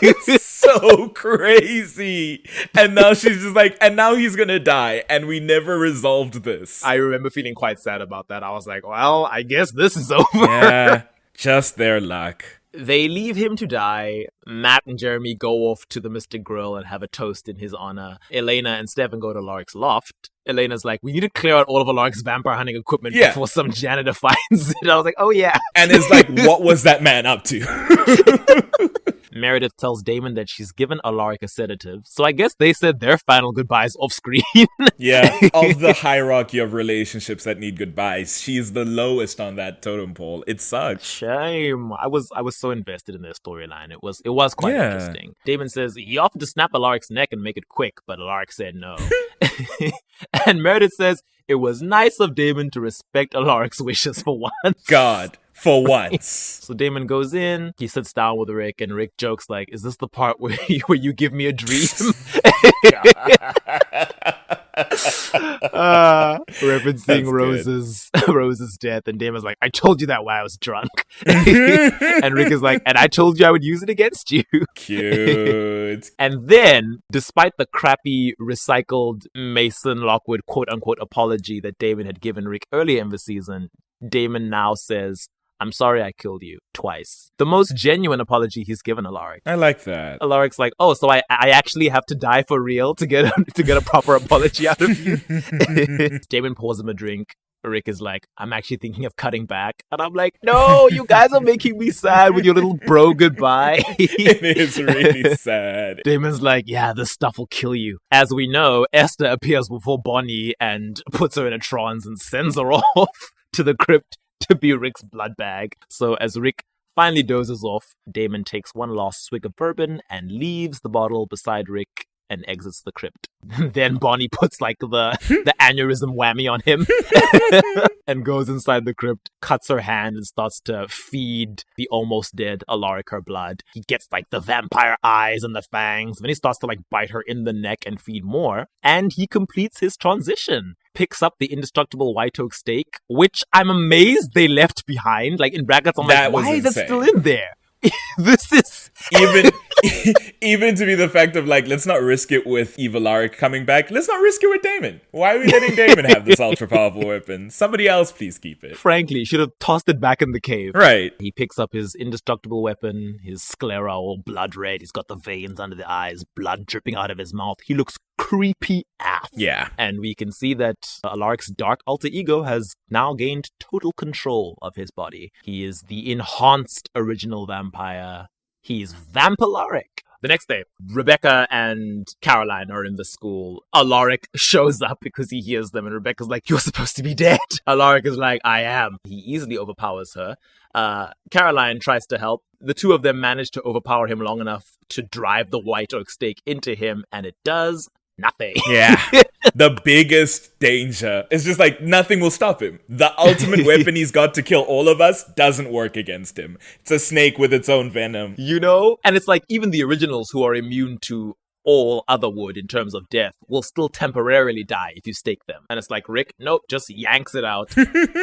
It's so crazy. And now she's just like, and now he's gonna die. And we never resolved this. I remember feeling quite sad about that. I was like, well, I guess this is over. Yeah, just their luck. They leave him to die. Matt and Jeremy go off to the Mystic Grill and have a toast in his honor. Elena and Stefan go to Alaric's loft. Elena's like, we need to clear out all of Alaric's vampire hunting equipment before some janitor finds it. I was like, oh yeah. And it's like, what was that man up to? Meredith tells Damon that she's given Alaric a sedative. So I guess they said their final goodbyes off screen. Yeah, of the hierarchy of relationships that need goodbyes, she's the lowest on that totem pole. It sucks. Shame. I was so invested in their storyline. It was quite interesting. Damon says he offered to snap Alaric's neck and make it quick, but Alaric said no. And Meredith says it was nice of Damon to respect Alaric's wishes for once. God. For once. So Damon goes in, he sits down with Rick, and Rick jokes is this the part where you give me a dream? Referencing Rose's death, and Damon's like, I told you that while I was drunk. And Rick is like, and I told you I would use it against you. Cute. And then, despite the crappy recycled Mason Lockwood quote-unquote apology that Damon had given Rick earlier in the season, Damon now says, I'm sorry I killed you twice. The most genuine apology he's given Alaric. I like that. Alaric's like, oh, so I actually have to die for real to get a proper apology out of you? Damon pours him a drink. Rick is like, I'm actually thinking of cutting back. And I'm like, no, you guys are making me sad with your little bro goodbye. It is really sad. Damon's like, yeah, this stuff will kill you. As we know, Esther appears before Bonnie and puts her in a trance and sends her off to the crypt to be Rick's blood bag. So as Rick finally dozes off, Damon takes one last swig of bourbon and leaves the bottle beside Rick and exits the crypt. Then Bonnie puts the aneurysm whammy on him and goes inside the crypt, cuts her hand and starts to feed the almost dead Alaric her blood. He gets the vampire eyes and the fangs. Then he starts to bite her in the neck and feed more. And he completes his transition. Picks up the indestructible white oak stake, which I'm amazed they left behind. In brackets, I'm like, why is it still in there? This is even to be the fact of let's not risk it with Evil Alaric coming back. Let's not risk it with Damon. Why are we letting Damon have this ultra powerful weapon? Somebody else, please keep it. Frankly, should have tossed it back in the cave. Right. He picks up his indestructible weapon, his sclera all blood red. He's got the veins under the eyes, blood dripping out of his mouth. He looks creepy AF. Yeah. And we can see that Alaric's dark alter ego has now gained total control of his body. He is the enhanced original vampire. He's Vampalaric. The next day, Rebecca and Caroline are in the school. Alaric shows up because he hears them, and Rebecca's like, you're supposed to be dead. Alaric is like, I am. He easily overpowers her. Caroline tries to help. The two of them manage to overpower him long enough to drive the white oak stake into him, and it does nothing. Yeah. The biggest danger is just like nothing will stop him. The ultimate weapon he's got to kill all of us doesn't work against him. It's a snake with its own venom. You know? And it's like even the originals who are immune to all other wood in terms of death will still temporarily die if you stake them. And it's like, Rick, nope, just yanks it out.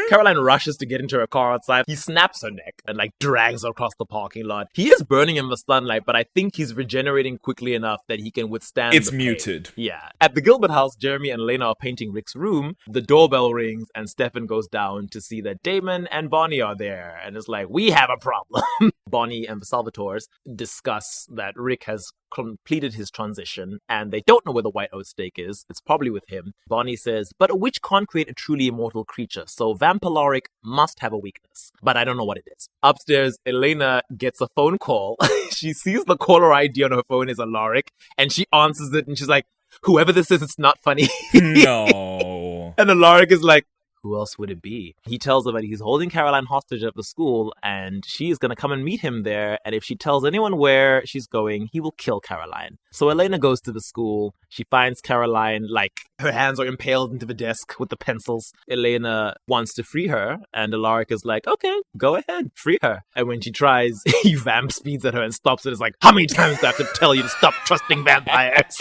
Caroline rushes to get into her car outside. He snaps her neck and like drags her across the parking lot. He is burning in the sunlight, but I think he's regenerating quickly enough that he can withstand It's the muted. pain. Yeah. At the Gilbert house, Jeremy and Elena are painting Rick's room. The doorbell rings and Stefan goes down to see that Damon and Bonnie are there. And it's like, we have a problem. Bonnie and the Salvatores discuss that Rick has completed his transition and they don't know where the white oat stake is. It's probably with him. Bonnie says, but a witch can't create a truly immortal creature, so Vampire must have a weakness. But I don't know what it is. Upstairs, Elena gets a phone call. She sees the caller ID on her phone is Alaric and she answers it and she's like, whoever this is, it's not funny. No. And Alaric is like, who else would it be? He tells her that he's holding Caroline hostage at the school and she is going to come and meet him there. And if she tells anyone where she's going, he will kill Caroline. So Elena goes to the school. She finds Caroline, like, her hands are impaled into the desk with the pencils. Elena wants to free her. And Alaric is like, okay, go ahead, free her. And when she tries, he vamp speeds at her and stops it. It's like, how many times do I have to tell you to stop trusting vampires?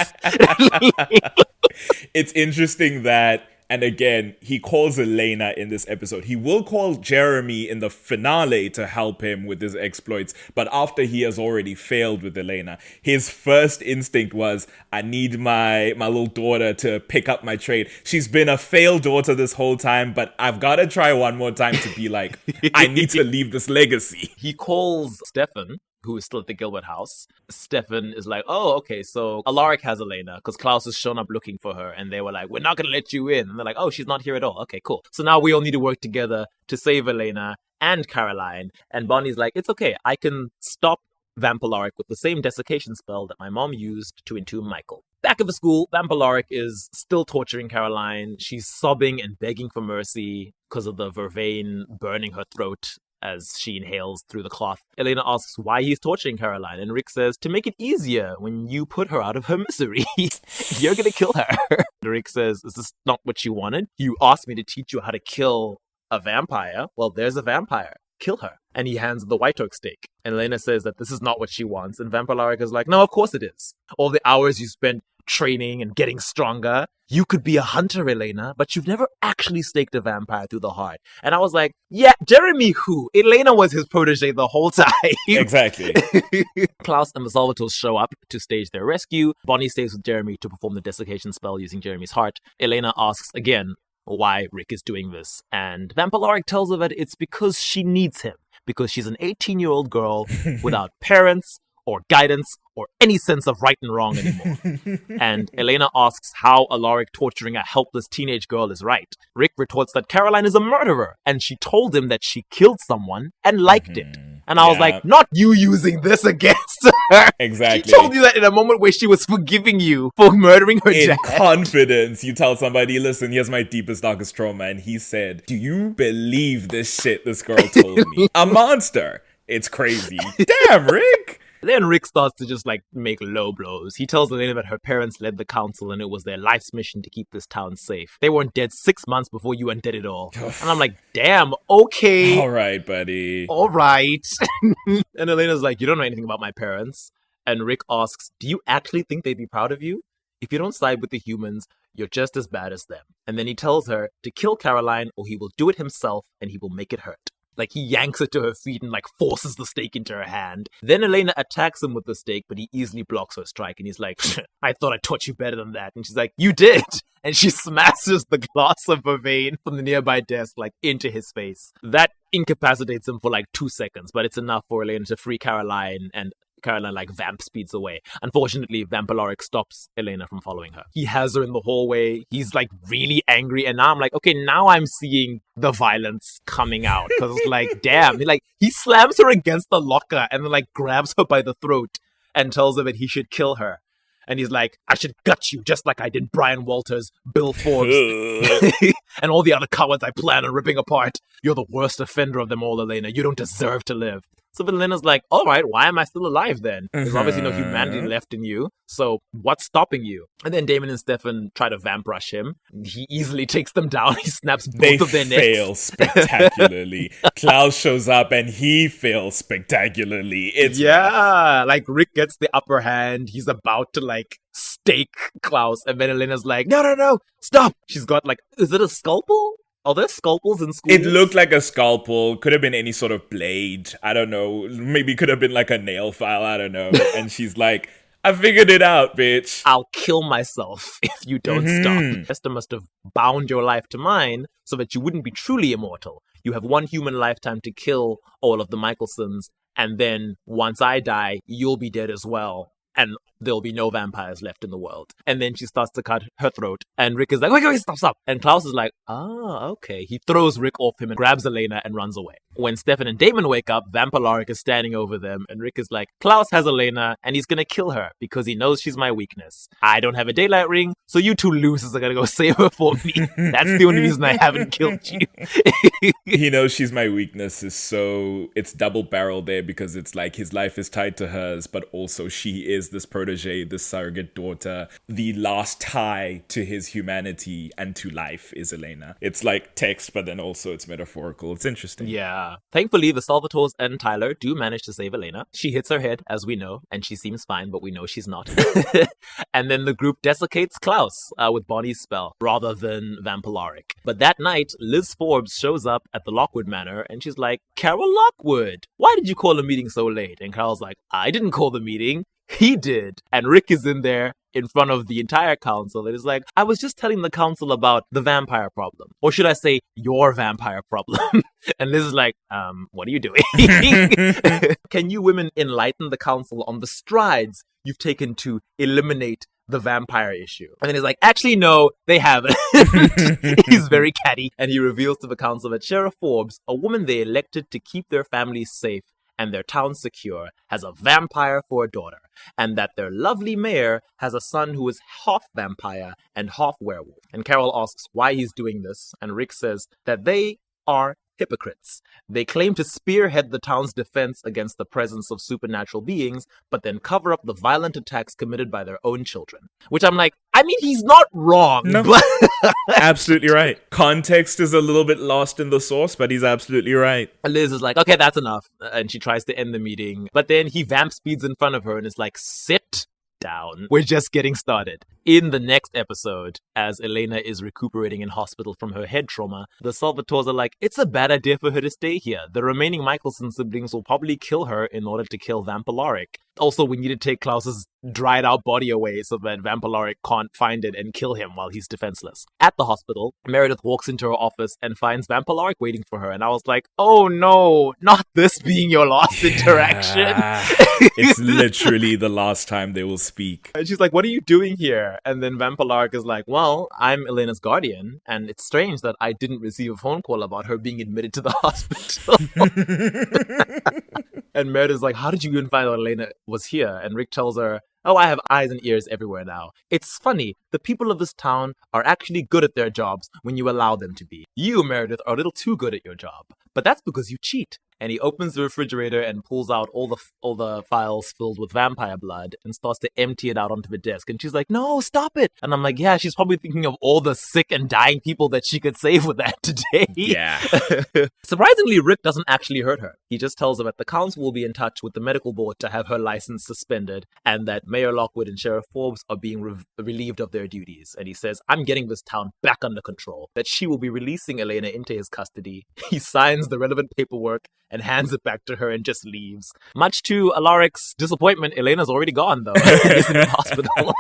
It's interesting that, and again, he calls Elena in this episode. He will call Jeremy in the finale to help him with his exploits, but after he has already failed with Elena, his first instinct was, I need my little daughter to pick up my trade. She's been a failed daughter this whole time, but I've got to try one more time to be like, I need to leave this legacy. He calls Stefan, who is still at the Gilbert house. Stefan is like, oh, okay, so Alaric has Elena, because Klaus has shown up looking for her, and they were like, we're not going to let you in. And they're like, oh, she's not here at all. Okay, cool. So now we all need to work together to save Elena and Caroline. And Bonnie's like, it's okay, I can stop Vampire with the same desiccation spell that my mom used to entomb Michael. Back at the school, Vampire is still torturing Caroline. She's sobbing and begging for mercy because of the vervain burning her throat as she inhales through the cloth. Elena asks why he's torturing Caroline, and Rick says, to make it easier when you put her out of her misery. You're gonna kill her. Rick says, is this not what you wanted? You asked me to teach you how to kill a vampire. Well, there's a vampire. Kill her. And he hands the white oak stake. And Elena says that this is not what she wants. And Vampire is like, no, of course it is. All the hours you spent training and getting stronger. You could be a hunter, Elena, but you've never actually staked a vampire through the heart. And I was like, yeah, Jeremy who? Elena was his protege the whole time. Exactly. Klaus and the Salvatores show up to stage their rescue. Bonnie stays with Jeremy to perform the desiccation spell using Jeremy's heart. Elena asks again why Rick is doing this. And Vampire tells her that it's because she needs him. Because she's an 18-year-old girl without parents or guidance or any sense of right and wrong anymore. And Elena asks how Alaric torturing a helpless teenage girl is right. Rick retorts that Caroline is a murderer, and she told him that she killed someone and liked it. And I was like, not you using this against her. Exactly. She told you that in a moment where she was forgiving you for murdering her in dad. confidence, you tell somebody, listen, here's my deepest, darkest trauma. And he said, do you believe this shit this girl told me? A monster. It's crazy. Damn, Rick. Then Rick starts to just like make low blows. He tells Elena that her parents led the council and it was their life's mission to keep this town safe. They weren't dead 6 months before you undid it all. And I'm like, damn, okay. All right, buddy. All right. And Elena's like, you don't know anything about my parents. And Rick asks, do you actually think they'd be proud of you? If you don't side with the humans, you're just as bad as them. And then he tells her to kill Caroline or he will do it himself and he will make it hurt. Like, he yanks her to her feet and, like, forces the stake into her hand. Then Elena attacks him with the stake, but he easily blocks her strike. And he's like, I thought I taught you better than that. And she's like, you did. And she smashes the glass of vervain from the nearby desk, like, into his face. That incapacitates him for, like, 2 seconds. But it's enough for Elena to free Caroline, and Caroline, like, vamp speeds away. Unfortunately, Vampire stops Elena from following her. He has her in the hallway. He's, like, really angry. And now I'm like, okay, now I'm seeing the violence coming out. Because it's like, damn. He slams her against the locker and then, like, grabs her by the throat and tells her that he should kill her. And he's like, I should gut you just like I did Brian Walters, Bill Forbes, and all the other cowards I plan on ripping apart. You're the worst offender of them all, Elena. You don't deserve to live. So then Elena's like, all right, why am I still alive then? There's obviously no humanity left in you. So what's stopping you? And then Damon and Stefan try to vamp rush him. He easily takes them down. He snaps both of their necks. They fail spectacularly. Klaus shows up and he fails spectacularly. It's like Rick gets the upper hand. He's about to like stake Klaus. And then Elena's like, no, stop. She's got like, is it a scalpel? Are there scalpels in school? It looked like a scalpel. Could have been any sort of blade. I don't know. Maybe could have been like a nail file. I don't know. And she's like, I figured it out, bitch. I'll kill myself if you don't stop. Esther must have bound your life to mine so that you wouldn't be truly immortal. You have one human lifetime to kill all of the Michelsons, and then once I die, you'll be dead as well. And there'll be no vampires left in the world. And then she starts to cut her throat. And Rick is like, wait, stop. And Klaus is like, okay. He throws Rick off him and grabs Elena and runs away. When Stefan and Damon wake up, Vampire Alaric is standing over them. And Rick is like, Klaus has Elena and he's going to kill her because he knows she's my weakness. I don't have a daylight ring, so you two losers are going to go save her for me. That's the only reason I haven't killed you. He knows she's my weakness it's double barreled there because it's like his life is tied to hers, but also she is this protege, this surrogate daughter. The last tie to his humanity and to life is Elena. It's like text, but then also it's metaphorical. It's interesting. Yeah. Thankfully, the Salvatores and Tyler do manage to save Elena. She hits her head, as we know, and she seems fine, but we know she's not. And then the group desiccates Klaus with Bonnie's spell, rather than Vampire Alaric. But that night, Liz Forbes shows up at the Lockwood Manor, and she's like, Carol Lockwood, why did you call a meeting so late? And Carol's like, I didn't call the meeting. He did. And Rick is in there in front of the entire council. It is like, I was just telling the council about the vampire problem. Or should I say, your vampire problem? And Liz is like, what are you doing? Can you women enlighten the council on the strides you've taken to eliminate the vampire issue? And then he's like, actually, no, they haven't. He's very catty. And he reveals to the council that Sheriff Forbes, a woman they elected to keep their families safe and their town secure, has a vampire for a daughter, and that their lovely mayor has a son who is half vampire and half werewolf. And Carol asks why he's doing this, and Rick says that they are hypocrites. They claim to spearhead the town's defense against the presence of supernatural beings, but then cover up the violent attacks committed by their own children. Which I'm like, I mean, he's not wrong. No. But Absolutely right. Context is a little bit lost in the source, but he's absolutely right. Liz is like, okay, that's enough. And she tries to end the meeting. But then he vamp speeds in front of her and is like, sit down. We're just getting started. In the next episode, as Elena is recuperating in hospital from her head trauma, the Salvatores are like, it's a bad idea for her to stay here. The remaining Michelson siblings will probably kill her in order to kill Vampire Alaric. Also, we need to take Klaus's dried out body away so that Vampire Alaric can't find it and kill him while he's defenseless. At the hospital, Meredith walks into her office and finds Vampire Alaric waiting for her. And I was like, oh no, not this being your last interaction. It's literally the last time they will speak. And she's like, what are you doing here? And then Vampire Alaric is like, well, I'm Elena's guardian, and it's strange that I didn't receive a phone call about her being admitted to the hospital. And Meredith's like, how did you even find out Elena was here? And Rick tells her, oh, I have eyes and ears everywhere now. It's funny, the people of this town are actually good at their jobs when you allow them to be. You, Meredith, are a little too good at your job. But that's because you cheat. And he opens the refrigerator and pulls out all the files filled with vampire blood and starts to empty it out onto the desk. And she's like, no, stop it. And I'm like, yeah, she's probably thinking of all the sick and dying people that she could save with that today. Yeah. Surprisingly, Rick doesn't actually hurt her. He just tells her that the council will be in touch with the medical board to have her license suspended and that Mayor Lockwood and Sheriff Forbes are being relieved of their duties. And he says, I'm getting this town back under control, that she will be releasing Elena into his custody. He signs the relevant paperwork and hands it back to her and just leaves. Much to Alaric's disappointment, Elena's already gone, though. She's in the hospital.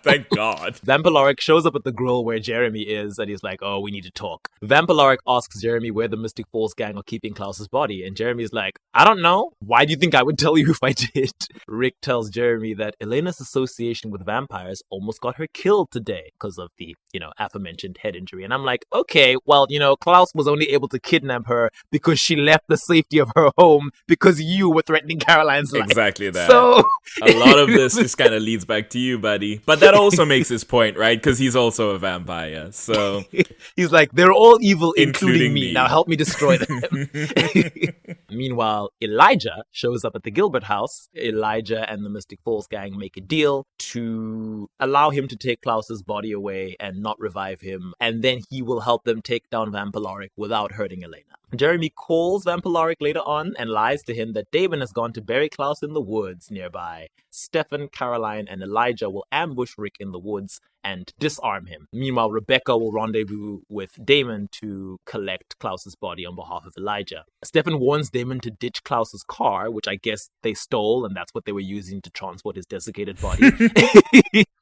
Thank God. Vampire Alaric shows up at the grill where Jeremy is, and he's like, oh, we need to talk. Vampire Alaric asks Jeremy where the Mystic Falls gang are keeping Klaus's body, and Jeremy's like, I don't know. Why do you think I would tell you if I did? Rick tells Jeremy that Elena's association with vampires almost got her killed today because of the, aforementioned head injury. And I'm like, okay, well, Klaus was only able to kidnap her because she left the safety of her home because you were threatening Caroline's life. Exactly that. So a lot of this just kind of leads back to you, buddy. But that also makes his point, right? Because he's also a vampire. So he's like, they're all evil, including me. me. Now help me destroy them. Meanwhile, Elijah shows up at the Gilbert house. Elijah and the Mystic Falls gang make a deal to allow him to take Klaus's body away and not revive him. And then he will help them take down Vampalaric without hurting Elena. Jeremy calls Vampalaric later on and lies to him that Damon has gone to bury Klaus in the woods nearby. Stefan, Caroline, and Elijah will ambush Rick in the woods and disarm him. Meanwhile, Rebecca will rendezvous with Damon to collect Klaus's body on behalf of Elijah. Stefan warns Damon to ditch Klaus's car, which I guess they stole, and that's what they were using to transport his desiccated body.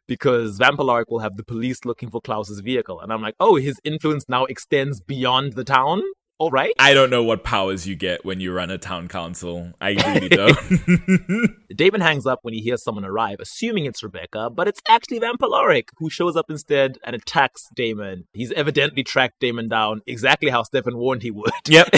Because Vampalaric will have the police looking for Klaus's vehicle. And I'm like, oh, his influence now extends beyond the town? All right. I don't know what powers you get when you run a town council. I really don't. Damon hangs up when he hears someone arrive, assuming it's Rebecca, but it's actually Vampalaric, who shows up instead and attacks Damon. He's evidently tracked Damon down exactly how Stefan warned he would. Yep.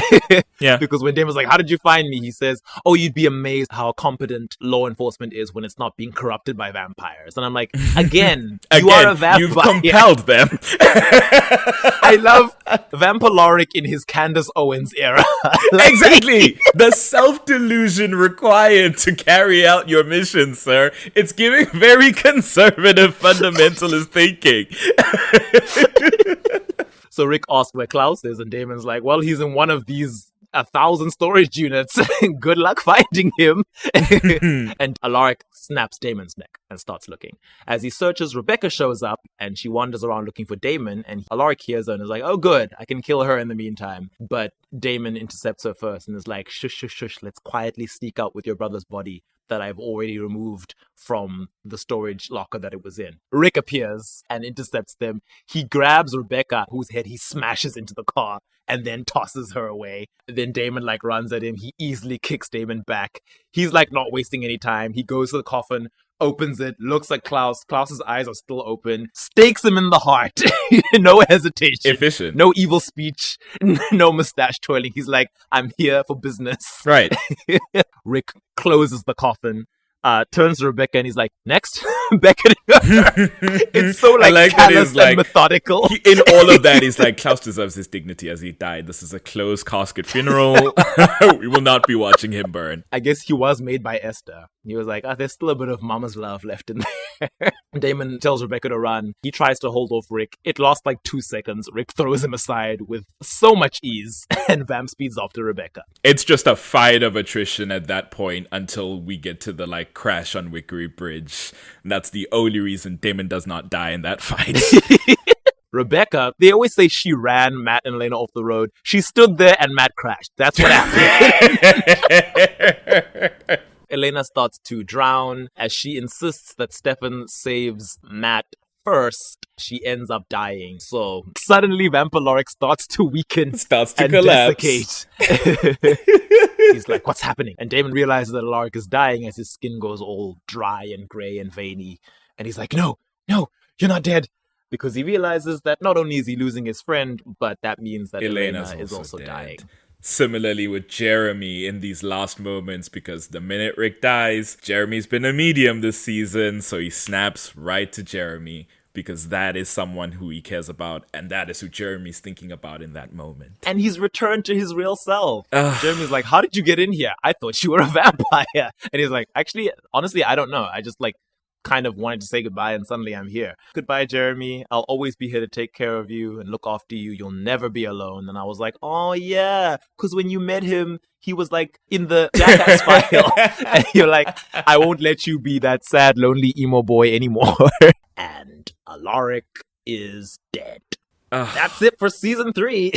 Yeah. Because when Damon's like, how did you find me? He says, oh, you'd be amazed how competent law enforcement is when it's not being corrupted by vampires. And I'm like, again, you are a vampire. You've compelled them. I love Vampalaric in his Candace Owens era. Exactly. The self-delusion required to carry out your mission, sir. It's giving very conservative fundamentalist thinking. So Rick asks where Klaus is, and Damon's like, well, he's in one of these 1,000 storage units. Good luck finding him. And Alaric snaps Damon's neck and starts looking. As he searches, Rebecca shows up and she wanders around looking for Damon, and Alaric hears her and is like, oh good, I can kill her in the meantime. But Damon intercepts her first and is like, shush, shush, shush, let's quietly sneak out with your brother's body that I've already removed from the storage locker that it was in. Rick appears and intercepts them. He grabs Rebecca, whose head he smashes into the car, and then tosses her away. Then Damon runs at him. He easily kicks Damon back. He's not wasting any time. He goes to the coffin, opens it, looks at Klaus. Klaus's eyes are still open, stakes him in the heart. No hesitation. Efficient. No evil speech. No mustache twirling. He's like, I'm here for business. Right. Rick closes the coffin, turns to Rebecca, and he's like, next? Beckoning her. It's so callous and methodical. In all of that, he's like, Klaus deserves his dignity as he died. This is a closed casket funeral. We will not be watching him burn. I guess he was made by Esther. He was like, there's still a bit of mama's love left in there. Damon tells Rebecca to run. He tries to hold off Rick. It lasts 2 seconds. Rick throws him aside with so much ease, and Vamp speeds off to Rebecca. It's just a fight of attrition at that point until we get to the crash on Wickery Bridge. And that's the only reason Damon does not die in that fight. Rebecca, they always say she ran Matt and Elena off the road. She stood there and Matt crashed. That's what happened. Elena starts to drown. As she insists that Stefan saves Matt first, she ends up dying. So suddenly Vampalaric starts to weaken. Starts to and collapse. Desiccate. He's like, what's happening? And Damon realizes that Alaric is dying as his skin goes all dry and grey and veiny. And he's like, no, you're not dead. Because he realizes that not only is he losing his friend, but that means that Elena is also dying. Similarly with Jeremy in these last moments, because the minute Rick dies, Jeremy's been a medium this season, so he snaps right to Jeremy, because that is someone who he cares about, and that is who Jeremy's thinking about in that moment. And he's returned to his real self. Jeremy's like, how did you get in here? I thought you were a vampire. And he's like, actually, honestly, I don't know. I just kind of wanted to say goodbye, and suddenly I'm here. Goodbye, Jeremy. I'll always be here to take care of you and look after you. You'll never be alone. And I was like, oh yeah, because when you met him, he was in the Jackass file. And you're like, I won't let you be that sad, lonely emo boy anymore. And Alaric is dead. That's it for season 3.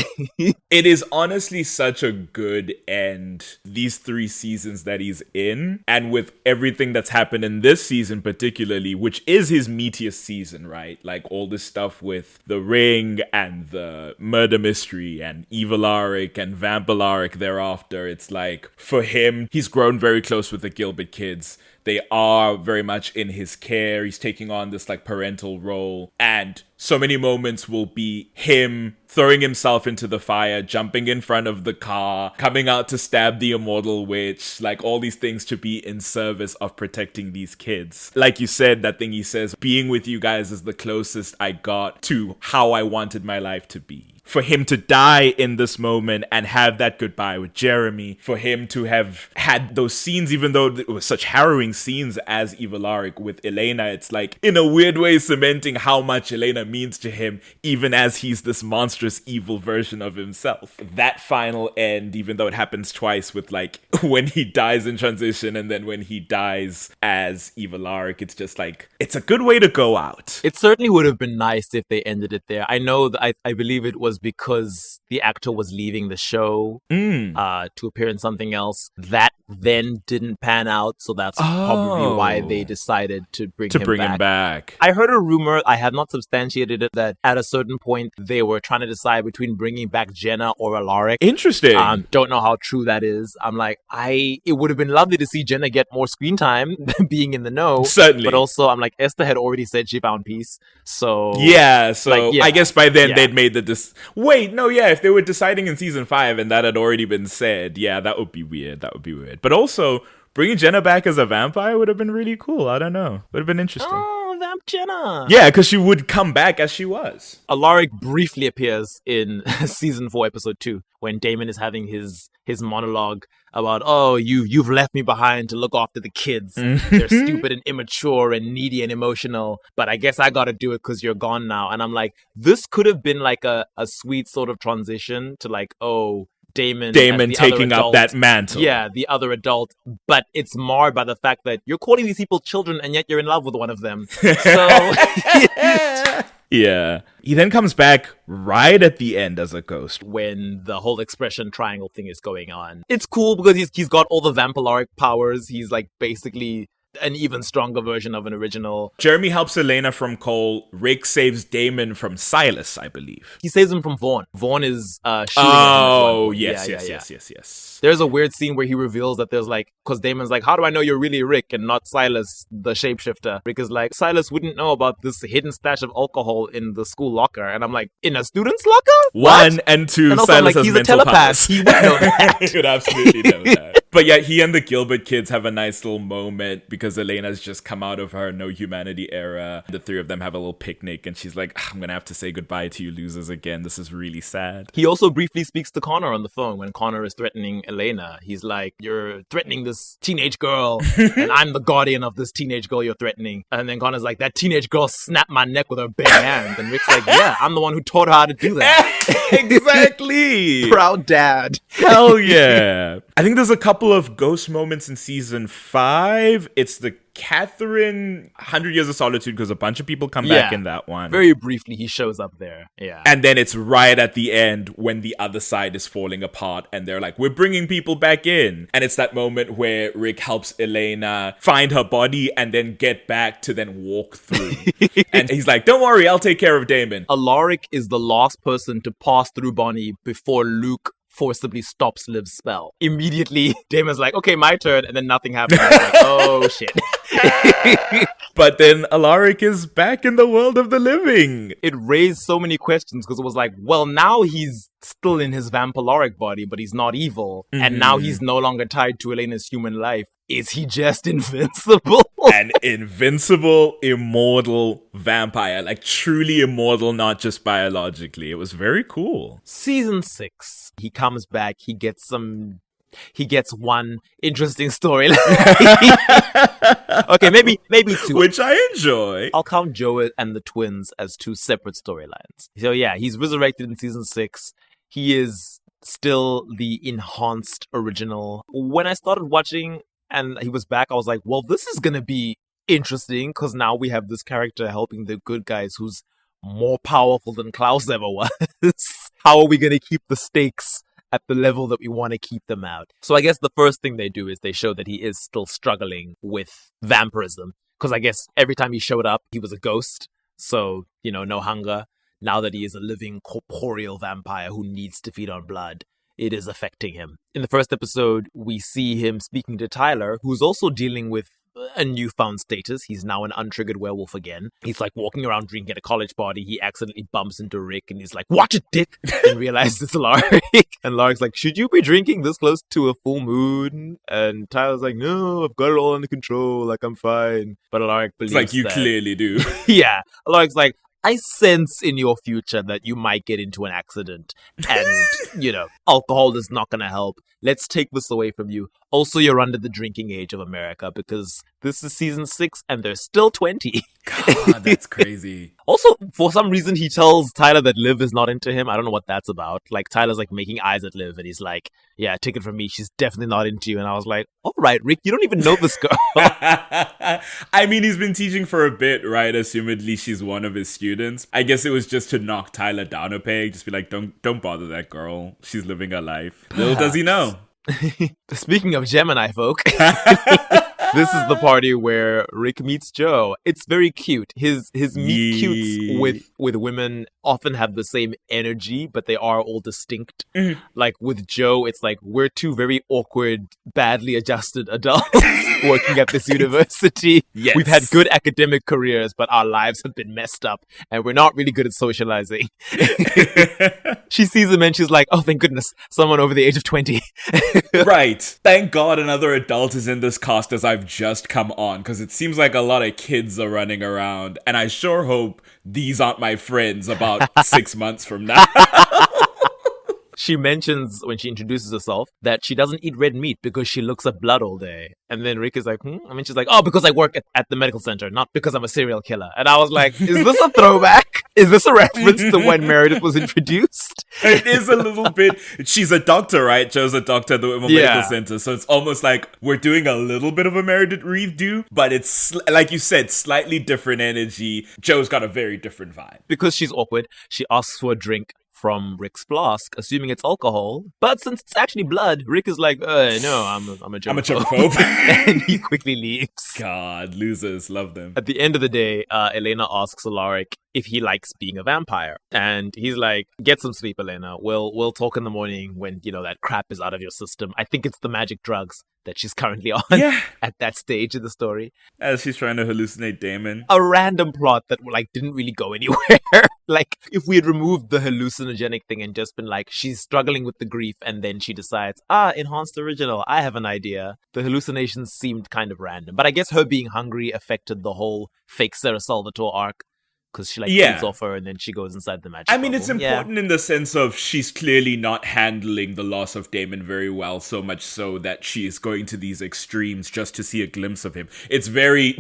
It is honestly such a good end, these 3 seasons that he's in, and with everything that's happened in this season particularly, which is his meatiest season, right? All this stuff with the ring and the murder mystery and Evil Alaric and Vamp Alaric thereafter. It's for him, he's grown very close with the Gilbert kids. They are very much in his care. He's taking on this like parental role. And so many moments will be him throwing himself into the fire, jumping in front of the car, coming out to stab the immortal witch, like all these things to be in service of protecting these kids. Like you said, that thing he says, being with you guys is the closest I got to how I wanted my life to be. For him to die in this moment and have that goodbye with Jeremy, for him to have had those scenes, even though it was such harrowing scenes as Alaric with Elena, it's like in a weird way cementing how much Elena means to him, even as he's this monstrous evil version of himself. That final end, even though it happens twice with like when he dies in transition and then when he dies as Alaric, it's just like, it's a good way to go out. It certainly would have been nice if they ended it there. I know that I believe it was because the actor was leaving the show to appear in something else. That then didn't pan out, so that's probably why they decided to bring him back. I heard a rumor, I have not substantiated it, that at a certain point they were trying to decide between bringing back Jenna or Alaric. Interesting. Don't know how true that is. I'm like, it would have been lovely to see Jenna get more screen time being in the know. Certainly. But also, I'm like, Esther had already said she found peace. So yeah, I guess by then Yeah. they'd made the wait, no, yeah, if they were deciding in season 5 and that had already been said, yeah, that would be weird. But also, bringing Jenna back as a vampire would have been really cool. I don't know. Would have been interesting. Oh, Vamp Jenna. Yeah, because she would come back as she was. Alaric briefly appears in season 4, episode 2, when Damon is having his monologue about, you've left me behind to look after the kids. They're stupid and immature and needy and emotional, but I guess I gotta do it because you're gone now. And I'm like, this could have been like a sweet sort of transition to like, Damon taking up that mantle. Yeah, the other adult. But it's marred by the fact that you're calling these people children and yet you're in love with one of them. So... Yeah. He then comes back right at the end as a ghost. When the whole expression triangle thing is going on. It's cool because he's got all the Vampalaric powers. He's like basically an even stronger version of an original. Jeremy helps Elena from Cole. Rick saves Damon from Silas, I believe. He saves him from Vaughn. Vaughn is shooting Oh, him. yes. There's a weird scene where he reveals that there's like, because Damon's like, how do I know you're really Rick and not Silas, the shapeshifter? Rick is like, Silas wouldn't know about this hidden stash of alcohol in the school locker. And I'm like, in a student's locker? What? 1 and 2, and also, Silas like, has he's a mental telepath. powers. He would know that. He would absolutely know that. But yeah, he and the Gilbert kids have a nice little moment because Elena's just come out of her no humanity era. The three of them have a little picnic and she's like, I'm gonna have to say goodbye to you losers again. This is really sad. He also briefly speaks to Connor on the phone when Connor is threatening Elena. He's like, you're threatening this teenage girl and I'm the guardian of this teenage girl you're threatening. And then Connor's like, that teenage girl snapped my neck with her bare hands. And Rick's like, yeah, I'm the one who taught her how to do that. Exactly. Proud dad. Hell yeah. I think there's a couple of ghost moments in season 5. It's the Catherine 100 Years of Solitude because a bunch of people come back in that one. Very briefly, he shows up there. Yeah. And then it's right at the end when the other side is falling apart and they're like, we're bringing people back in. And it's that moment where Rick helps Elena find her body and then get back to then walk through. And he's like, don't worry, I'll take care of Damon. Alaric is the last person to pass through Bonnie before Luke forcibly stops Liv's spell. Immediately, Damon's like, okay, my turn, and then nothing happens. I'm like, oh, shit. But then Alaric is back in the world of the living. It raised so many questions because it was like, well, now he's still in his Vampalaric body, but he's not evil. And now he's no longer tied to Elena's human life. Is he just invincible? An invincible, immortal vampire. Like, truly immortal, not just biologically. It was very cool. Season 6. He comes back. He gets one interesting storyline. Okay, maybe 2. Which I enjoy. I'll count Joe and the twins as 2 separate storylines. So yeah, he's resurrected in season 6. He is still the enhanced original. When I started watching and he was back, I was like, well, this is going to be interesting because now we have this character helping the good guys who's more powerful than Klaus ever was. How are we going to keep the stakes at the level that we want to keep them out? So I guess the first thing they do is they show that he is still struggling with vampirism. Because I guess every time he showed up, he was a ghost. So, no hunger. Now that he is a living corporeal vampire who needs to feed on blood, it is affecting him. In the first episode, we see him speaking to Tyler, who's also dealing with a newfound status. He's now an untriggered werewolf again. He's like walking around drinking at a college party. He accidentally bumps into Rick and he's like, "Watch it, dick!" and realizes it's Alaric. And Alaric's like, "Should you be drinking this close to a full moon?" And Tyler's like, "No, I've got it all under control. Like, I'm fine." But Alaric believes It's like, you that, clearly do. yeah. Alaric's like, "I sense in your future that you might get into an accident. And, alcohol is not going to help. Let's take this away from you. Also, you're under the drinking age of America because this is season 6 and they're still 20. God, that's crazy. Also, for some reason, he tells Tyler that Liv is not into him. I don't know what that's about. Like, Tyler's like making eyes at Liv and he's like, "Yeah, take it from me. She's definitely not into you." And I was like, all right, Rick, you don't even know this girl. I mean, he's been teaching for a bit, right? Assumedly, she's one of his students. I guess it was just to knock Tyler down a peg. Just be like, don't bother that girl. She's living her life. Little does he know. Speaking of Gemini folk, this is the party where Rick meets Joe. It's very cute. His meet cutes with women often have the same energy, but they are all distinct. Mm-hmm. Like with Joe, it's like we're two very awkward, badly adjusted adults working at this university. Yes. We've had good academic careers, but our lives have been messed up, and we're not really good at socializing. She sees him and she's like, "Oh, thank goodness, someone over the age of 20. Right. Thank God another adult is in this cast as I've just come on, because it seems like a lot of kids are running around, and I sure hope these aren't my friends about 6 months from now. She mentions when she introduces herself that she doesn't eat red meat because she looks at blood all day. And then Rick is like, And then she's like, "Oh, because I work at the medical center, not because I'm a serial killer." And I was like, is this a throwback? Is this a reference to when Meredith was introduced? It is a little bit. She's a doctor, right? Joe's a doctor at the medical center. So it's almost like we're doing a little bit of a Meredith Reeve do, but it's, like you said, slightly different energy. Joe's got a very different vibe. Because she's awkward, she asks for a drink from Rick's flask, assuming it's alcohol. But since it's actually blood, Rick is like, "No, I'm a germaphobe." I'm a germaphobe. And he quickly leaves. God, losers, love them. At the end of the day, Elena asks Alaric if he likes being a vampire. And he's like, "Get some sleep, Elena. We'll talk in the morning when, that crap is out of your system." I think it's the magic drugs that she's currently on at that stage of the story. As she's trying to hallucinate Damon. A random plot that didn't really go anywhere. Like, if we had removed the hallucinogenic thing and just been like, she's struggling with the grief and then she decides, enhanced original, I have an idea. The hallucinations seemed kind of random. But I guess her being hungry affected the whole fake Sarah Salvatore arc. Because she feeds off her and then she goes inside the magic bubble. It's important in the sense of she's clearly not handling the loss of Damon very well, so much so that she is going to these extremes just to see a glimpse of him. It's very...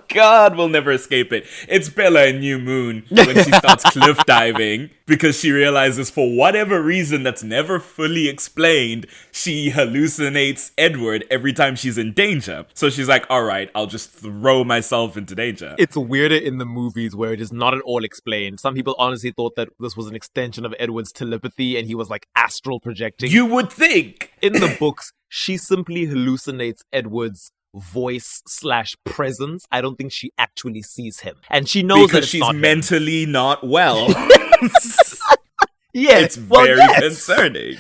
God, we'll never escape it. It's Bella in New Moon when she starts cliff diving because she realizes for whatever reason that's never fully explained, she hallucinates Edward every time she's in danger. So she's like, all right, I'll just throw myself into danger. It's weirder in the movies where it is not at all explained. Some people honestly thought that this was an extension of Edward's telepathy and he was astral projecting. You would think. In the books, she simply hallucinates Edward's voice/presence. I don't think she actually sees him, and she knows that she's mentally not well. Yeah, it's very concerning.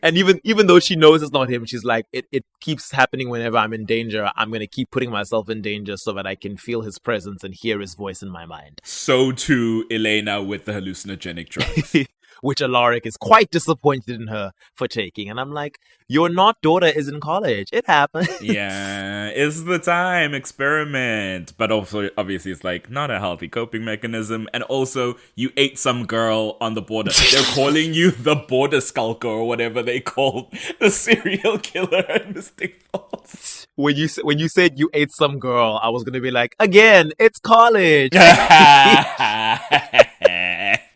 And even though she knows it's not him, she's like, it keeps happening whenever I'm in danger. I'm going to keep putting myself in danger so that I can feel his presence and hear his voice in my mind. So too Elena with the hallucinogenic drugs. Which Alaric is quite disappointed in her for taking. And I'm like, your daughter is in college. It happens. Yeah, it's the time, experiment. But also, obviously, it's not a healthy coping mechanism. And also, you ate some girl on the border. They're calling you the border skulker or whatever they call the serial killer at Mystic Falls. When you said you ate some girl, I was going to be like, again, it's college.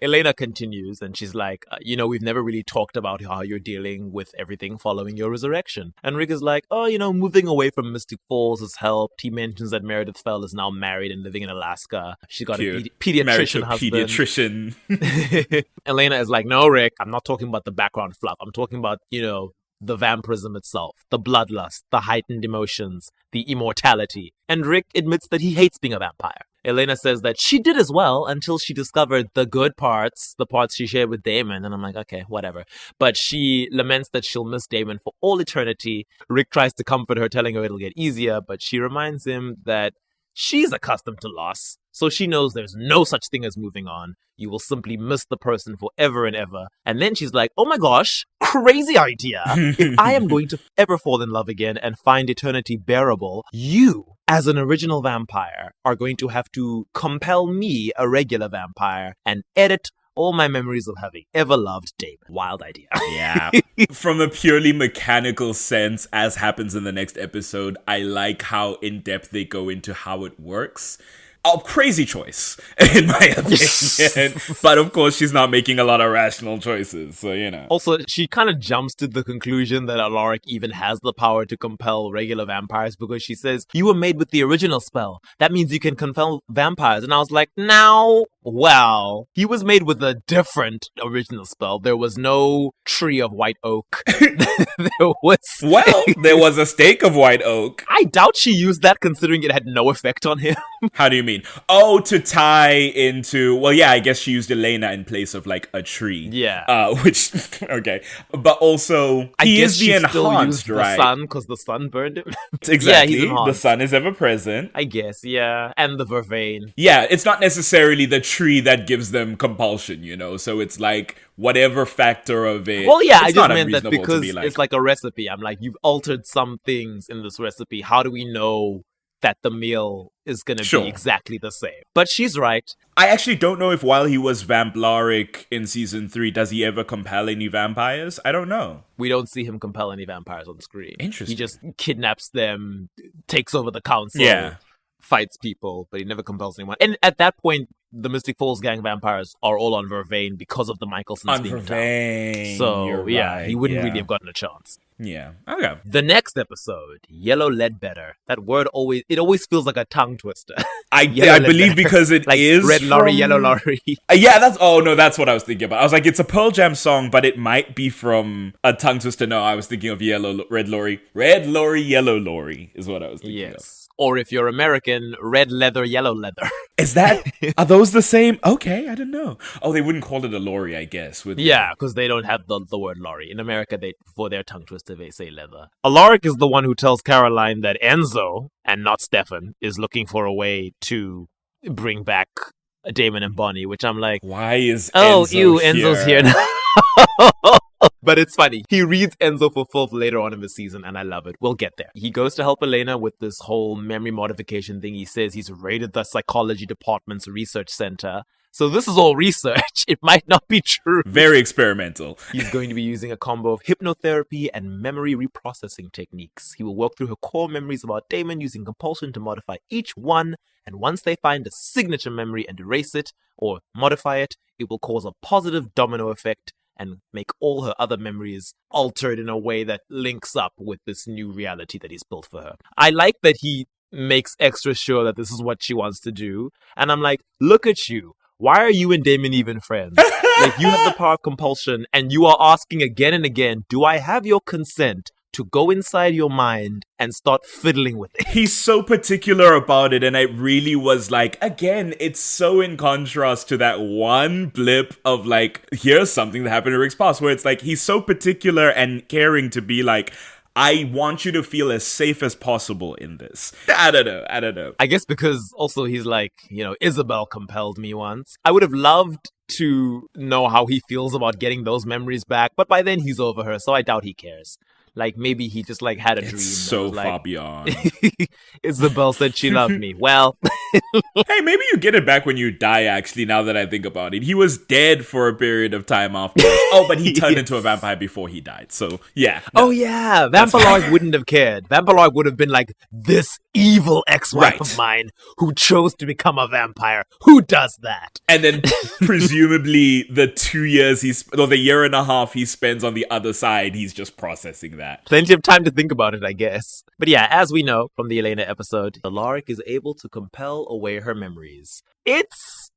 Elena continues and she's like, we've never really talked about how you're dealing with everything following your resurrection. And Rick is like, moving away from Mystic Falls has helped. He mentions that Meredith Fell is now married and living in Alaska. She's got a pediatrician husband. Pediatrician. Elena is like, no, Rick, I'm not talking about the background fluff. I'm talking about, the vampirism itself, the bloodlust, the heightened emotions, the immortality. And Rick admits that he hates being a vampire. Elena says that she did as well until she discovered the good parts, the parts she shared with Damon. And I'm like, okay, whatever. But she laments that she'll miss Damon for all eternity. Rick tries to comfort her, telling her it'll get easier, but she reminds him that she's accustomed to loss, so she knows there's no such thing as moving on. You will simply miss the person forever and ever. And then she's like, oh my gosh, crazy idea. If I am going to ever fall in love again and find eternity bearable, you, as an original vampire, are going to have to compel me, a regular vampire, and edit all my memories of having ever loved Damon. Wild idea. Yeah. From a purely mechanical sense, as happens in the next episode, I like how in-depth they go into how it works. A crazy choice, in my opinion. But of course, she's not making a lot of rational choices, so you know. Also, she kind of jumps to the conclusion that Alaric even has the power to compel regular vampires because she says, you were made with the original spell. That means you can compel vampires. And I was like, now, well, he was made with a different original spell. There was no tree of white oak. There was a stake of white oak. I doubt she used that considering it had no effect on him. How do you mean? Oh, to tie into... Well, yeah, I guess she used Elena in place of, like, a tree. Yeah. Which... Okay. But also, he is the enhanced, right? The sun, because the sun burned him. Exactly. Yeah, he's the sun is ever present. I guess, yeah. And the vervain. Yeah, it's not necessarily the tree that gives them compulsion, you know? So it's like, whatever factor of it... Well, yeah, I just meant that because it's like a recipe. I'm like, you've altered some things in this recipe. How do we know that the meal is going to be exactly the same? But she's right. I actually don't know if while he was Vamplaric in season 3, does he ever compel any vampires? I don't know. We don't see him compel any vampires on screen. Interesting. He just kidnaps them, takes over the council, fights people, but he never compels anyone. And at that point, the Mystic Falls gang vampires are all on vervain because of the Michaelsons being in town. So, he wouldn't really have gotten a chance. Yeah. Okay. The next episode, Yellow Ledbetter. That word always feels like a tongue twister. I believe because it like is Red Lorry, Yellow Lorry. That's that's what I was thinking about. I was like, it's a Pearl Jam song, but it might be from a tongue twister. No, I was thinking of Red Lorry, Yellow Lorry is what I was thinking of. Or if you're American, red leather, yellow leather. Is that... Are those the same? Okay, I didn't know. Oh, they wouldn't call it a lorry, I guess. Yeah, because they don't have the word lorry. In America, for their tongue twister, they say leather. Alaric is the one who tells Caroline that Enzo, and not Stefan, is looking for a way to bring back Damon and Bonnie, which I'm like... Why is Enzo Enzo's here now. But it's funny. He reads Enzo for filth later on in the season, and I love it. We'll get there. He goes to help Elena with this whole memory modification thing. He says he's raided the psychology department's research center. So this is all research. It might not be true. Very experimental. He's going to be using a combo of hypnotherapy and memory reprocessing techniques. He will work through her core memories about Damon using compulsion to modify each one. And once they find a signature memory and erase it or modify it, it will cause a positive domino effect and make all her other memories altered in a way that links up with this new reality that he's built for her. I like that he makes extra sure that this is what she wants to do. And I'm like, look at you. Why are you and Damon even friends? Like, you have the power of compulsion and you are asking again and again, do I have your consent to go inside your mind and start fiddling with it? He's so particular about it, and it really was like, again, it's so in contrast to that one blip of like, here's something that happened in Rick's past, where it's like, he's so particular and caring to be like, I want you to feel as safe as possible in this. I don't know. I guess because also he's like, Isabel compelled me once. I would have loved to know how he feels about getting those memories back, but by then he's over her, so I doubt he cares. Like, maybe he just, like, had a dream. So far beyond. Isabel said she loved me. Well. Hey, maybe you get it back when you die, actually, now that I think about it. He was dead for a period of time afterwards. Oh, but he turned into a vampire before he died. So, yeah. No. Oh, yeah. Vampire wouldn't have cared. Vampire would have been like, this evil ex-wife of mine who chose to become a vampire. Who does that? And then, presumably, the 2 years the year and a half he spends on the other side, he's just processing that. Plenty of time to think about it, I guess. But yeah, as we know from the Elena episode, Alaric is able to compel away her memories. It's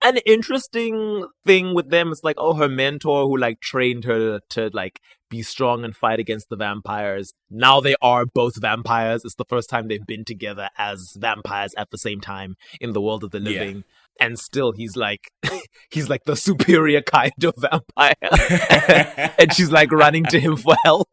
an interesting thing with them. It's like, oh, her mentor who like trained her to like be strong and fight against the vampires. Now they are both vampires. It's the first time they've been together as vampires at the same time in the world of the living. Yeah. And still he's like the superior kind of vampire. And she's like running to him for help.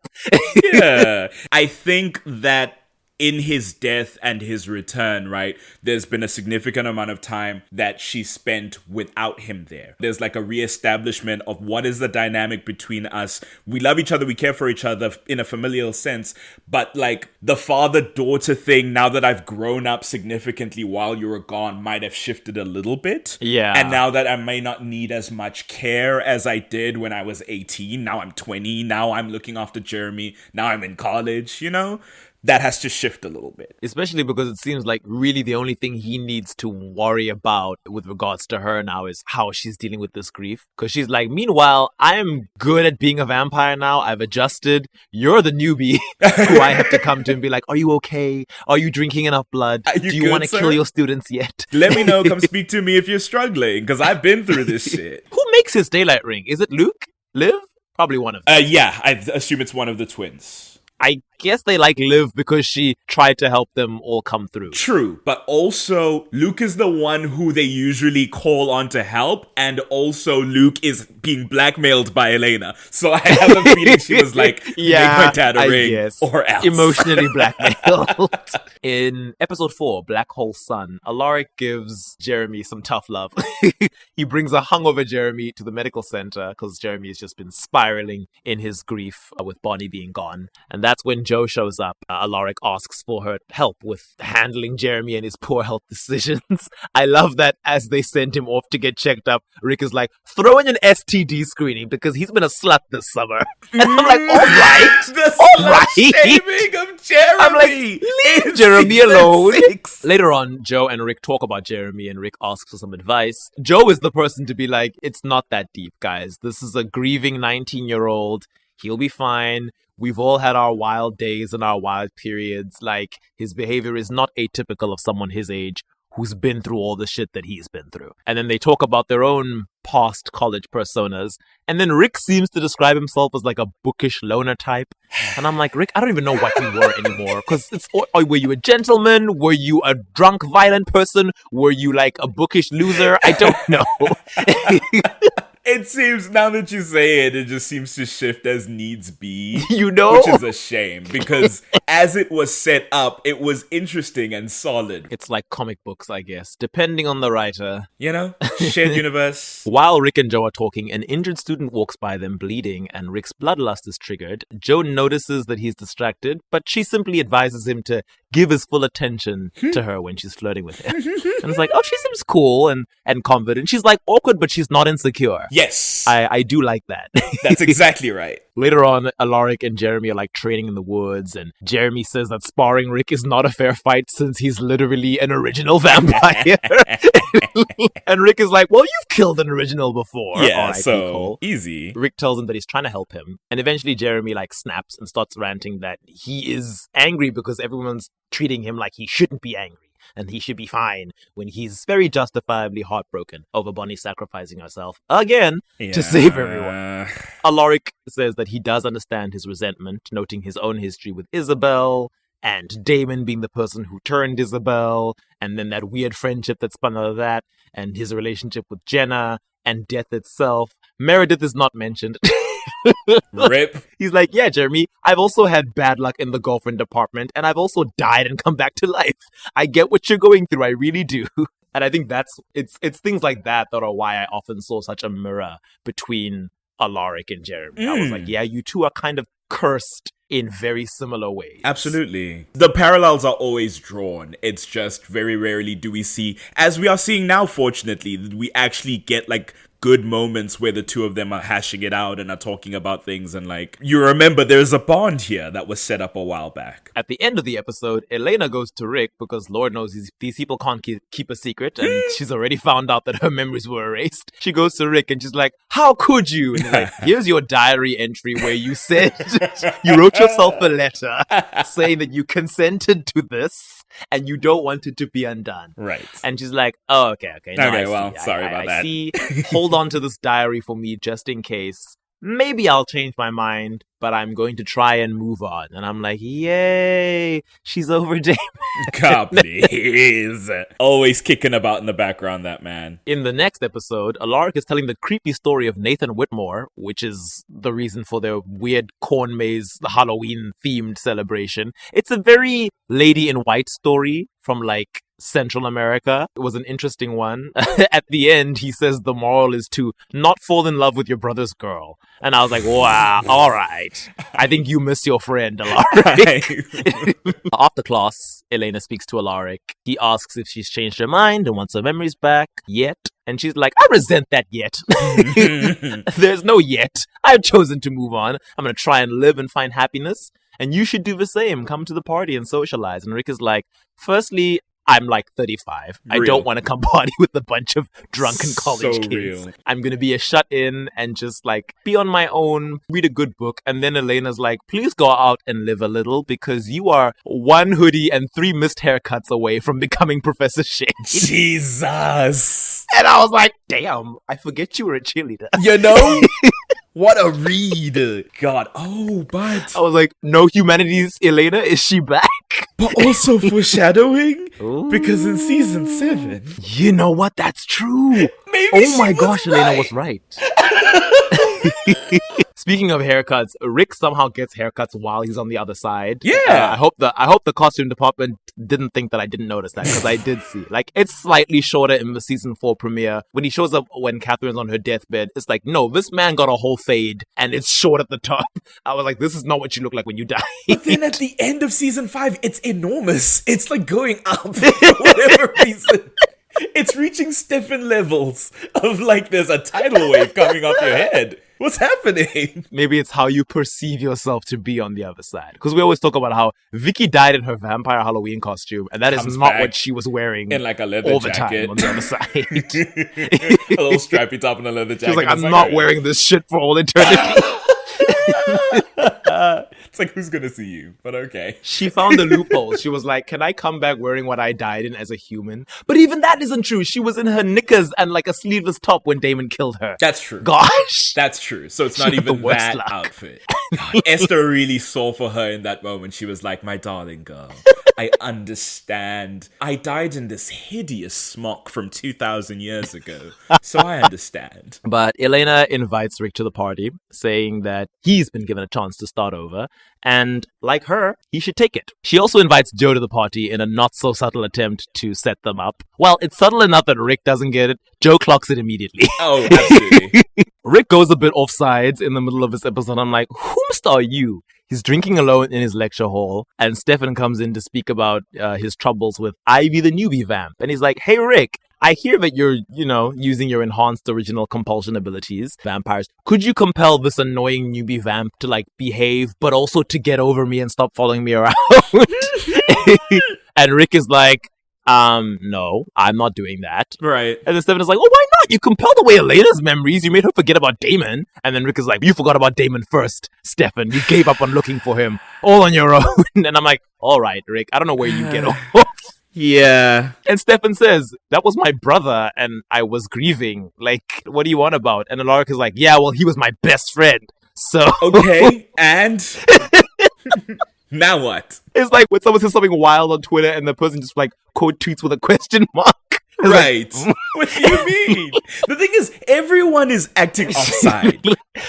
Yeah. I think that in his death and his return, right, there's been a significant amount of time that she spent without him there. There's like a reestablishment of what is the dynamic between us. We love each other, we care for each other in a familial sense, but like the father-daughter thing, now that I've grown up significantly while you were gone, might have shifted a little bit. Yeah. And now that I may not need as much care as I did when I was 18, now I'm 20, now I'm looking after Jeremy, now I'm in college, you know? That has to shift a little bit. Especially because it seems like really the only thing he needs to worry about with regards to her now is how she's dealing with this grief. Because she's like, meanwhile, I'm good at being a vampire now. I've adjusted. You're the newbie who I have to come to and be like, are you okay? Are you drinking enough blood? Do you want to kill your students yet? Let me know. Come speak to me if you're struggling, because I've been through this shit. Who makes his daylight ring? Is it Luke? Liv? Probably one of them. Yeah, I assume it's one of the twins. I guess they like Liv because she tried to help them all come through. True, but also Luke is the one who they usually call on to help, and also Luke is being blackmailed by Elena. So I have a feeling she was like, make my dad a ring or else. Emotionally blackmailed. In episode 4, Black Hole Sun, Alaric gives Jeremy some tough love. He brings a hungover Jeremy to the medical center because Jeremy has just been spiraling in his grief with Bonnie being gone. And that's when Joe shows up. Alaric asks for her help with handling Jeremy and his poor health decisions. I love that as they send him off to get checked up, Rick is like, throw in an STD screening because he's been a slut this summer. And I'm like, all right. The shaming of Jeremy. I'm like, leave Jeremy alone. Later on, Joe and Rick talk about Jeremy and Rick asks for some advice. Joe is the person to be like, it's not that deep, guys. This is a grieving 19-year-old. He'll be fine. We've all had our wild days and our wild periods. Like, his behavior is not atypical of someone his age who's been through all the shit that he's been through. And then they talk about their own past college personas. And then Rick seems to describe himself as like a bookish loner type. And I'm like, Rick, I don't even know what you were anymore. Because were you a gentleman? Were you a drunk, violent person? Were you like a bookish loser? I don't know. It seems, now that you say it, it just seems to shift as needs be. You know? Which is a shame, because as it was set up, it was interesting and solid. It's like comic books, I guess, depending on the writer. You know? Shared universe. While Rick and Joe are talking, an injured student walks by them bleeding, and Rick's bloodlust is triggered. Joe notices that he's distracted, but she simply advises him to give his full attention to her when she's flirting with him. And it's like, oh, she seems cool and confident. She's like awkward, but she's not insecure. Yes. I do like that. That's exactly right. Later on, Alaric and Jeremy are like training in the woods, and Jeremy says that sparring Rick is not a fair fight since he's literally an original vampire. And Rick is like, well, you've killed an original before. Yeah, so Cole. Easy. Rick tells him that he's trying to help him, and eventually Jeremy like snaps and starts ranting that he is angry because everyone's treating him like he shouldn't be angry. And he should be fine when he's very justifiably heartbroken over Bonnie sacrificing herself again to save everyone. Alaric says that he does understand his resentment, noting his own history with Isabel and Damon being the person who turned Isabel, and then that weird friendship that spun out of that, and his relationship with Jenna and death itself. Meredith is not mentioned. Rip. He's like, yeah, Jeremy, I've also had bad luck in the girlfriend department, and I've also died and come back to life. I get what you're going through, I really do. And I think it's things like that are why I often saw such a mirror between Alaric and Jeremy. I was like, yeah, you two are kind of cursed in very similar ways. Absolutely. The parallels are always drawn. It's just very rarely do we see, as we are seeing now, fortunately, that we actually get like good moments where the two of them are hashing it out and are talking about things, and like, you remember there's a bond here that was set up a while back. At the end of the episode, Elena goes to Rick because Lord knows these people can't keep a secret, and she's already found out that her memories were erased. She goes to Rick and she's like, how could you? And he's like, here's your diary entry where you said you wrote yourself a letter saying that you consented to this. and you don't want it to be undone. Right. And she's like, oh, okay. No, Okay, I see. well, sorry about that. I see. Hold on to this diary for me just in case. Maybe I'll change my mind, but I'm going to try and move on. And I'm like, yay, she's over Damon. God, please. Always kicking about in the background, that man. In the next episode, Alaric is telling the creepy story of Nathan Whitmore, which is the reason for their weird corn maze Halloween-themed celebration. It's a very Lady in White story from, like, Central America. It was an interesting one. At the end, he says the moral is to not fall in love with your brother's girl. And I was like, wow, all right. I think you miss your friend, Alaric. After class, Elena speaks to Alaric. He asks if she's changed her mind and wants her memories back yet. And she's like, I resent that yet. There's no yet. I've chosen to move on. I'm going to try and live and find happiness. And you should do the same. Come to the party and socialize. And Rick is like, firstly, I'm like 35. Real. I don't want to come party with a bunch of drunken college So kids. real. I'm going to be a shut-in and just like be on my own, read a good book. And then Elena's like, please go out and live a little because you are one hoodie and 3 missed haircuts away from becoming Professor Shade. Jesus. And I was like, damn, I forget you were a cheerleader. You know? What a read. God. Oh, but... I was like, no humanities, Elena, is she back? But also foreshadowing? Ooh. Because in season 7... You know what? That's true. Maybe Oh my she was gosh, right. Elena was right. Speaking of haircuts, Rick somehow gets haircuts while he's on the other side. Yeah. I hope the costume department didn't think that I didn't notice that, because I did see. Like, it's slightly shorter in the season 4 premiere. When he shows up when Catherine's on her deathbed, it's like, no, this man got a whole fade and it's short at the top. I was like, this is not what you look like when you die. But then at the end of season 5, it's enormous. It's like going up for whatever reason. It's reaching Stefan levels of like there's a tidal wave coming off your head. What's happening? Maybe it's how you perceive yourself to be on the other side. Because we always talk about how Vicky died in her vampire Halloween costume, and that is Comes not back what she was wearing in like a leather all the jacket. time on the other side. A little strappy top and a leather jacket. She's like, It's I'm not alright. wearing this shit for all eternity. It's like, who's gonna see you? But okay. She found the loophole. She was like, can I come back wearing what I died in as a human? But even that isn't true. She was in her knickers and like a sleeveless top when Damon killed her. That's true. Gosh. That's true. So it's She not had the even worst that luck. outfit. God, Esther really saw for her in that moment. She was like, my darling girl, I understand. I died in this hideous smock from 2,000 years ago. So I understand. But Elena invites Rick to the party, saying that he's been given a chance to start over, and like her, he should take it. She also invites Joe to the party in a not-so-subtle attempt to set them up. Well, it's subtle enough that Rick doesn't get it. Joe clocks it immediately. Oh, absolutely. Rick goes a bit off sides in the middle of this episode. I'm like, whomst are you? He's drinking alone in his lecture hall, and Stefan comes in to speak about his troubles with Ivy the newbie vamp. And he's like, hey, Rick, I hear that you're, using your enhanced original compulsion abilities, vampires. Could you compel this annoying newbie vamp to, like, behave, but also to get over me and stop following me around? And Rick is like, no, I'm not doing that. Right. And then Stefan is like, oh, why not? You compelled away Elena's memories. You made her forget about Damon. And then Rick is like, you forgot about Damon first, Stefan. You gave up on looking for him all on your own. And I'm like, all right, Rick, I don't know where you get off. Yeah. And Stefan says, that was my brother and I was grieving. Like, what do you want about? And Alaric is like, yeah, well, he was my best friend. So. Okay, and now what? It's like when someone says something wild on Twitter and the person just like quote tweets with a question mark. It's Right. like, What do you mean? The thing is, everyone is acting offside.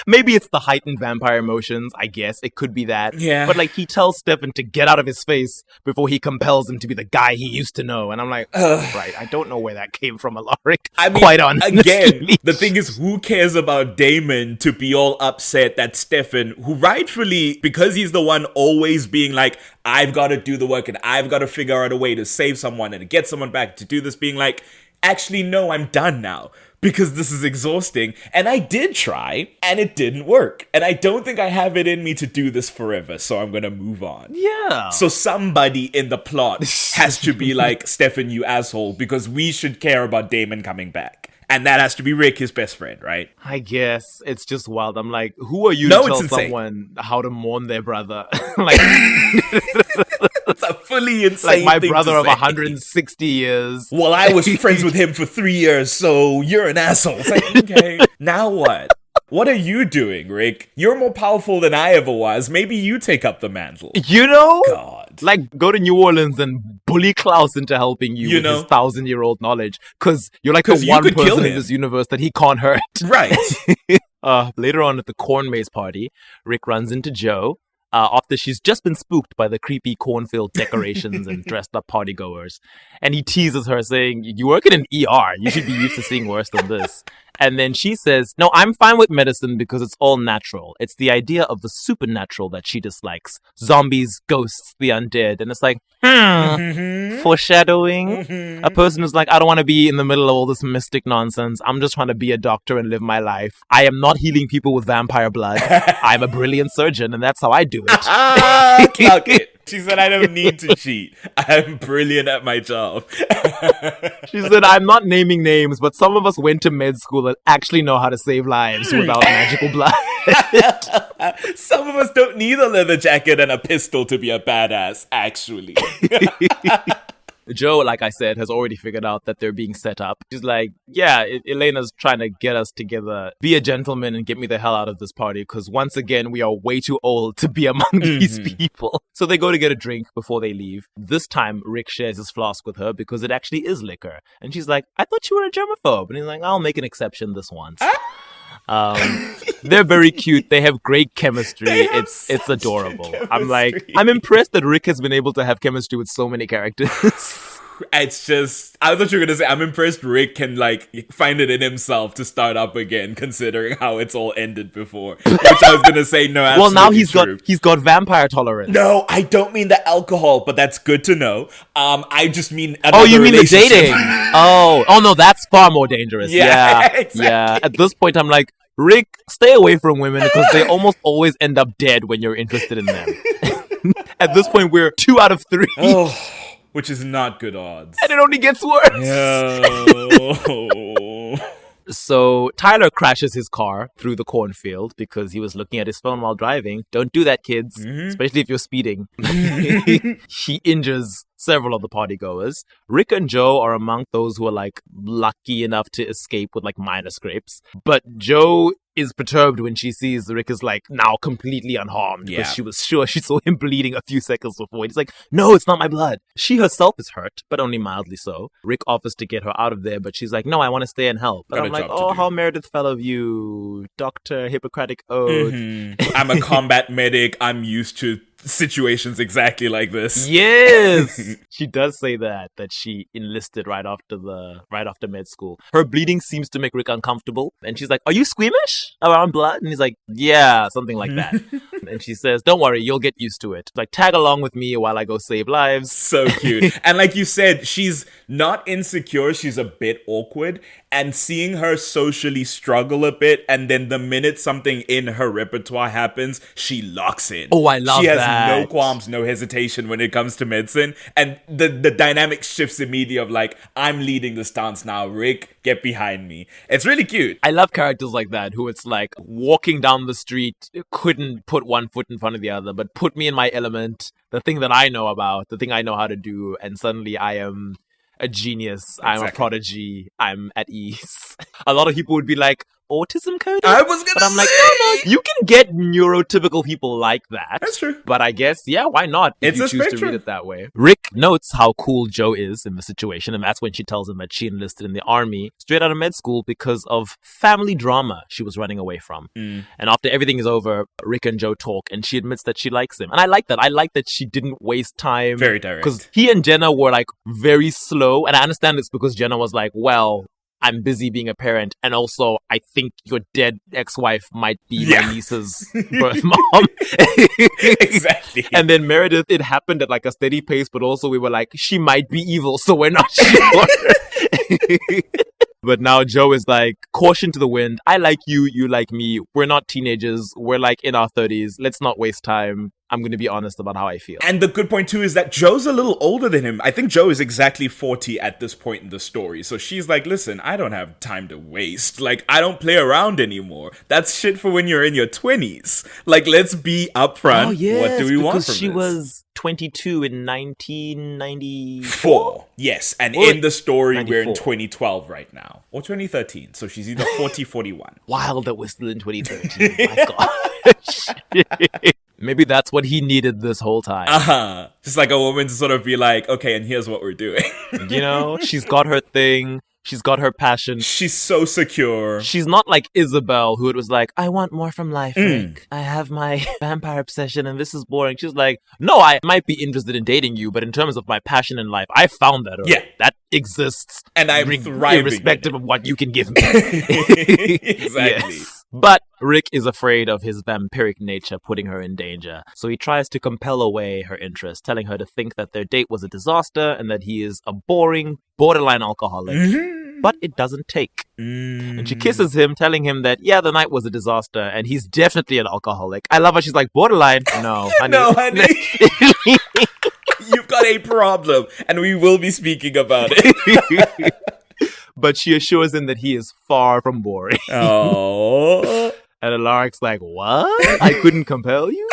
Maybe it's the heightened vampire emotions, I guess. It could be that. Yeah. But like he tells Stefan to get out of his face before he compels him to be the guy he used to know. And I'm like, right, I don't know where that came from, Alaric. I mean, Quite honestly. again, the thing is, who cares about Damon to be all upset that Stefan, who rightfully, because he's the one always being like, I've got to do the work and I've got to figure out a way to save someone and to get someone back to do this, being like, actually, no, I'm done now because this is exhausting. And I did try and it didn't work. And I don't think I have it in me to do this forever. So I'm going to move on. Yeah. So somebody in the plot has to be like, Stefan, you asshole, because we should care about Damon coming back. And that has to be Rick, his best friend, right? I guess it's just wild. I'm like, who are you No, to it's tell insane. someone how to mourn their brother? Like, It's a fully insane. Like my thing brother to of say. 160 years. Well, I was friends with him for 3 years, so you're an asshole. It's like, okay, now what? What are you doing, Rick? You're more powerful than I ever was. Maybe you take up the mantle. You know? God. Like, go to New Orleans and bully Klaus into helping you with his 1,000-year-old knowledge. Because you're like the you one could kill person in him. this universe that he can't hurt. Right. Later on at the corn maze party, Rick runs into Jo after she's just been spooked by the creepy cornfield decorations and dressed up partygoers. And he teases her saying, you work in an ER. You should be used to seeing worse than this. And then she says, no, I'm fine with medicine because it's all natural. It's the idea of the supernatural that she dislikes. Zombies, ghosts, the undead. And it's like, foreshadowing. A person who's like, I don't want to be in the middle of all this mystic nonsense. I'm just trying to be a doctor and live my life. I am not healing people with vampire blood. I'm a brilliant surgeon, and that's how I do it. Clock it. She said, I don't need to cheat. I'm brilliant at my job. She said, I'm not naming names, but some of us went to med school and actually know how to save lives without magical blood. Some of us don't need a leather jacket and a pistol to be a badass, actually. Jo, like I said, has already figured out that they're being set up. She's like, yeah, Elena's trying to get us together. Be a gentleman and get me the hell out of this party, because once again, we are way too old to be among these people. So they go to get a drink before they leave. This time, Rick shares his flask with her because it actually is liquor. And she's like, I thought you were a germaphobe. And he's like, I'll make an exception this once. They're very cute. They have great chemistry. It's adorable. I'm like, I'm impressed that Rick has been able to have chemistry with so many characters. It's just, I thought you were going to say, I'm impressed Rick can, like, find it in himself to start up again, considering how it's all ended before. Which I was going to say, no, absolutely well, now true. he's got vampire tolerance. No, I don't mean the alcohol, but that's good to know. I just mean Oh, you mean the relationship. dating? Oh no, that's far more dangerous. Yeah, Yeah, exactly. yeah. At this point, I'm like, Rick, stay away from women because they almost always end up dead when you're interested in them. At this point, we're 2 out of 3. Oh, which is not good odds. And it only gets worse. No. So Tyler crashes his car through the cornfield because he was looking at his phone while driving. Don't do that, kids, especially if you're speeding. He injures several of the partygoers. Rick and Jo are among those who are like lucky enough to escape with like minor scrapes. But Jo is perturbed when she sees Rick is like now completely unharmed because she was sure she saw him bleeding a few seconds before. He's like, no, it's not my blood. She herself is hurt, but only mildly so. Rick offers to get her out of there, but she's like, no, I want to stay and help. But I'm like, oh, how Meredith fell of you, Dr. Hippocratic Oath. I'm a combat medic. I'm used to situations exactly like this. Yes, she does say that she enlisted right after med school. Her bleeding seems to make Rick uncomfortable, and she's like, "Are you squeamish around blood?" And he's like, "Yeah, something like that." And she says, "Don't worry, you'll get used to it. Like, tag along with me while I go save lives." So cute. And like you said, she's not insecure. She's a bit awkward. And seeing her socially struggle a bit, and then the minute something in her repertoire happens, she locks in. Oh, I love that. She has that. no qualms, no hesitation when it comes to medicine. And the dynamic shifts immediately of like, I'm leading the stance now. Rick, get behind me. It's really cute. I love characters like that who it's like walking down the street, couldn't put one foot in front of the other, but put me in my element, the thing that I know about, the thing I know how to do, and suddenly I am a genius. Exactly. I'm a prodigy. I'm at ease. A lot of people would be like, autism coded? I was gonna But I'm like, no, you can get neurotypical people like that. That's true. But I guess, yeah, why not? If It's you a choose spectrum. to read it that way. Rick notes how cool Jo is in the situation, and that's when she tells him that she enlisted in the army straight out of med school because of family drama she was running away from. And after everything is over, Rick and Jo talk, and she admits that she likes him. And I like that. I like that she didn't waste time. Very direct. Because he and Jenna were like very slow, and I understand it's because Jenna was like, well, I'm busy being a parent, and also I think your dead ex-wife might be my niece's birth mom. Exactly. And then Meredith, it happened at like a steady pace, but also we were like, she might be evil, so we're not sure. But now Jo is like, caution to the wind. I like you, you like me. We're not teenagers. We're like in our 30s. Let's not waste time. I'm going to be honest about how I feel. And the good point, too, is that Joe's a little older than him. I think Joe is exactly 40 at this point in the story. So she's like, listen, I don't have time to waste. Like, I don't play around anymore. That's shit for when you're in your 20s. Like, let's be upfront. Oh, yes, what do we want from she this? was 22 in 1994. Yes, and Or in the story, 94. we're in 2012 right now. Or 2013. So she's either 40, 41. Wild that we're still in 2013. My gosh. Maybe that's what he needed this whole time. Just like a woman to sort of be like, okay, and here's what we're doing. You know, she's got her thing. She's got her passion. She's so secure. She's not like Isabel, who it was like, I want more from life, Rick. I have my vampire obsession and this is boring. She's like, no, I might be interested in dating you, but in terms of my passion in life, I found that already. Yeah. That exists. And I'm thriving. Irrespective of what you can give me. Exactly. Yes. But Rick is afraid of his vampiric nature putting her in danger. So he tries to compel away her interest, telling her to think that their date was a disaster and that he is a boring, borderline alcoholic. But it doesn't take. And she kisses him, telling him that, yeah, the night was a disaster and he's definitely an alcoholic. I love how she's like, borderline? No, honey. No, honey. You've got a problem, and we will be speaking about it. But she assures him that he is far from boring. Oh. And Alaric's like, what? I couldn't compel you?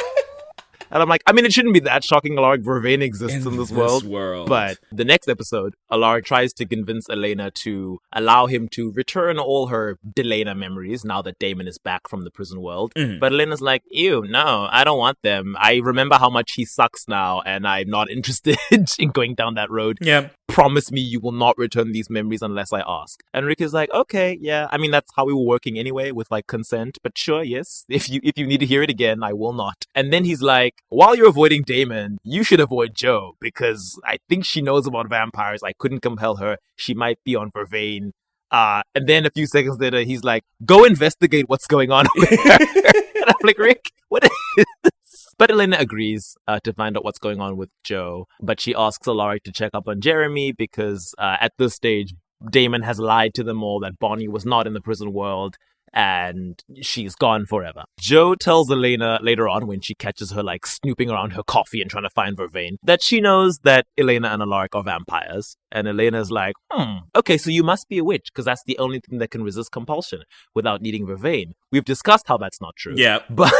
And I'm like, I mean, it shouldn't be that shocking. Alaric Vervain exists in this world. But the next episode, Alaric tries to convince Elena to allow him to return all her Delena memories now that Damon is back from the prison world. But Elena's like, ew, no, I don't want them. I remember how much he sucks now, and I'm not interested in going down that road. Yeah. Promise me you will not return these memories unless I ask. And Rick is like, okay, yeah. I mean, that's how we were working anyway, with like consent. But sure, yes. If you need to hear it again, I will not. And then he's like, while you're avoiding Damon, you should avoid Joe, because I think she knows about vampires. I couldn't compel her. She might be on Vervain. And then a few seconds later, he's like, go investigate what's going on with her. And I'm like, Rick, what is this? But Elena agrees to find out what's going on with Joe. But she asks Alaric to check up on Jeremy because at this stage, Damon has lied to them all that Bonnie was not in the prison world and she's gone forever. Joe tells Elena later on, when she catches her like snooping around her coffee and trying to find Vervain, that she knows that Elena and Alaric are vampires. And Elena's like, okay, so you must be a witch, because that's the only thing that can resist compulsion without needing Vervain. We've discussed how that's not true. Yeah. But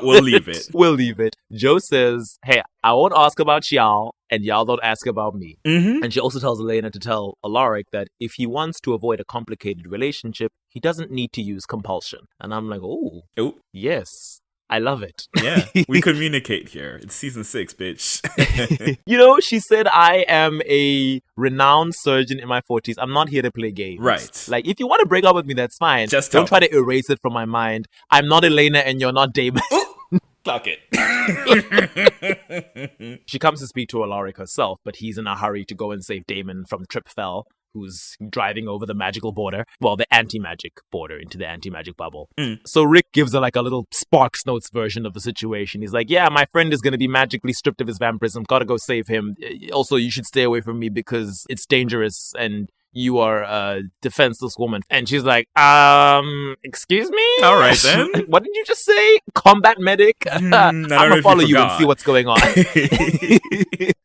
we'll leave it. We'll leave it. Joe says, hey, I won't ask about y'all, and y'all don't ask about me. And she also tells Elena to tell Alaric that if he wants to avoid a complicated relationship, he doesn't need to use compulsion. And I'm like, oh, yes. I love it. Yeah, we communicate here. It's season 6, bitch. You know, she said, I am a renowned surgeon in my 40s. I'm not here to play games. Right. Like, if you want to break up with me, that's fine. Just don't try to erase it from my mind. I'm not Elena and you're not Damon. Clock it. She comes to speak to Alaric herself, but he's in a hurry to go and save Damon from Tripfel, who's driving over the magical border. Well, the anti-magic border into the anti-magic bubble. So Rick gives her like a little Sparks Notes version of the situation. He's like, yeah, my friend is going to be magically stripped of his vampirism. Gotta go save him. Also, you should stay away from me because it's dangerous and you are a defenseless woman. And she's like, excuse me? All right, then. What did you just say? Combat medic? I'm gonna follow you and see what's going on.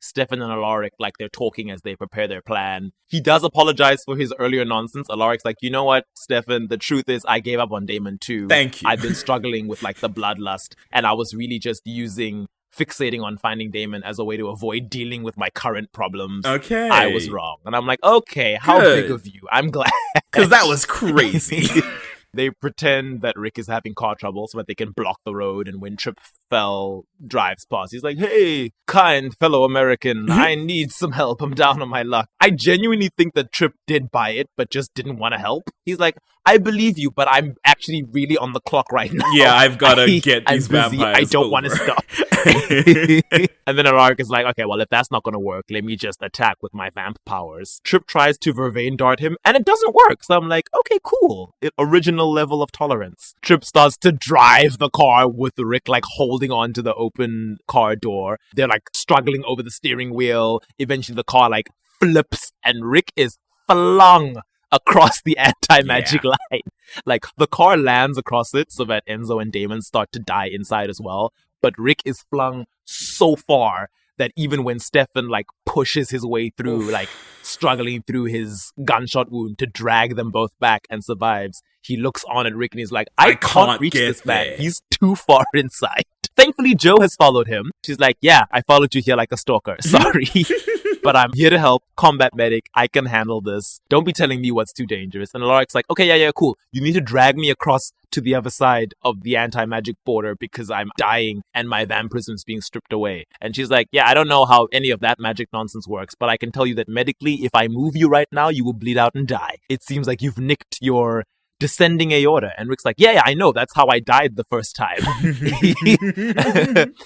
Stefan and Alaric, like, they're talking as they prepare their plan. He does apologize for his earlier nonsense. Alaric's like, you know what, Stefan, the truth is I gave up on Damon too. Thank you. I've been struggling with, like, the bloodlust, and I was really just fixating on finding Damon as a way to avoid dealing with my current problems. Okay. I was wrong. And I'm like, okay, how big of you? I'm glad. Because that was crazy. They pretend that Rick is having car trouble so that they can block the road, and when Tripfel drives past, he's like, hey, kind fellow American, I need some help. I'm down on my luck. I genuinely think that Trip did buy it, but just didn't want to help. He's like, I believe you, but I'm actually really on the clock right now. Yeah, I've got to get these I'm busy. vampires I don't want to stop. And then Alaric is like, okay, well, if that's not going to work, let me just attack with my vamp powers. Trip tries to Vervain dart him, and it doesn't work. So I'm like, okay, cool. Original level of tolerance. Trip starts to drive the car with Rick, like, holding on to the open car door. They're, like, struggling over the steering wheel. Eventually, the car, like, flips, and Rick is flung across the anti-magic line. Like, the car lands across it so that Enzo and Damon start to die inside as well. but Rick is flung so far that even when Stefan like pushes his way through, like struggling through his gunshot wound to drag them both back and survives, he looks on at Rick and he's like, I can't reach this man. He's too far inside. Thankfully, Jo has followed him. She's like, yeah, I followed you here like a stalker. Sorry. But I'm here to help. Combat medic. I can handle this. Don't be telling me what's too dangerous. And Alaric's like, okay, yeah, cool. You need to drag me across to the other side of the anti-magic border because I'm dying and my vampirism's being stripped away. And she's like, yeah, I don't know how any of that magic nonsense works, but I can tell you that medically, if I move you right now, you will bleed out and die. It seems like you've nicked your descending aorta. And Rick's like, yeah, I know. That's how I died the first time.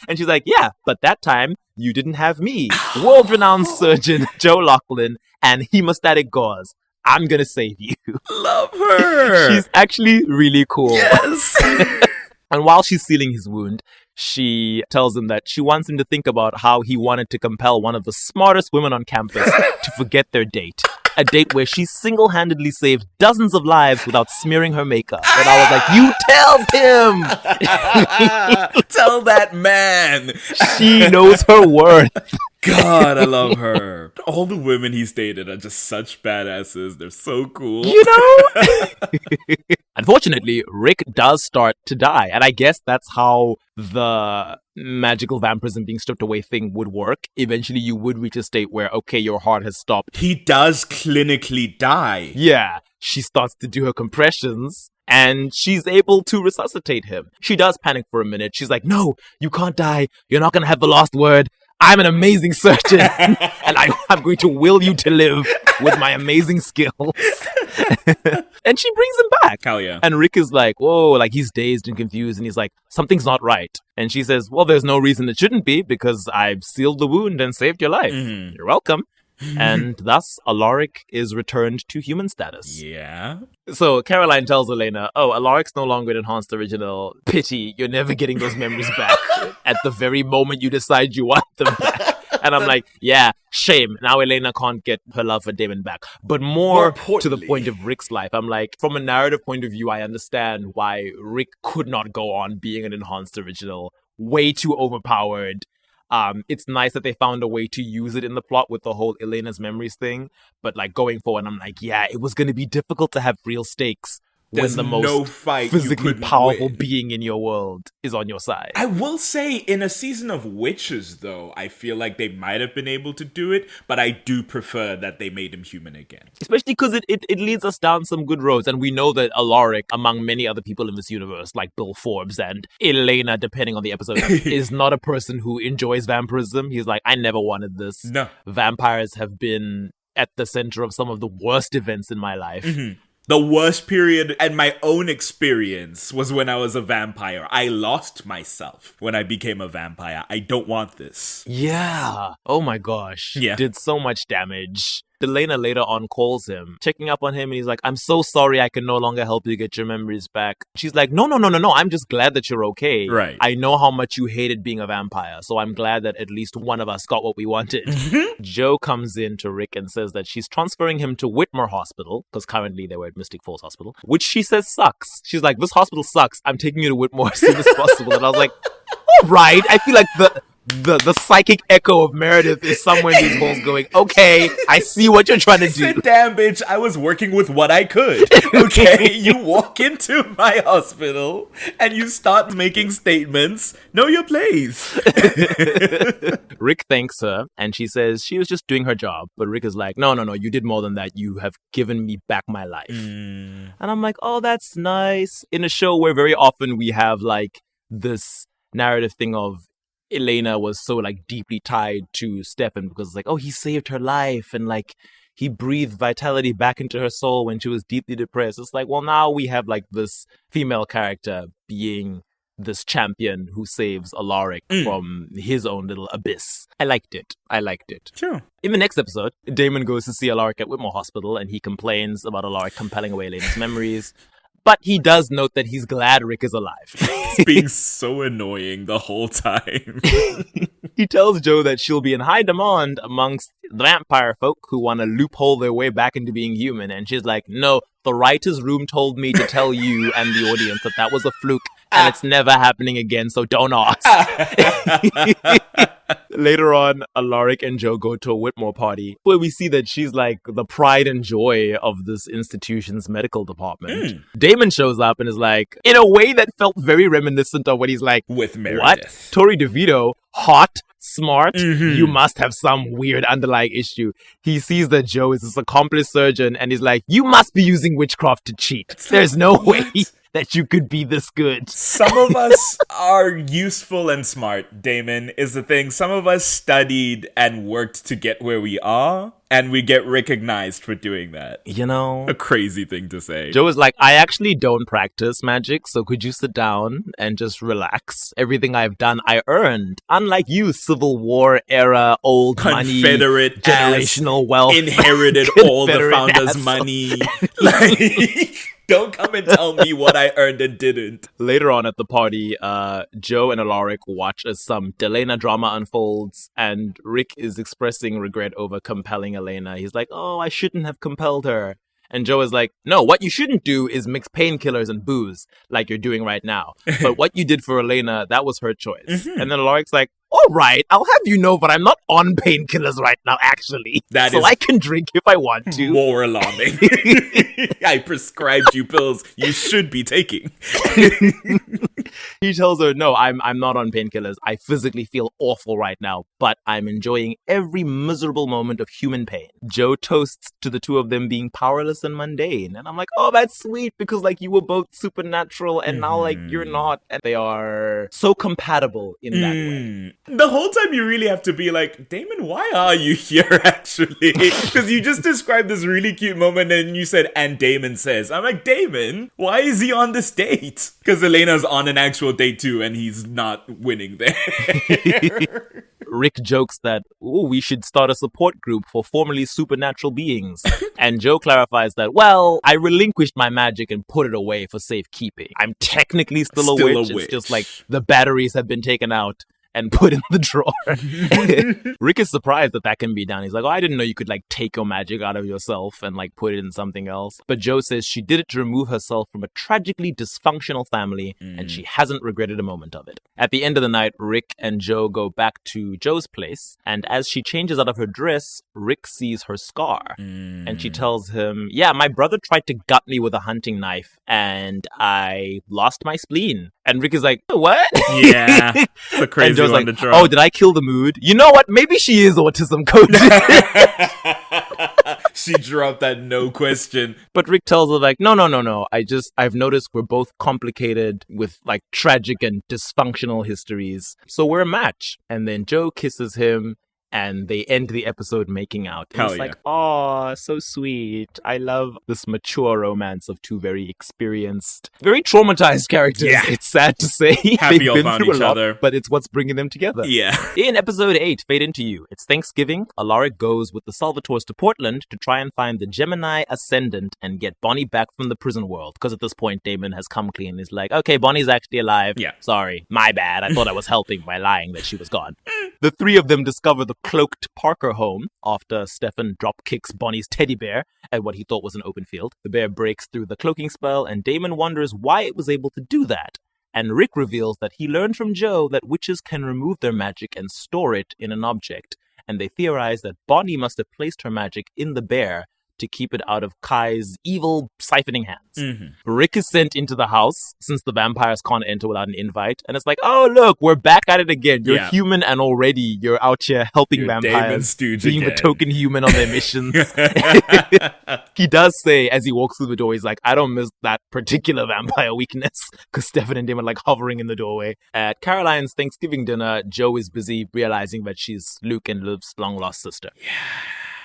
And she's like, yeah, but that time you didn't have me. World-renowned surgeon Joe Lachlan and hemostatic gauze. I'm gonna save you. Love her. She's actually really cool. Yes. And while she's sealing his wound, she tells him that she wants him to think about how he wanted to compel one of the smartest women on campus to forget their date. A date where she single-handedly saved dozens of lives without smearing her makeup. And I was like, you tell him! Tell that man! She knows her worth. God, I love her. All the women he's dated are just such badasses. They're so cool. You know? Unfortunately, Rick does start to die. And I guess that's how the magical vampirism being stripped away thing would work. Eventually, you would reach a state where, okay, your heart has stopped. He does clinically die. Yeah. She starts to do her compressions. And she's able to resuscitate him. She does panic for a minute. She's like, no, you can't die. You're not going to have the last word. I'm an amazing surgeon, and I'm going to will you to live with my amazing skills. And she brings him back. Hell yeah. And Rick is like, whoa, like he's dazed and confused, and he's like, something's not right. And she says, well, there's no reason it shouldn't be, because I've sealed the wound and saved your life. Mm-hmm. You're welcome. And thus, Alaric is returned to human status. Yeah. So Caroline tells Elena, oh, Alaric's no longer an enhanced original. Pity, you're never getting those memories back at the very moment you decide you want them back. And I'm like, yeah, shame. Now Elena can't get her love for Damon back. But more to the point of Rick's life, I'm like, from a narrative point of view, I understand why Rick could not go on being an enhanced original. Way too overpowered. It's nice that they found a way to use it in the plot with the whole Elena's memories thing. But like going forward, I'm like, yeah, it was going to be difficult to have real stakes when the most physically powerful being in your world is on your side. I will say, in a season of witches, though, I feel like they might have been able to do it, but I do prefer that they made him human again. Especially because it leads us down some good roads, and we know that Alaric, among many other people in this universe, like Bill Forbes and Elena, depending on the episode, is not a person who enjoys vampirism. He's like, I never wanted this. No. Vampires have been at the center of some of the worst events in my life. Mm-hmm. The worst period and my own experience was when I was a vampire. I lost myself when I became a vampire. I don't want this. Yeah. Oh my gosh. Yeah. Did so much damage. Elena later on calls him, checking up on him, and he's like, I'm so sorry I can no longer help you get your memories back. She's like, no, I'm just glad that you're okay. Right. I know how much you hated being a vampire, so I'm glad that at least one of us got what we wanted. Jo comes in to Rick and says that she's transferring him to Whitmer Hospital, because currently they were at Mystic Falls Hospital, which she says sucks. She's like, this hospital sucks. I'm taking you to Whitmore as soon as possible. And I was like, all right. I feel like the psychic echo of Meredith is somewhere in these holes going, okay, I see what you're trying to do. Said, damn, bitch, I was working with what I could. Okay, you walk into my hospital and you start making statements. Know your place. Rick thanks her and she says she was just doing her job. But Rick is like, no, you did more than that. You have given me back my life. And I'm like, oh, that's nice. In a show where very often we have like this narrative thing of Elena was so like deeply tied to Stefan because it's like, oh, he saved her life and like he breathed vitality back into her soul when she was deeply depressed. It's like, well, now we have like this female character being this champion who saves Alaric from his own little abyss. I liked it. Sure. In the next episode, Damon goes to see Alaric at Whitmore Hospital and he complains about Alaric compelling away Elena's memories. But he does note that he's glad Rick is alive. He's being so annoying the whole time. He tells Jo that she'll be in high demand amongst the vampire folk who want to loophole their way back into being human. And she's like, no, the writer's room told me to tell you and the audience that was a fluke and it's never happening again, so don't ask. Later on, Alaric and Joe go to a Whitmore party where we see that she's like the pride and joy of this institution's medical department. Damon shows up and is like, in a way that felt very reminiscent of what he's like, with Meredith. What? Tori DeVito, hot, smart, you must have some weird underlying issue. He sees that Joe is this accomplished surgeon and he's like, you must be using witchcraft to cheat. There's no way that you could be this good. Some of us are useful and smart, Damon, is the thing. Some of us studied and worked to get where we are, and we get recognized for doing that. You know? A crazy thing to say. Joe is like, I actually don't practice magic, so could you sit down and just relax? Everything I've done, I earned. Unlike you, Civil War era, old Confederate money, generational wealth. Inherited all the founders' money. Like... Don't come and tell me what I earned and didn't. Later on at the party, Joe and Alaric watch as some Delena drama unfolds, and Rick is expressing regret over compelling Elena. He's like, oh, I shouldn't have compelled her. And Joe is like, no, what you shouldn't do is mix painkillers and booze like you're doing right now. But what you did for Elena, that was her choice. And then Alaric's like, all right, I'll have you know, but I'm not on painkillers right now, actually. So I can drink if I want to. More alarming. I prescribed you pills you should be taking. He tells her, no, I'm not on painkillers. I physically feel awful right now, but I'm enjoying every miserable moment of human pain. Joe toasts to the two of them being powerless and mundane. And I'm like, oh, that's sweet, because like you were both supernatural and now like you're not. And they are so compatible in that way. The whole time you really have to be like, Damon, why are you here actually? Because you just described this really cute moment and you said, and Damon says. I'm like, Damon, why is he on this date? Because Elena's on an actual date too and he's not winning there. Rick jokes that, we should start a support group for formerly supernatural beings. And Joe clarifies that, well, I relinquished my magic and put it away for safekeeping. I'm technically still a witch. It's just like the batteries have been taken out and put in the drawer. Rick is surprised that can be done. He's like, oh, I didn't know you could like take your magic out of yourself and like put it in something else. But Joe says she did it to remove herself from a tragically dysfunctional family and she hasn't regretted a moment of it. At the end of the night, Rick and Joe go back to Joe's place, and as she changes out of her dress, Rick sees her scar. And she tells him, yeah, my brother tried to gut me with a hunting knife and I lost my spleen. And Rick is like, what? Yeah, it's a crazy one like, to draw. Oh, did I kill the mood? You know what? Maybe she is autism, coach. She dropped that no question. But Rick tells her like, no. I've noticed we're both complicated with like tragic and dysfunctional histories. So we're a match. And then Joe kisses him. And they end the episode making out. And it's like, oh, so sweet. I love this mature romance of two very experienced, very traumatized characters. Yeah. It's sad to say. Happy all found each other. But it's what's bringing them together. Yeah. In episode 8, Fade Into You, it's Thanksgiving. Alaric goes with the Salvatores to Portland to try and find the Gemini Ascendant and get Bonnie back from the prison world. Because at this point, Damon has come clean. He's like, okay, Bonnie's actually alive. Yeah. Sorry, my bad. I thought I was helping by lying that she was gone. The three of them discover the cloaked Parker home after Stefan drop kicks Bonnie's teddy bear at what he thought was an open field. The bear breaks through the cloaking spell and Damon wonders why it was able to do that. And Rick reveals that he learned from Joe that witches can remove their magic and store it in an object. And they theorize that Bonnie must have placed her magic in the bear to keep it out of Kai's evil siphoning hands. Rick is sent into the house since the vampires can't enter without an invite. And it's like, oh, look, we're back at it again. You're human and already you're out here helping vampires, being the token human on their missions. He does say, as he walks through the door, he's like, I don't miss that particular vampire weakness, because Stefan and Damon are like hovering in the doorway. At Caroline's Thanksgiving dinner, Joe is busy realizing that she's Luke and Liv's long-lost sister.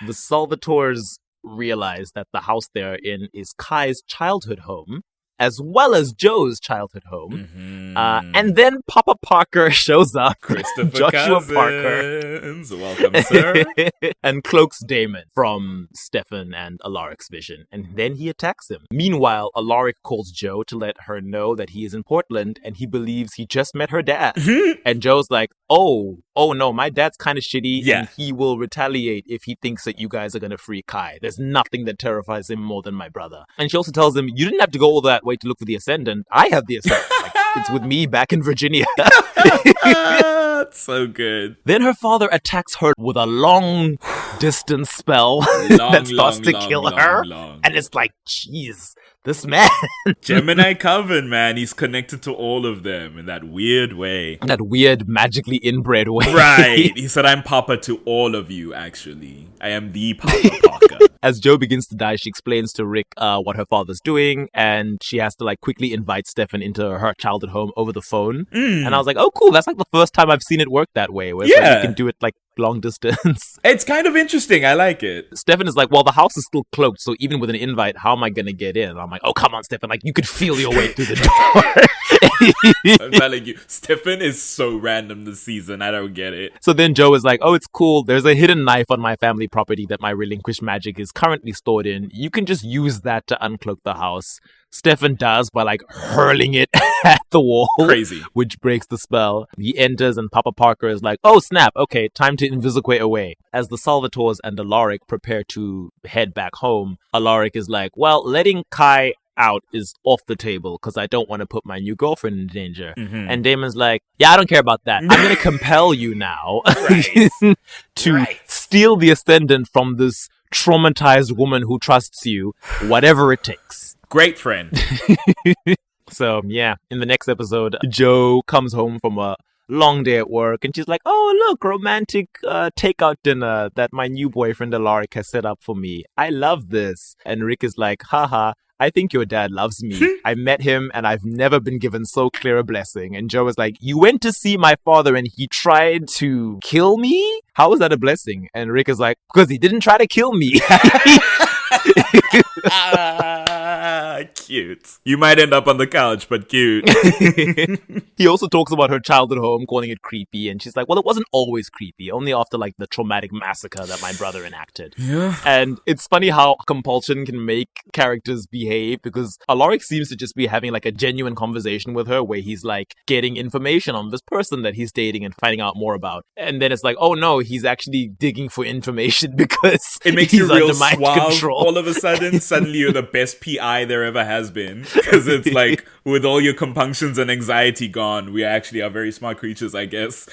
The Salvatores realize that the house they're in is Kai's childhood home, as well as Joe's childhood home. And then Papa Parker shows up. Christopher Joshua Cousins. Parker. Welcome, sir. And cloaks Damon from Stefan and Alaric's vision. And then he attacks him. Meanwhile, Alaric calls Joe to let her know that he is in Portland and he believes he just met her dad. And Joe's like, oh no, my dad's kind of shitty and he will retaliate if he thinks that you guys are going to free Kai. There's nothing that terrifies him more than my brother. And she also tells him, you didn't have to go all that way to look for the Ascendant. I have the Ascendant. Like, It's with me back in Virginia. It's so good. Then her father attacks her with a long distance spell that starts to kill her. And it's like, jeez, this man. Gemini Coven, man. He's connected to all of them in that weird way. That weird, magically inbred way. Right. He said, I'm Papa to all of you, actually. I am the Papa Parker. As Jo begins to die, she explains to Rick what her father's doing, and she has to like quickly invite Stefan into her childhood home over the phone. And I was like, oh, cool. That's like the first time I've seen it work that way, where it's like you can do it like long distance. It's kind of interesting. I like it. Stefan is like, well, the house is still cloaked, so even with an invite, how am I going to get in? And I'm like, oh, come on, Stefan. Like, you could feel your way through the door. I'm telling you, Stefan is so random this season. I don't get it. So then Jo is like, oh, it's cool. There's a hidden knife on my family property that my relinquished magic is currently stored in. You can just use that to uncloak the house. Stefan does by like hurling it at the wall. Crazy. Which breaks the spell. He enters and Papa Parker is like, oh snap, okay, time to invisiquate away. As the Salvatores and Alaric prepare to head back home, Alaric is like, well, letting Kai out is off the table because I don't want to put my new girlfriend in danger. And Damon's like, yeah, I don't care about that. I'm going to compel you now to steal the Ascendant from this traumatized woman who trusts you, whatever it takes. Great friend. So, yeah, in the next episode, Jo comes home from a long day at work and she's like, oh, look, romantic takeout dinner that my new boyfriend Alaric has set up for me. I love this. And Rick is like, haha, I think your dad loves me. I met him and I've never been given so clear a blessing. And Jo was like, you went to see my father and he tried to kill me? How is that a blessing? And Rick is like, because he didn't try to kill me. Cute. You might end up on the couch, but cute. He also talks about her childhood home, calling it creepy, and she's like, well, it wasn't always creepy, only after like the traumatic massacre that my brother enacted. Yeah. And it's funny how compulsion can make characters behave, because Alaric seems to just be having like a genuine conversation with her where he's like getting information on this person that he's dating and finding out more about. And then it's like, oh no, he's actually digging for information because it makes he's you real under mind suave control. all of a sudden. Suddenly you're the best PI there ever has been, because it's like, with all your compunctions and anxiety gone, we actually are very smart creatures, I guess.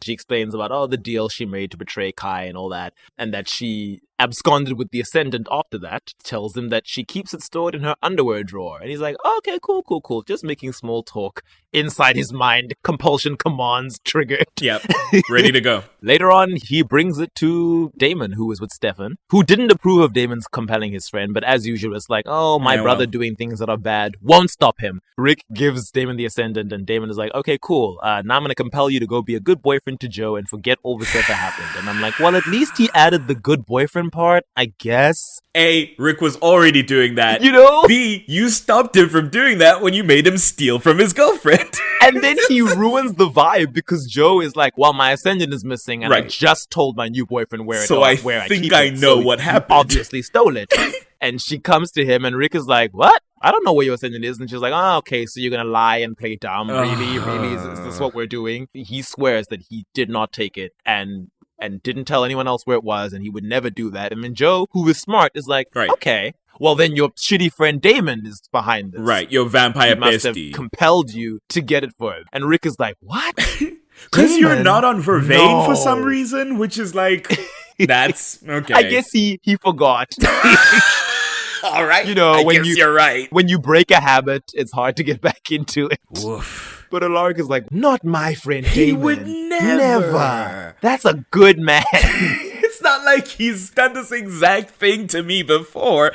She explains about, the deal she made to betray Kai and all that, and that she absconded with the Ascendant after that. Tells him that she keeps it stored in her underwear drawer. And he's like, okay, cool. Just making small talk. Inside his mind, compulsion commands triggered. Yep, ready to go. Later on, he brings it to Damon, who was with Stefan, who didn't approve of Damon's compelling his friend, but as usual, it's like, my brother doing things that are bad won't stop him. Rick gives Damon the Ascendant, and Damon is like, okay, cool. Now I'm going to compel you to go be a good boyfriend to Jo and forget all this ever happened. And I'm like, well, at least he added the good boyfriend part, I guess. A, Rick was already doing that. You know? B, you stopped him from doing that when you made him steal from his girlfriend. And then he ruins the vibe because Jo is like, well, my Ascendant is missing and I just told my new boyfriend where I think I know what happened. Obviously stole it. And she comes to him and Rick is like, what? I don't know where your Ascendant is. And she's like, okay, so you're going to lie and play dumb. Really? Is this what we're doing? He swears that he did not take it and didn't tell anyone else where it was, and he would never do that. And then Jo, who is smart, is like, okay, well then your shitty friend Damon is behind this. Right, your vampire he must bestie. have compelled you to get it for him. And Rick is like, what? Because you're not on Vervain for some reason, which is like, that's, okay. I guess he forgot. All right, you're right. When you break a habit, it's hard to get back into it. Woof. But Alaric is like, not my friend Damon. He would never. That's a good man. It's not like he's done this exact thing to me before.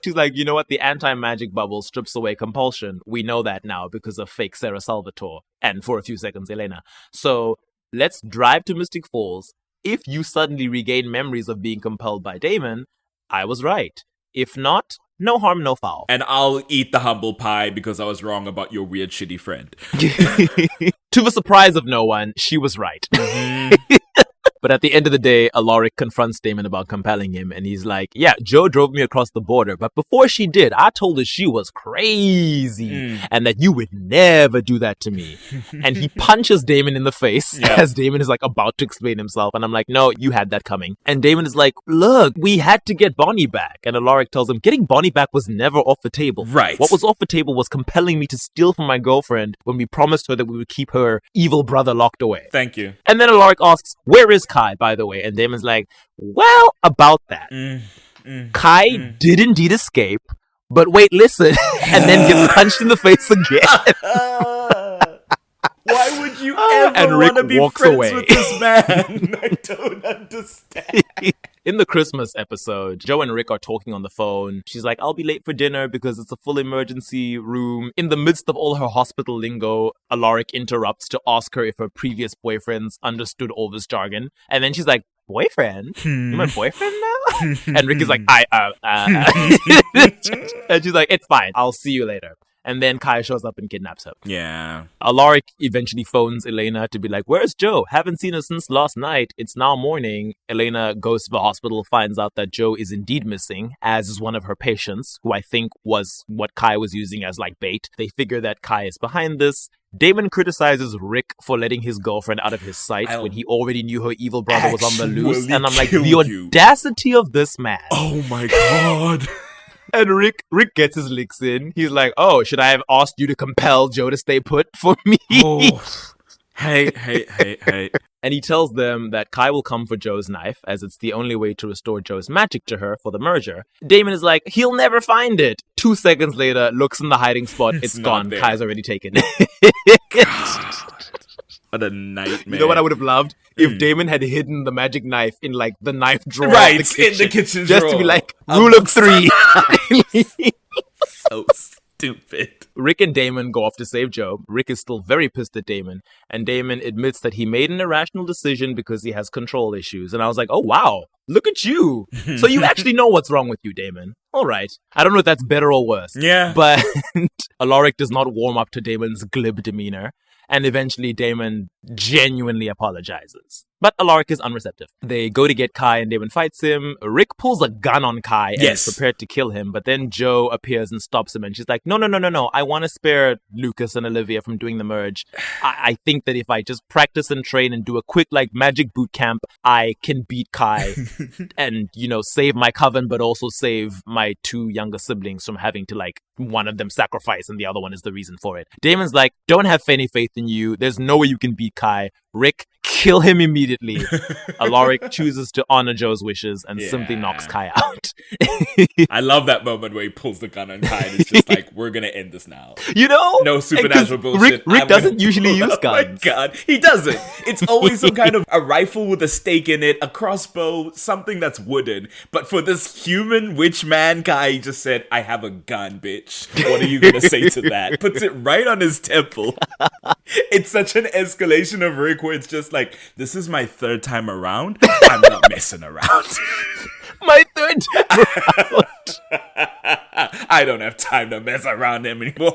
She's like, you know what? The anti-magic bubble strips away compulsion. We know that now because of fake Sarah Salvatore. And for a few seconds, Elena. So let's drive to Mystic Falls. If you suddenly regain memories of being compelled by Damon, I was right. If not, no harm, no foul. And I'll eat the humble pie because I was wrong about your weird, shitty friend. To the surprise of no one, she was right. But at the end of the day, Alaric confronts Damon about compelling him, and he's like, yeah, Joe drove me across the border, but before she did, I told her she was crazy and that you would never do that to me. And he punches Damon in the face as Damon is like about to explain himself, and I'm like, no, you had that coming. And Damon is like, look, we had to get Bonnie back. And Alaric tells him, getting Bonnie back was never off the table. Right. What was off the table was compelling me to steal from my girlfriend when we promised her that we would keep her evil brother locked away. Thank you. And then Alaric asks, where is Kai, by the way? And Damon's like, well, about that. Kai did indeed escape, but wait, listen, and then gets punched in the face again. Why would you ever want to be friends with this man? I don't understand. In the Christmas episode, Joe and Rick are talking on the phone. She's like, I'll be late for dinner because it's a full emergency room. In the midst of all her hospital lingo, Alaric interrupts to ask her if her previous boyfriends understood all this jargon. And then she's like, boyfriend? You're my boyfriend now? And Rick is like, and she's like, it's fine. I'll see you later. And then Kai shows up and kidnaps her. Yeah. Alaric eventually phones Elena to be like, where's Joe? Haven't seen her since last night. It's now morning. Elena goes to the hospital, finds out that Joe is indeed missing, as is one of her patients, who I think was what Kai was using as like bait. They figure that Kai is behind this. Damon criticizes Rick for letting his girlfriend out of his sight when he already knew her evil brother was on the loose. And I'm like, the audacity of this man. Oh my God. And Rick gets his licks in. He's like, oh, should I have asked you to compel Joe to stay put for me? Oh. Hey. And he tells them that Kai will come for Joe's knife, as it's the only way to restore Joe's magic to her for the merger. Damon is like, he'll never find it. 2 seconds later, looks in the hiding spot. It's gone. There. Kai's already taken. What a nightmare. You know what I would have loved? If Damon had hidden the magic knife in, like, the knife drawer right, of the kitchen, in the kitchen just drawer. to be like, rule of 3. So stupid. Rick and Damon go off to save Joe. Rick is still very pissed at Damon, and Damon admits that he made an irrational decision because he has control issues. And I was like, oh, wow, look at you. So you actually know what's wrong with you, Damon. All right. I don't know if that's better or worse. Yeah. But Alaric does not warm up to Damon's glib demeanor. And eventually Damon genuinely apologizes. But Alaric is unreceptive. They go to get Kai and Damon fights him. Rick pulls a gun on Kai and is prepared to kill him. But then Joe appears and stops him. And she's like, no. I want to spare Lucas and Olivia from doing the merge. I think that if I just practice and train and do a quick like magic boot camp, I can beat Kai and, save my coven, but also save my 2 younger siblings from having to like one of them sacrifice and the other one is the reason for it. Damon's like, don't have any faith in you. There's no way you can beat Kai. Rick, kill him immediately. Alaric chooses to honor Joe's wishes and simply knocks Kai out. I love that moment where he pulls the gun on Kai and it's just like, we're going to end this now. No supernatural bullshit. Rick doesn't usually use guns. Oh my God, he doesn't. It's always some kind of a rifle with a stake in it, a crossbow, something that's wooden. But for this human witch man guy, he just said, I have a gun, bitch. What are you going to say to that? Puts it right on his temple. It's such an escalation of Rick where it's just like, this is my 3rd time around. I'm not messing around. My 3rd time around. I don't have time to mess around anymore.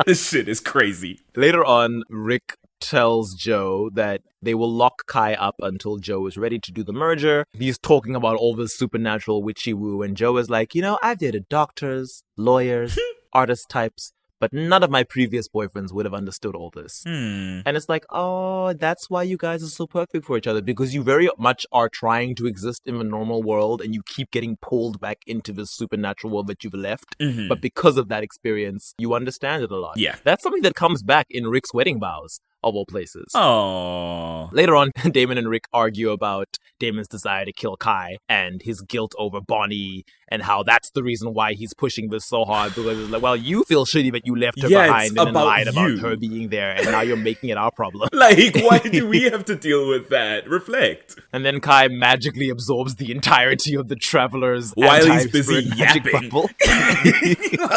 This shit is crazy. Later on, Rick tells Joe that they will lock Kai up until Joe is ready to do the merger. He's talking about all this supernatural witchy woo, and Joe is like, I've dated doctors, lawyers, artist types, but none of my previous boyfriends would have understood all this. And it's like, oh, that's why you guys are so perfect for each other, because you very much are trying to exist in the normal world and you keep getting pulled back into this supernatural world that you've left. But because of that experience, you understand it a lot. Yeah. That's something that comes back in Rick's wedding vows, of all places. Oh. Later on, Damon and Rick argue about Damon's desire to kill Kai and his guilt over Bonnie and how that's the reason why he's pushing this so hard, because it's like, well, you feel shitty that you left her behind and then lied about her being there, and now you're making it our problem. Like, why do we have to deal with that? Reflect. And then Kai magically absorbs the entirety of the Traveler's while he's busy yapping. While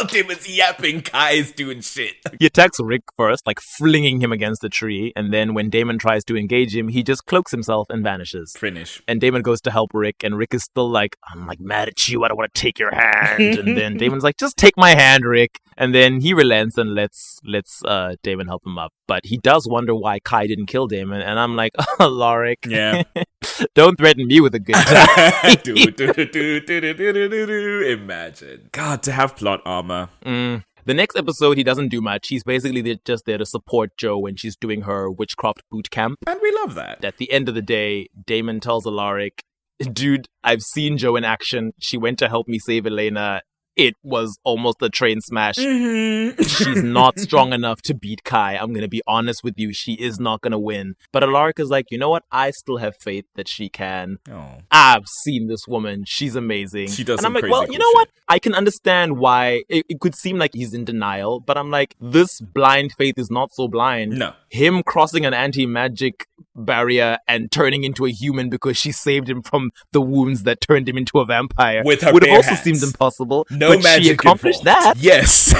Damon's yapping, Kai's doing shit. He attacks Rick first, like flinging him against the tree, and then when Damon tries to engage him, he just cloaks himself and vanishes. Finish. And Damon goes to help Rick, and Rick is still like, I'm like mad at you, I don't want to take your hand. And then Damon's like, just take my hand, Rick. And then he relents and lets Damon help him up. But he does wonder why Kai didn't kill Damon. And I'm like, oh, Alaric. Yeah. Don't threaten me with a good time. Imagine. God, to have plot armor. The next episode, he doesn't do much. He's basically just there to support Jo when she's doing her witchcraft boot camp. And we love that. At the end of the day, Damon tells Alaric, dude, I've seen Jo in action. She went to help me save Elena. It was almost a train smash. She's not strong enough to beat Kai. I'm going to be honest with you. She is not going to win. But Alaric is like, you know what? I still have faith that she can. Oh. I've seen this woman. She's amazing. She does and I'm like, crazy well, cool you know what? I can understand why it could seem like he's in denial. But I'm like, this blind faith is not so blind. No. Him crossing an anti-magic barrier and turning into a human because she saved him from the wounds that turned him into a vampire with her would have bare also hands. seemed impossible. No but magic she accomplished involved. that. Yes.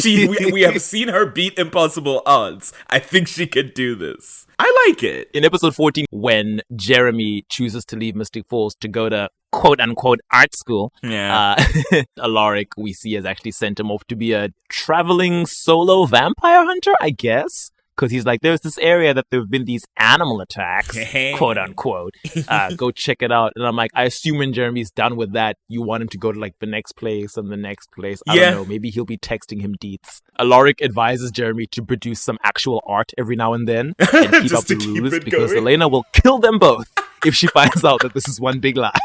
we have seen her beat impossible odds. I think she could do this. I like it. In episode 14, when Jeremy chooses to leave Mystic Falls to go to quote-unquote art school, Alaric, we see, has actually sent him off to be a traveling solo vampire hunter, I guess. Because he's like, there's this area that there have been these animal attacks, quote unquote. Go check it out. And I'm like, I assume when Jeremy's done with that, you want him to go to like the next place and the next place. I don't know. Maybe he'll be texting him deets. Alaric advises Jeremy to produce some actual art every now and then and keep up the rules because Elena will kill them both if she finds out that this is one big lie.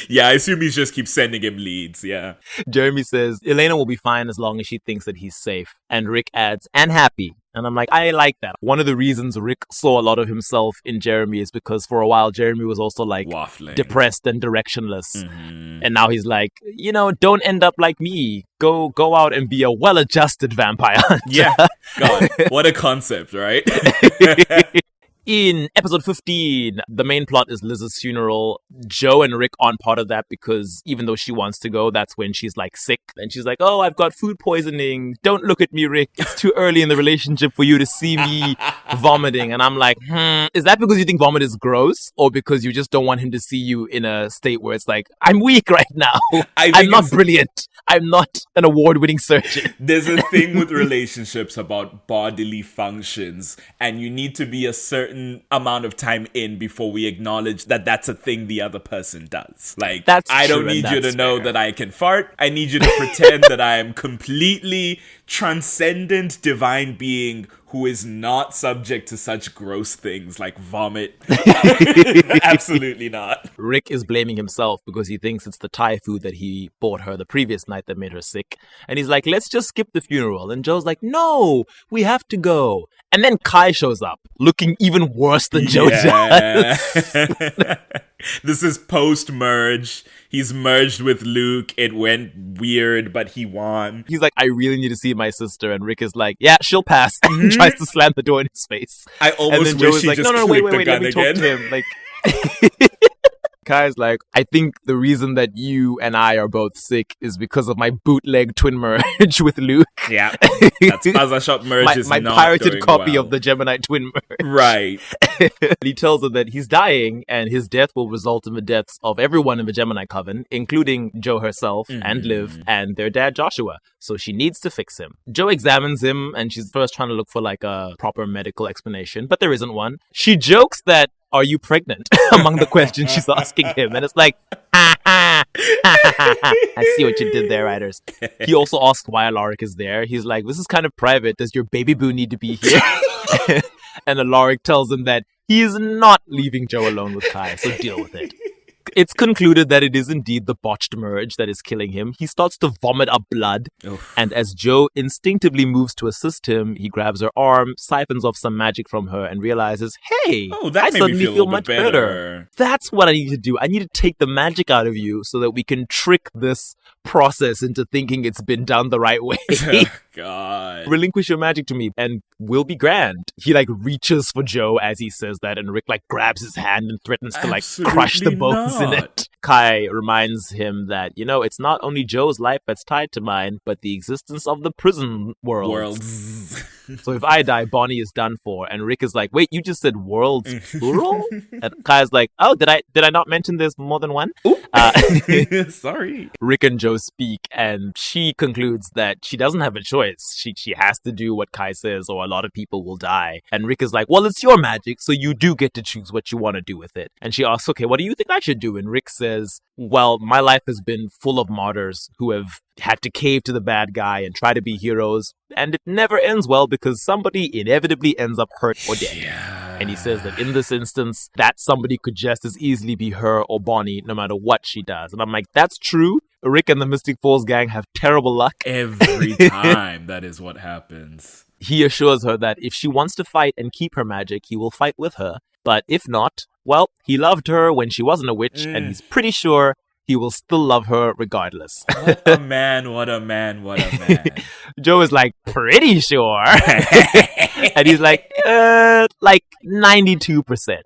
Yeah, I assume he just keeps sending him leads, yeah. Jeremy says, Elena will be fine as long as she thinks that he's safe. And Rick adds, and happy. And I'm like, I like that. One of the reasons Rick saw a lot of himself in Jeremy is because for a while, Jeremy was also like waffling, depressed and directionless. And now he's like, you know, don't end up like me. Go out and be a well-adjusted vampire hunter. Yeah, God, what a concept, right? In episode 15, the main plot is Liz's funeral. Jo and Rick aren't part of that because even though she wants to go, that's when she's like sick. And she's like, oh, I've got food poisoning. Don't look at me, Rick. It's too early in the relationship for you to see me vomiting. And I'm like, is that because you think vomit is gross? Or because you just don't want him to see you in a state where it's like, I'm weak right now. I'm not brilliant. I'm not an award-winning surgeon. There's a thing with relationships about bodily functions, and you need to be a certain amount of time in before we acknowledge that that's a thing the other person does. Like, I don't need you to know that I can fart. I need you to pretend that I am completely transcendent divine being who is not subject to such gross things like vomit. Absolutely not. Rick is blaming himself because he thinks it's the Thai food that he bought her the previous night that made her sick. And he's like, let's just skip the funeral. And Joe's like, no, we have to go. And then Kai shows up, looking even worse than Joe does. This is post-merge. He's merged with Luke. It went weird, but he won. He's like, I really need to see my sister. And Rick is like, yeah, she'll pass. Tries to slam the door in his face. I almost wish he just clicked the gun again. Let me talk to him. Like, Kai's like, I think the reason that you and I are both sick is because of my bootleg twin merge with Luke. Yeah, that's Plaza Shop merge is my not pirated going copy well. of the Gemini twin merge. Right. He tells her that he's dying and his death will result in the deaths of everyone in the Gemini Coven, including Jo herself and Liv and their dad Joshua. So she needs to fix him. Jo examines him and she's first trying to look for like a proper medical explanation, but there isn't one. She jokes that, are you pregnant? Among the questions she's asking him. And it's like, I see what you did there, writers. He also asks why Alaric is there. He's like, this is kind of private. Does your baby boo need to be here? And Alaric tells him that he is not leaving Jo alone with Kai, so deal with it. It's concluded that it is indeed the botched merge that is killing him. He starts to vomit up blood, and as Jo instinctively moves to assist him, he grabs her arm, siphons off some magic from her, and realizes, hey, I suddenly feel much better. That's what I need to do. I need to take the magic out of you so that we can trick this process into thinking it's been done the right way. God. Relinquish your magic to me and we'll be grand. He like reaches for Jo as he says that, and Rick like grabs his hand and threatens to like crush the bones in it. Kai reminds him that, you know, it's not only Jo's life that's tied to mine, but the existence of the prison world. So if I die, Bonnie is done for. And Rick is like, wait, you just said worlds plural? And Kaya's like, oh, did I not mention there's more than one? Sorry. Rick and Joe speak, and she concludes that she doesn't have a choice. She has to do what Kai says, or a lot of people will die. And Rick is like, well, it's your magic, so you do get to choose what you want to do with it. And she asks, okay, what do you think I should do? And Rick says, well, my life has been full of martyrs who have had to cave to the bad guy and try to be heroes, and it never ends well because somebody inevitably ends up hurt or dead. Yeah. And he says that in this instance, that somebody could just as easily be her or Bonnie, no matter what she does. And I'm like, that's true. Rick and the Mystic Falls gang have terrible luck. Every time that is what happens. He assures her that if she wants to fight and keep her magic, he will fight with her. But if not, well, he loved her when she wasn't a witch, and he's pretty sure he will still love her regardless. What a man, what a man, what a man. Joe is like, pretty sure. And he's like 92%.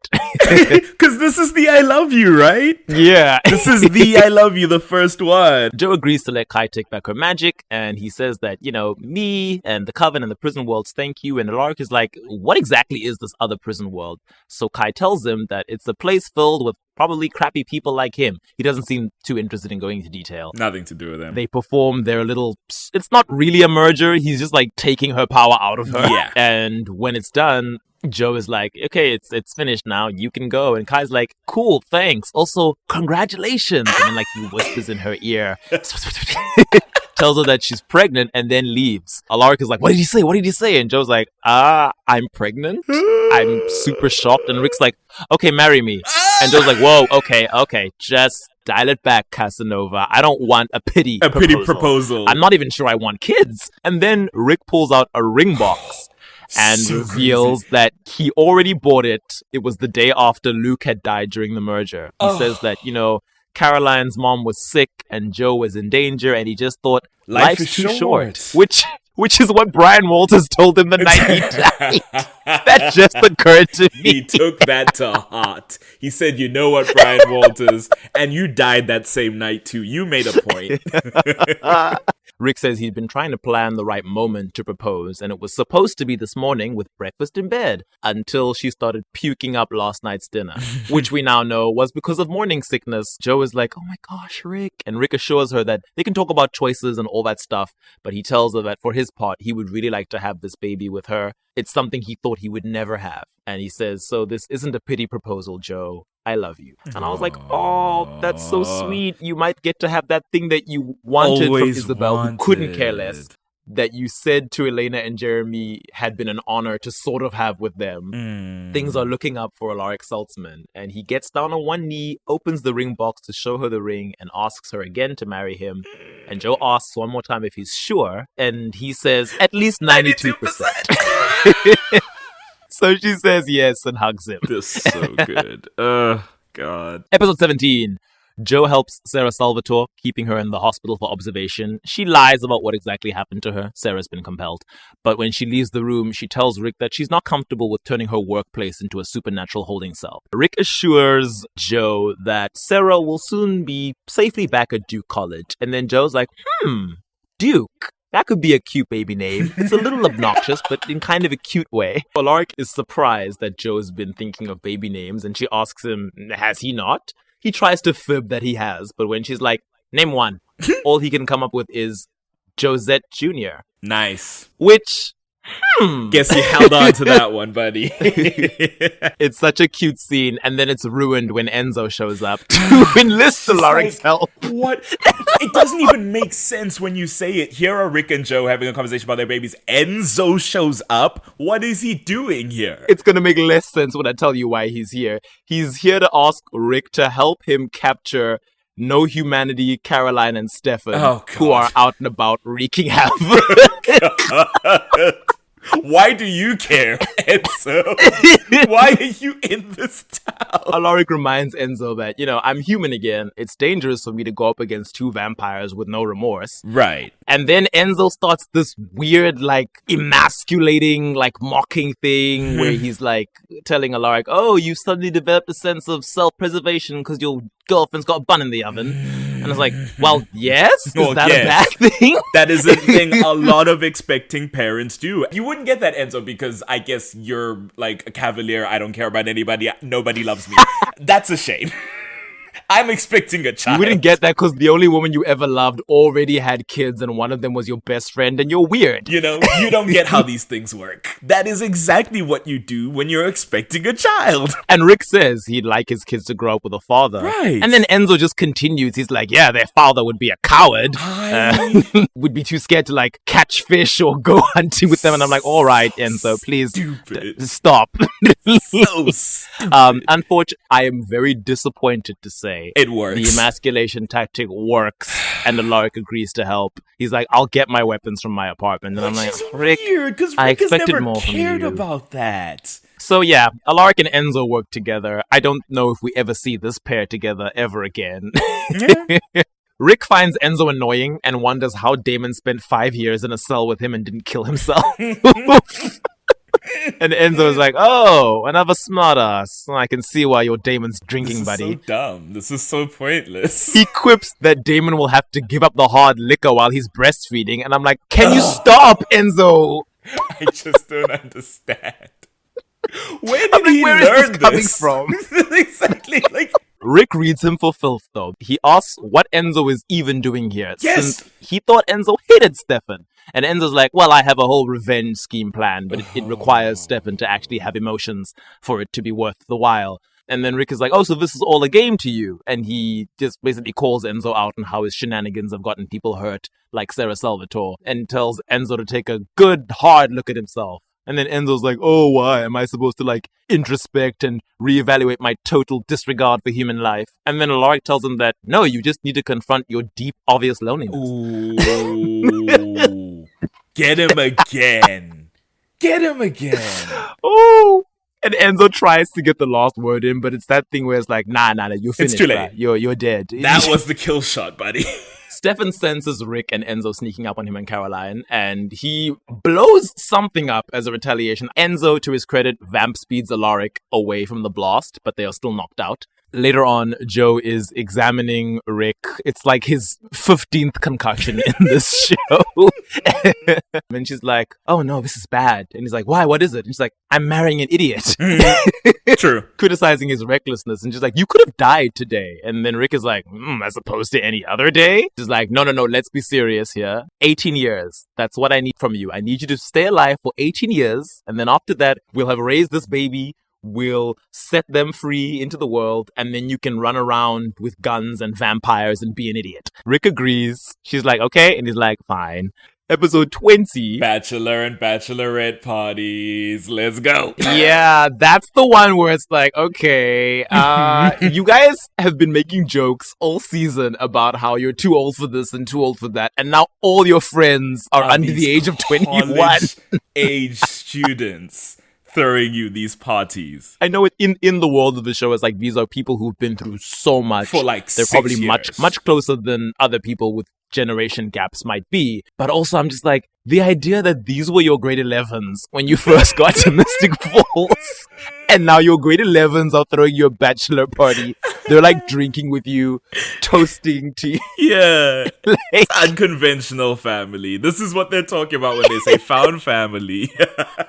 Because this is the I love you, right? Yeah. This is the I love you, the first one. Joe agrees to let Kai take back her magic, and he says that, me and the Coven and the prison worlds thank you. And Alaric is like, what exactly is this other prison world? So Kai tells him that it's a place filled with probably crappy people like him. He doesn't seem too interested in going into detail. Nothing to do with them. They perform their little... It's not really a merger. He's just like taking her power out of her. Yeah. And when it's done, Joe is like, okay, it's finished now. You can go. And Kai's like, cool, thanks. Also, congratulations. And then he whispers in her ear. Tells her that she's pregnant and then leaves. Alaric is like, what did he say? What did he say? And Joe's like, I'm pregnant. I'm super shocked. And Rick's like, okay, marry me. And Joe's like, whoa, okay, just dial it back, Casanova. I don't want a pity proposal. I'm not even sure I want kids. And then Rick pulls out a ring box and reveals that he already bought it. It was the day after Luke had died during the merger. He says that, Caroline's mom was sick and Joe was in danger, and he just thought life's too short. Which is what Brian Walters told him the night he died. That just occurred to me. He took that to heart. He said, you know what, Brian Walters? And you died that same night too. You made a point. Rick says he'd been trying to plan the right moment to propose, and it was supposed to be this morning with breakfast in bed, until she started puking up last night's dinner, which we now know was because of morning sickness. Joe is like, oh my gosh, Rick. And Rick assures her that they can talk about choices and all that stuff, but he tells her that for his part, he would really like to have this baby with her. It's something he thought he would never have. And he says, so this isn't a pity proposal, Joe. I love you. And I was like, oh, that's so sweet. You might get to have that thing that you wanted from Isabel, who couldn't care less, that you said to Elena and Jeremy had been an honor to sort of have with them. Things are looking up for Alaric Saltzman. And he gets down on one knee, opens the ring box to show her the ring, and asks her again to marry him. And Joe asks one more time if he's sure. And he says, at least 92%. So she says yes and hugs him. This is so good. God. Episode 17. Joe helps Sarah Salvatore, keeping her in the hospital for observation. She lies about what exactly happened to her. Sarah's been compelled. But when she leaves the room, she tells Rick that she's not comfortable with turning her workplace into a supernatural holding cell. Rick assures Joe that Sarah will soon be safely back at Duke College. And then Joe's like, Duke? That could be a cute baby name. It's a little obnoxious, but in kind of a cute way. Alaric is surprised that Joe's been thinking of baby names, and she asks him, has he not? He tries to fib that he has, but when she's like, name one, all he can come up with is Josette Jr. Nice. Which... Guess you held on to that one, buddy. It's such a cute scene, and then it's ruined when Enzo shows up to enlist Alaric's help. What? It doesn't even make sense when you say it. Here are Rick and Joe having a conversation about their babies. Enzo shows up. What is he doing here? It's going to make less sense when I tell you why he's here. He's here to ask Rick to help him capture No Humanity, Caroline, and Stefan, who are out and about wreaking havoc. Why do you care, Enzo? Why are you in this town? Alaric reminds Enzo that, I'm human again. It's dangerous for me to go up against two vampires with no remorse. Right. And then Enzo starts this weird, emasculating, mocking thing where he's, telling Alaric, oh, you suddenly developed a sense of self-preservation because your girlfriend's got a bun in the oven. And I was like, well, yes? Is Well, that yes. a bad thing? That is a thing a lot of expecting parents do. You wouldn't get that, Enzo, because I guess you're like a cavalier. I don't care about anybody. Nobody loves me. That's a shame. I'm expecting a child. You wouldn't get that because the only woman you ever loved already had kids and one of them was your best friend and you're weird. You know, you don't get how these things work. That is exactly what you do when you're expecting a child. And Rick says he'd like his kids to grow up with a father. Right. And then Enzo just continues. He's like, yeah, their father would be a coward. Would be too scared to like catch fish or go hunting with them. And I'm like, all right, Enzo, please stop. So stupid. Unfortunately, I am very disappointed to say It works. the emasculation tactic works, and Alaric agrees to help. He's like, I'll get my weapons from my apartment. And I'm like, Rick, weird, because I Rick has expected never more from cared you. about that. So yeah, Alaric and Enzo work together. I don't know if we ever see this pair together ever again. Rick finds Enzo annoying and wonders how Damon spent 5 years in a cell with him and didn't kill himself. And Enzo is like, oh, another smartass. I can see why you're Damon's drinking buddy. This is so dumb. This is so pointless. He quips that Damon will have to give up the hard liquor while he's breastfeeding. And I'm like, can you stop, Enzo? I just don't understand. Where did he where learn is this coming from? Exactly. Like, Rick reads him for filth, though. He asks what Enzo is even doing here, Yes! since he thought Enzo hated Stefan. And Enzo's like, well, I have a whole revenge scheme plan, but it requires Stefan to actually have emotions for it to be worth the while. And then Rick is like, oh, so this is all a game to you. And he just basically calls Enzo out on how his shenanigans have gotten people hurt, like Sarah Salvatore, and tells Enzo to take a good, hard look at himself. And then Enzo's like, oh, why? Am I supposed to, like, introspect and reevaluate my total disregard for human life? And then Alaric tells him that, no, you just need to confront your deep, obvious loneliness. ooh. Get him again. Get him again. Oh! And Enzo tries to get the last word in, but it's that thing where it's like, nah, you're finished. too late. Right? You're dead. That was the kill shot, buddy. Stefan senses Rick and Enzo sneaking up on him and Caroline, and he blows something up as a retaliation. Enzo, to his credit, vamp speeds Alaric away from the blast, but they are still knocked out. Later on, Joe is examining Rick. It's like his 15th concussion in this show. And she's like, oh no, this is bad. And he's like, why? What is it? And she's like, I'm marrying an idiot. True. Criticizing his recklessness. And she's like, you could have died today. And then Rick is like, as opposed to any other day? She's like, no, let's be serious here. 18 years. That's what I need from you. I need you to stay alive for 18 years. And then after that, we'll have raised this baby. We'll set them free into the world, and then you can run around with guns and vampires and be an idiot. Rick agrees. She's like, okay. And he's like, fine. Episode 20. Bachelor and bachelorette parties. Let's go. Yeah, that's the one where it's like, okay, you guys have been making jokes all season about how you're too old for this and too old for that, and now all your friends are under the age of 21. Age students throwing you these parties. I know it in the world of the show, it's like these are people who've been through so much. For like they're 6 probably years. much closer than other people with generation gaps might be. But also I'm just like, the idea that these were your grade 11s when you first got to Mystic Falls, and now your grade 11s are throwing you a bachelor party. They're like drinking with you, toasting to you. Yeah. Like, Unconventional family. This is what they're talking about when they say found family.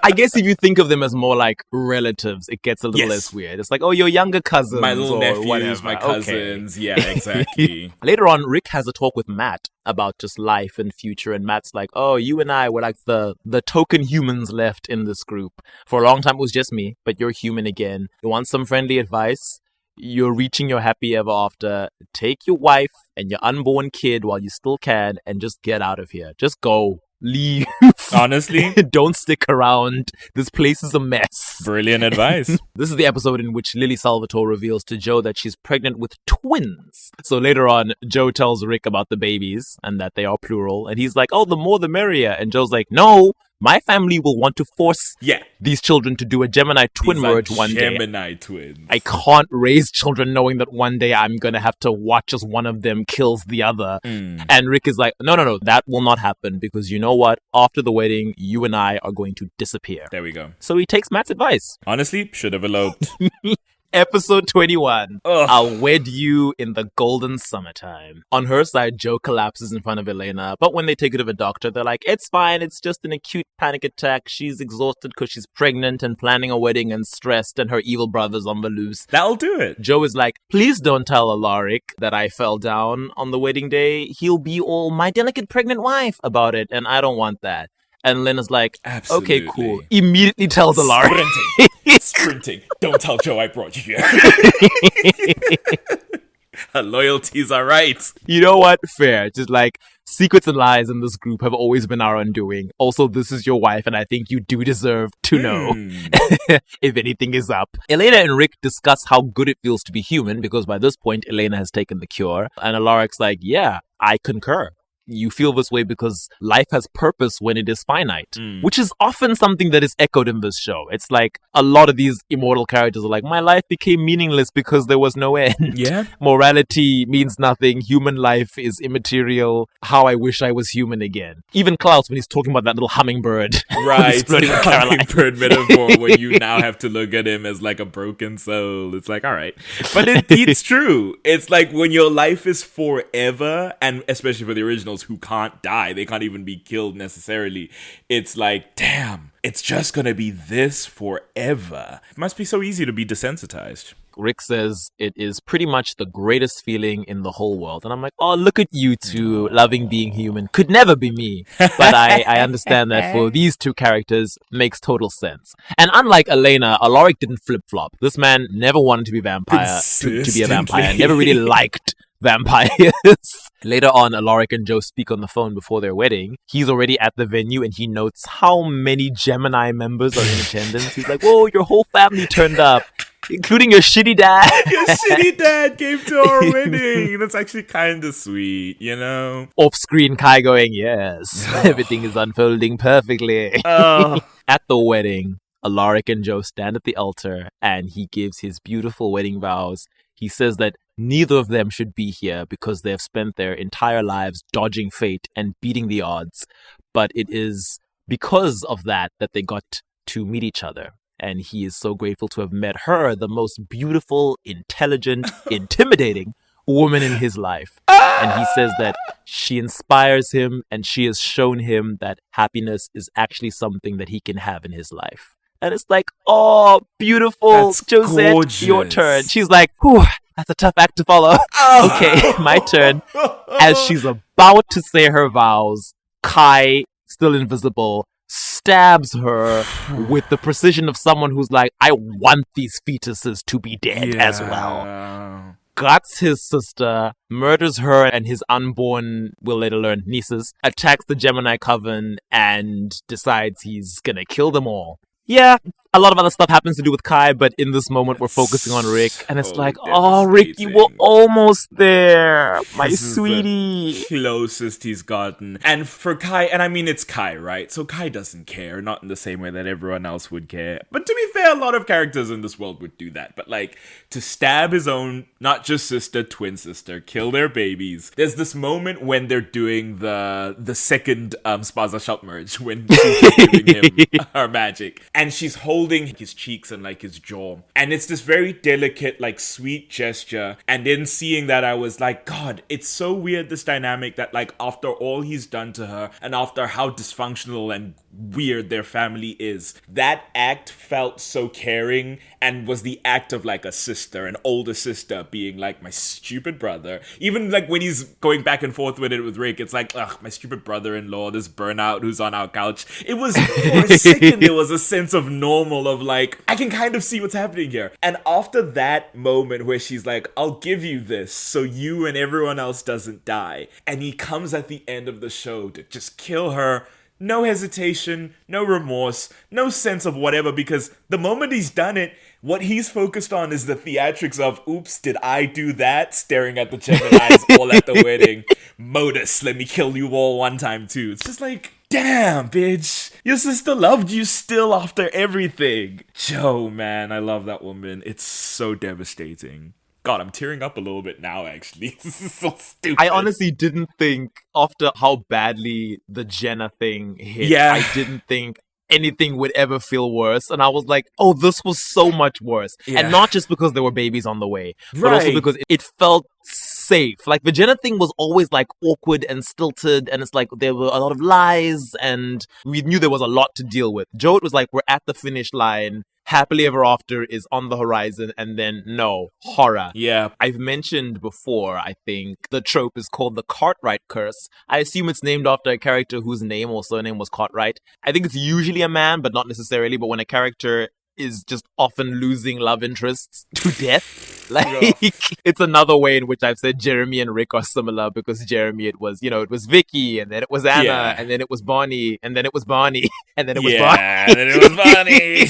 I guess if you think of them as more like relatives, it gets a little less weird. It's like, oh, your younger cousins, My little or nephews, whatever. my Okay. cousins. Yeah, exactly. Later on, Rick has a talk with Matt about just life and future, and Matt's like, oh, you and I were like the token humans left in this group. For a long time it was just me, but you're human again. You want some friendly advice? You're reaching your happy ever after. Take your wife and your unborn kid while you still can and just get out of here. Just go. Leave. Honestly, Don't stick around. This place is a mess. brilliant advice. This is the episode in which Lily Salvatore reveals to Joe that she's pregnant with twins. So later on, Joe tells Rick about the babies and that they are plural. And he's like, oh, the more the merrier. And Joe's like, no, my family will want to force Yeah. these children to do a Gemini twin These are merge one day. Gemini twins. I can't raise children knowing that one day I'm going to have to watch as one of them kills the other. And Rick is like, no, that will not happen because you know what? After the wedding, you and I are going to disappear. There we go. So he takes Matt's advice. Honestly, should have eloped. Episode 21. Ugh. I'll wed you in the golden summertime. On her side, Joe collapses in front of Elena, but when they take her to the doctor, they're like, it's fine, it's just an acute panic attack. She's exhausted because she's pregnant and planning a wedding and stressed, and her evil brother's on the loose. That'll do it. Joe is like, please don't tell Alaric that I fell down on the wedding day. He'll be all my delicate pregnant wife about it, and I don't want that. And Lena's like, Absolutely. okay, cool. Immediately tells Alaric. Sprinting. Don't tell Joe I brought you here. Her loyalties are right. You know what? Fair. Just like, secrets and lies in this group have always been our undoing. Also, this is your wife, and I think you do deserve to know if anything is up. Elena and Rick discuss how good it feels to be human, because by this point, Elena has taken the cure. And Alaric's like, yeah, I concur. You feel this way because life has purpose when it is finite, which is often something that is echoed in this show. It's like a lot of these immortal characters are like, my life became meaningless because there was no end. Yeah. Morality means nothing. Human life is immaterial. How I wish I was human again. Even Klaus, when he's talking about that little hummingbird. Right. Exploding in Caroline. Hummingbird metaphor where you now have to look at him as like a broken soul. It's like, all right. But it's true. It's like when your life is forever, and especially for the originals who can't die, they can't even be killed necessarily. It's like, damn, it's just gonna be this forever. It must be so easy to be desensitized. Rick says it is pretty much the greatest feeling in the whole world. And I'm like, oh, look at you two loving being human. Could never be me. But I understand that for these two characters, makes total sense. And unlike Elena, Alaric didn't flip-flop. This man never wanted to be vampire to be a vampire. Never really liked vampires. Later on, Alaric and Joe speak on the phone before their wedding. He's already at the venue and he notes how many Gemini members are in attendance. He's like, whoa, your whole family turned up, including your shitty dad. Your shitty dad came to our wedding. That's actually kind of sweet, you know? Off-screen Kai going, yes, everything is unfolding perfectly. At the wedding, Alaric and Joe stand at the altar and he gives his beautiful wedding vows. He says that neither of them should be here because they have spent their entire lives dodging fate and beating the odds. But it is because of that they got to meet each other. And he is so grateful to have met her, the most beautiful, intelligent, intimidating woman in his life. And he says that she inspires him and she has shown him that happiness is actually something that he can have in his life. And it's like, oh, beautiful. That's Josette, gorgeous. your turn. She's like, whew, that's a tough act to follow. Okay, my turn. As she's about to say her vows, Kai, still invisible, stabs her with the precision of someone who's like, I want these fetuses to be dead as well. Guts his sister, murders her and his unborn, we'll later learn, nieces, attacks the Gemini Coven, and decides he's gonna kill them all. Yeah, a lot of other stuff happens to do with Kai, but in this moment we're focusing on Rick, and it's like, oh, Rick, you were almost there, my sweetie. The closest he's gotten. And for Kai, and I mean, it's Kai, right? So Kai doesn't care, not in the same way that everyone else would care. But to be fair, a lot of characters in this world would do that. But like, to stab his own, not just sister, twin sister, kill their babies. There's this moment when they're doing the second Spaza shot merge, when she's giving him her magic. And she's holding his cheeks and like his jaw. And it's this very delicate, like sweet gesture. And then seeing that, I was like, God, it's so weird, this dynamic that like after all he's done to her and after how dysfunctional and weird their family is, that act felt so caring and was the act of like a sister, an older sister being like, my stupid brother. Even like when he's going back and forth with it with Rick, it's like, ugh, my stupid brother-in-law, this burnout who's on our couch. It was, for a second, there was a sense of normal, of like, I can kind of see what's happening here. And after that moment where she's like, I'll give you this so you and everyone else doesn't die. And he comes at the end of the show to just kill her. No hesitation, no remorse, no sense of whatever, because the moment he's done it, what he's focused on is the theatrics of, oops, did I do that? Staring at the Geminis all at the wedding. Modus, let me kill you all one time too. It's just like, damn, bitch. Your sister loved you still after everything. Joe, man, I love that woman. It's so devastating. God, I'm tearing up a little bit now, actually. This is so stupid. I honestly didn't think, after how badly the Jenna thing hit, Yeah. I didn't think anything would ever feel worse. And I was like, oh, this was so much worse. Yeah. And not just because there were babies on the way, but also Right. because it felt safe. Like the Jenna thing was always like awkward and stilted, and it's like there were a lot of lies, and we knew there was a lot to deal with. Joe, it was like, we're at the finish line. Happily Ever After is on the horizon, and then no, horror. Yeah. I've mentioned before, I think, the trope is called the Cartwright curse. I assume it's named after a character whose name or surname was Cartwright. I think it's usually a man, but not necessarily. But when a character is just often losing love interests to death, like, it's another way in which I've said Jeremy and Rick are similar, because Jeremy, it was Vicky, and then it was Anna, Yeah. and then it was Bonnie, and then it was Barney, and then it was Yeah, Barney. then it was Bonnie.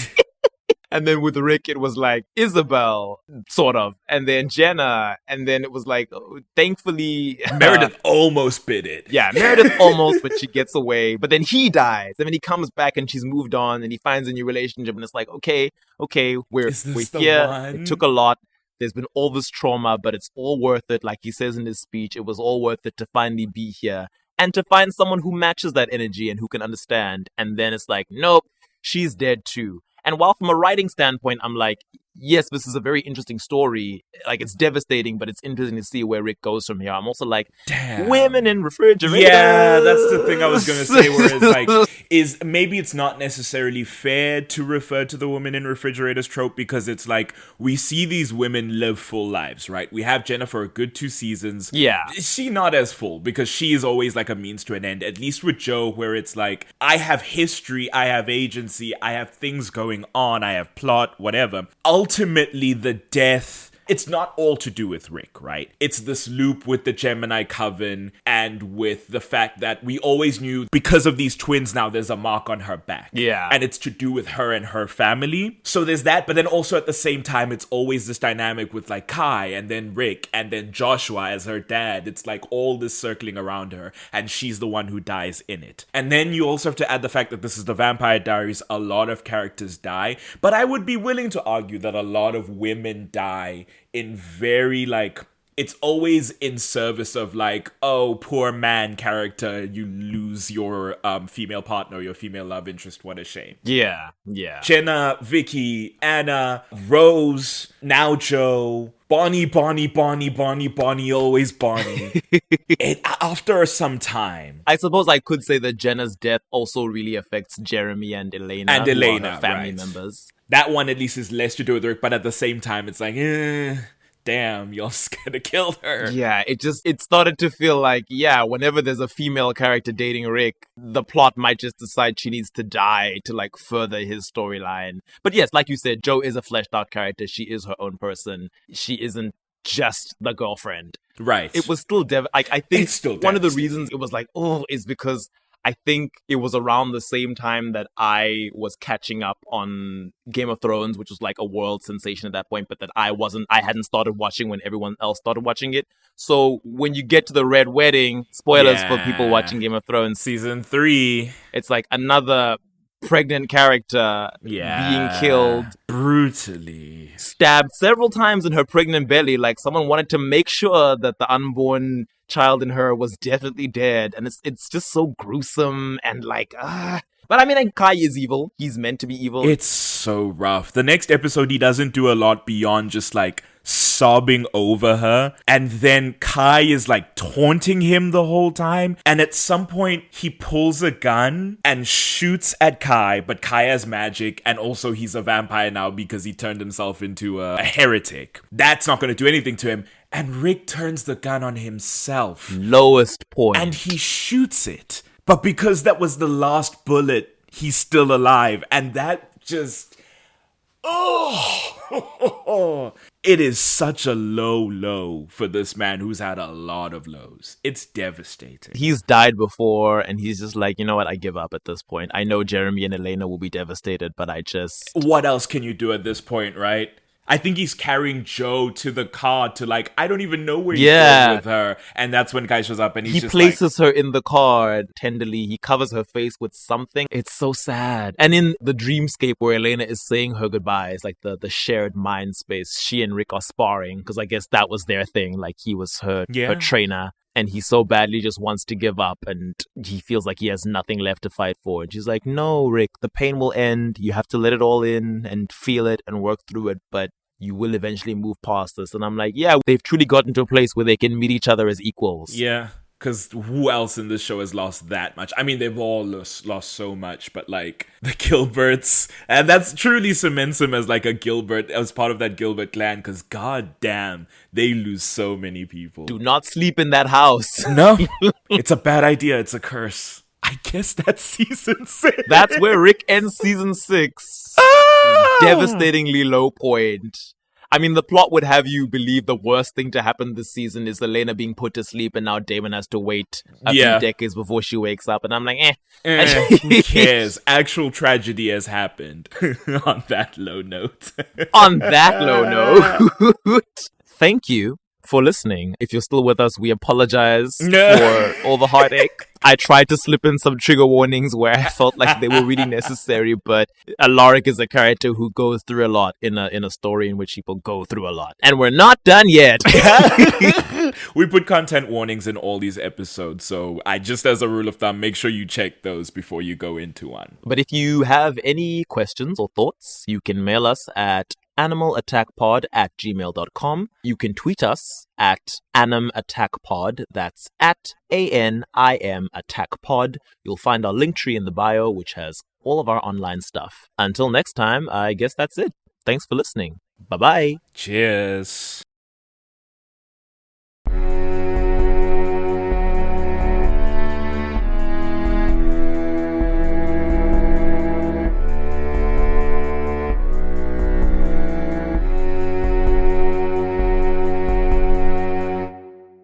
And then with Rick, it was like Isabel, sort of. And then Jenna. And then it was like, thankfully... Meredith almost bit it. Yeah, Meredith almost, but she gets away. But then he dies. And then he comes back and she's moved on and he finds a new relationship. And it's like, okay, we're Is this the here. one? It took a lot. There's been all this trauma, but it's all worth it. Like he says in his speech, it was all worth it to finally be here. And to find someone who matches that energy and who can understand. And then it's like, nope, she's dead too. And while from a writing standpoint, I'm like, yes, this is a very interesting story. Like, it's devastating, but it's interesting to see where Rick goes from here. I'm also like, Damn. women in refrigerators. Yeah, that's the thing I was going to say, where it's like, is maybe it's not necessarily fair to refer to the woman in refrigerators trope, because it's like, we see these women live full lives, right? We have Jenna for a good 2 seasons. Yeah. She not as full, because she is always like a means to an end, at least with Joe, where it's like, I have history, I have agency, I have things going on, I have plot, whatever. Ultimately, the death... It's not all to do with Rick, right? It's this loop with the Gemini Coven and with the fact that we always knew because of these twins now there's a mark on her back. Yeah. And it's to do with her and her family. So there's that, but then also at the same time, it's always this dynamic with like Kai and then Rick and then Joshua as her dad. It's like all this circling around her and she's the one who dies in it. And then you also have to add the fact that this is the Vampire Diaries. A lot of characters die, but I would be willing to argue that a lot of women die in very like, it's always in service of like, oh, poor man character, you lose your female partner, your female love interest, what a shame. Yeah. Jenna, Vicky, Anna, Rose, now Joe, Bonnie, always Bonnie. After some time. I suppose I could say that Jenna's death also really affects Jeremy and Elena. And who are Elena, her family right. members. That one at least is less to do with Rick, but at the same time, it's like, damn, y'all scared to kill her. Yeah, it started to feel like, yeah, whenever there's a female character dating Rick, the plot might just decide she needs to die to like further his storyline. But yes, like you said, Joe is a fleshed out character. She is her own person. She isn't just the girlfriend. Right. It was still I think It's still one of the devastating. reasons it was like, oh, is because I think it was around the same time that I was catching up on Game of Thrones, which was like a world sensation at that point, but that I hadn't started watching when everyone else started watching it. So when you get to the Red Wedding, spoilers for people watching Game of Thrones, Season 3. it's like another pregnant character being killed, brutally, stabbed several times in her pregnant belly. Like someone wanted to make sure that the unborn child in her was definitely dead, and it's just so gruesome and like But I mean, Kai is evil. He's meant to be evil. It's so rough. The next episode, he doesn't do a lot beyond just like sobbing over her. And then Kai is like taunting him the whole time. And at some point, he pulls a gun and shoots at Kai. But Kai has magic. And also he's a vampire now because he turned himself into a heretic. That's not going to do anything to him. And Rick turns the gun on himself. Lowest point. And he shoots it. But because that was the last bullet, he's still alive. And that just... Oh! It is such a low for this man who's had a lot of lows. It's devastating. He's died before, and he's just like, you know what, I give up at this point. I know Jeremy and Elena will be devastated, but I just... What else can you do at this point, right? I think he's carrying Joe to the car to like, I don't even know where he's going with her. And that's when Kai shows up and he's just places her in the car and tenderly. He covers her face with something. It's so sad. And in the dreamscape where Elena is saying her goodbyes, like the shared mind space, she and Rick are sparring because I guess that was their thing. Like he was her trainer. and he so badly just wants to give up, and he feels like he has nothing left to fight for. And she's like, no, Rick, the pain will end. You have to let it all in and feel it and work through it, but you will eventually move past this. And I'm like, yeah, they've truly gotten to a place where they can meet each other as equals. Yeah. Because who else in this show has lost that much? I mean, they've all lost so much, but like the Gilberts, and that's truly cements him as like a Gilbert, as part of that Gilbert clan, because god damn, they lose so many people. Do not sleep in that house. No, it's a bad idea. It's a curse. I guess that's season 6. That's where Rick ends season 6. Devastatingly low point. I mean, the plot would have you believe the worst thing to happen this season is Elena being put to sleep, and now Damon has to wait a few decades before she wakes up. And I'm like, who cares? Actual tragedy has happened. On that low note. On that low note. Thank you for listening. If you're still with us, we apologize for all the heartache. I tried to slip in some trigger warnings where I felt like they were really necessary, but Alaric is a character who goes through a lot in a story in which people go through a lot. And we're not done yet. We put content warnings in all these episodes, so just as a rule of thumb, make sure you check those before you go into one. But if you have any questions or thoughts, you can mail us at animalattackpod@gmail.com. You can tweet us at animattackpod. That's at ANIM attackpod. You'll find our link tree in the bio, which has all of our online stuff. Until next time, I guess that's it. Thanks for listening. Bye-bye. Cheers.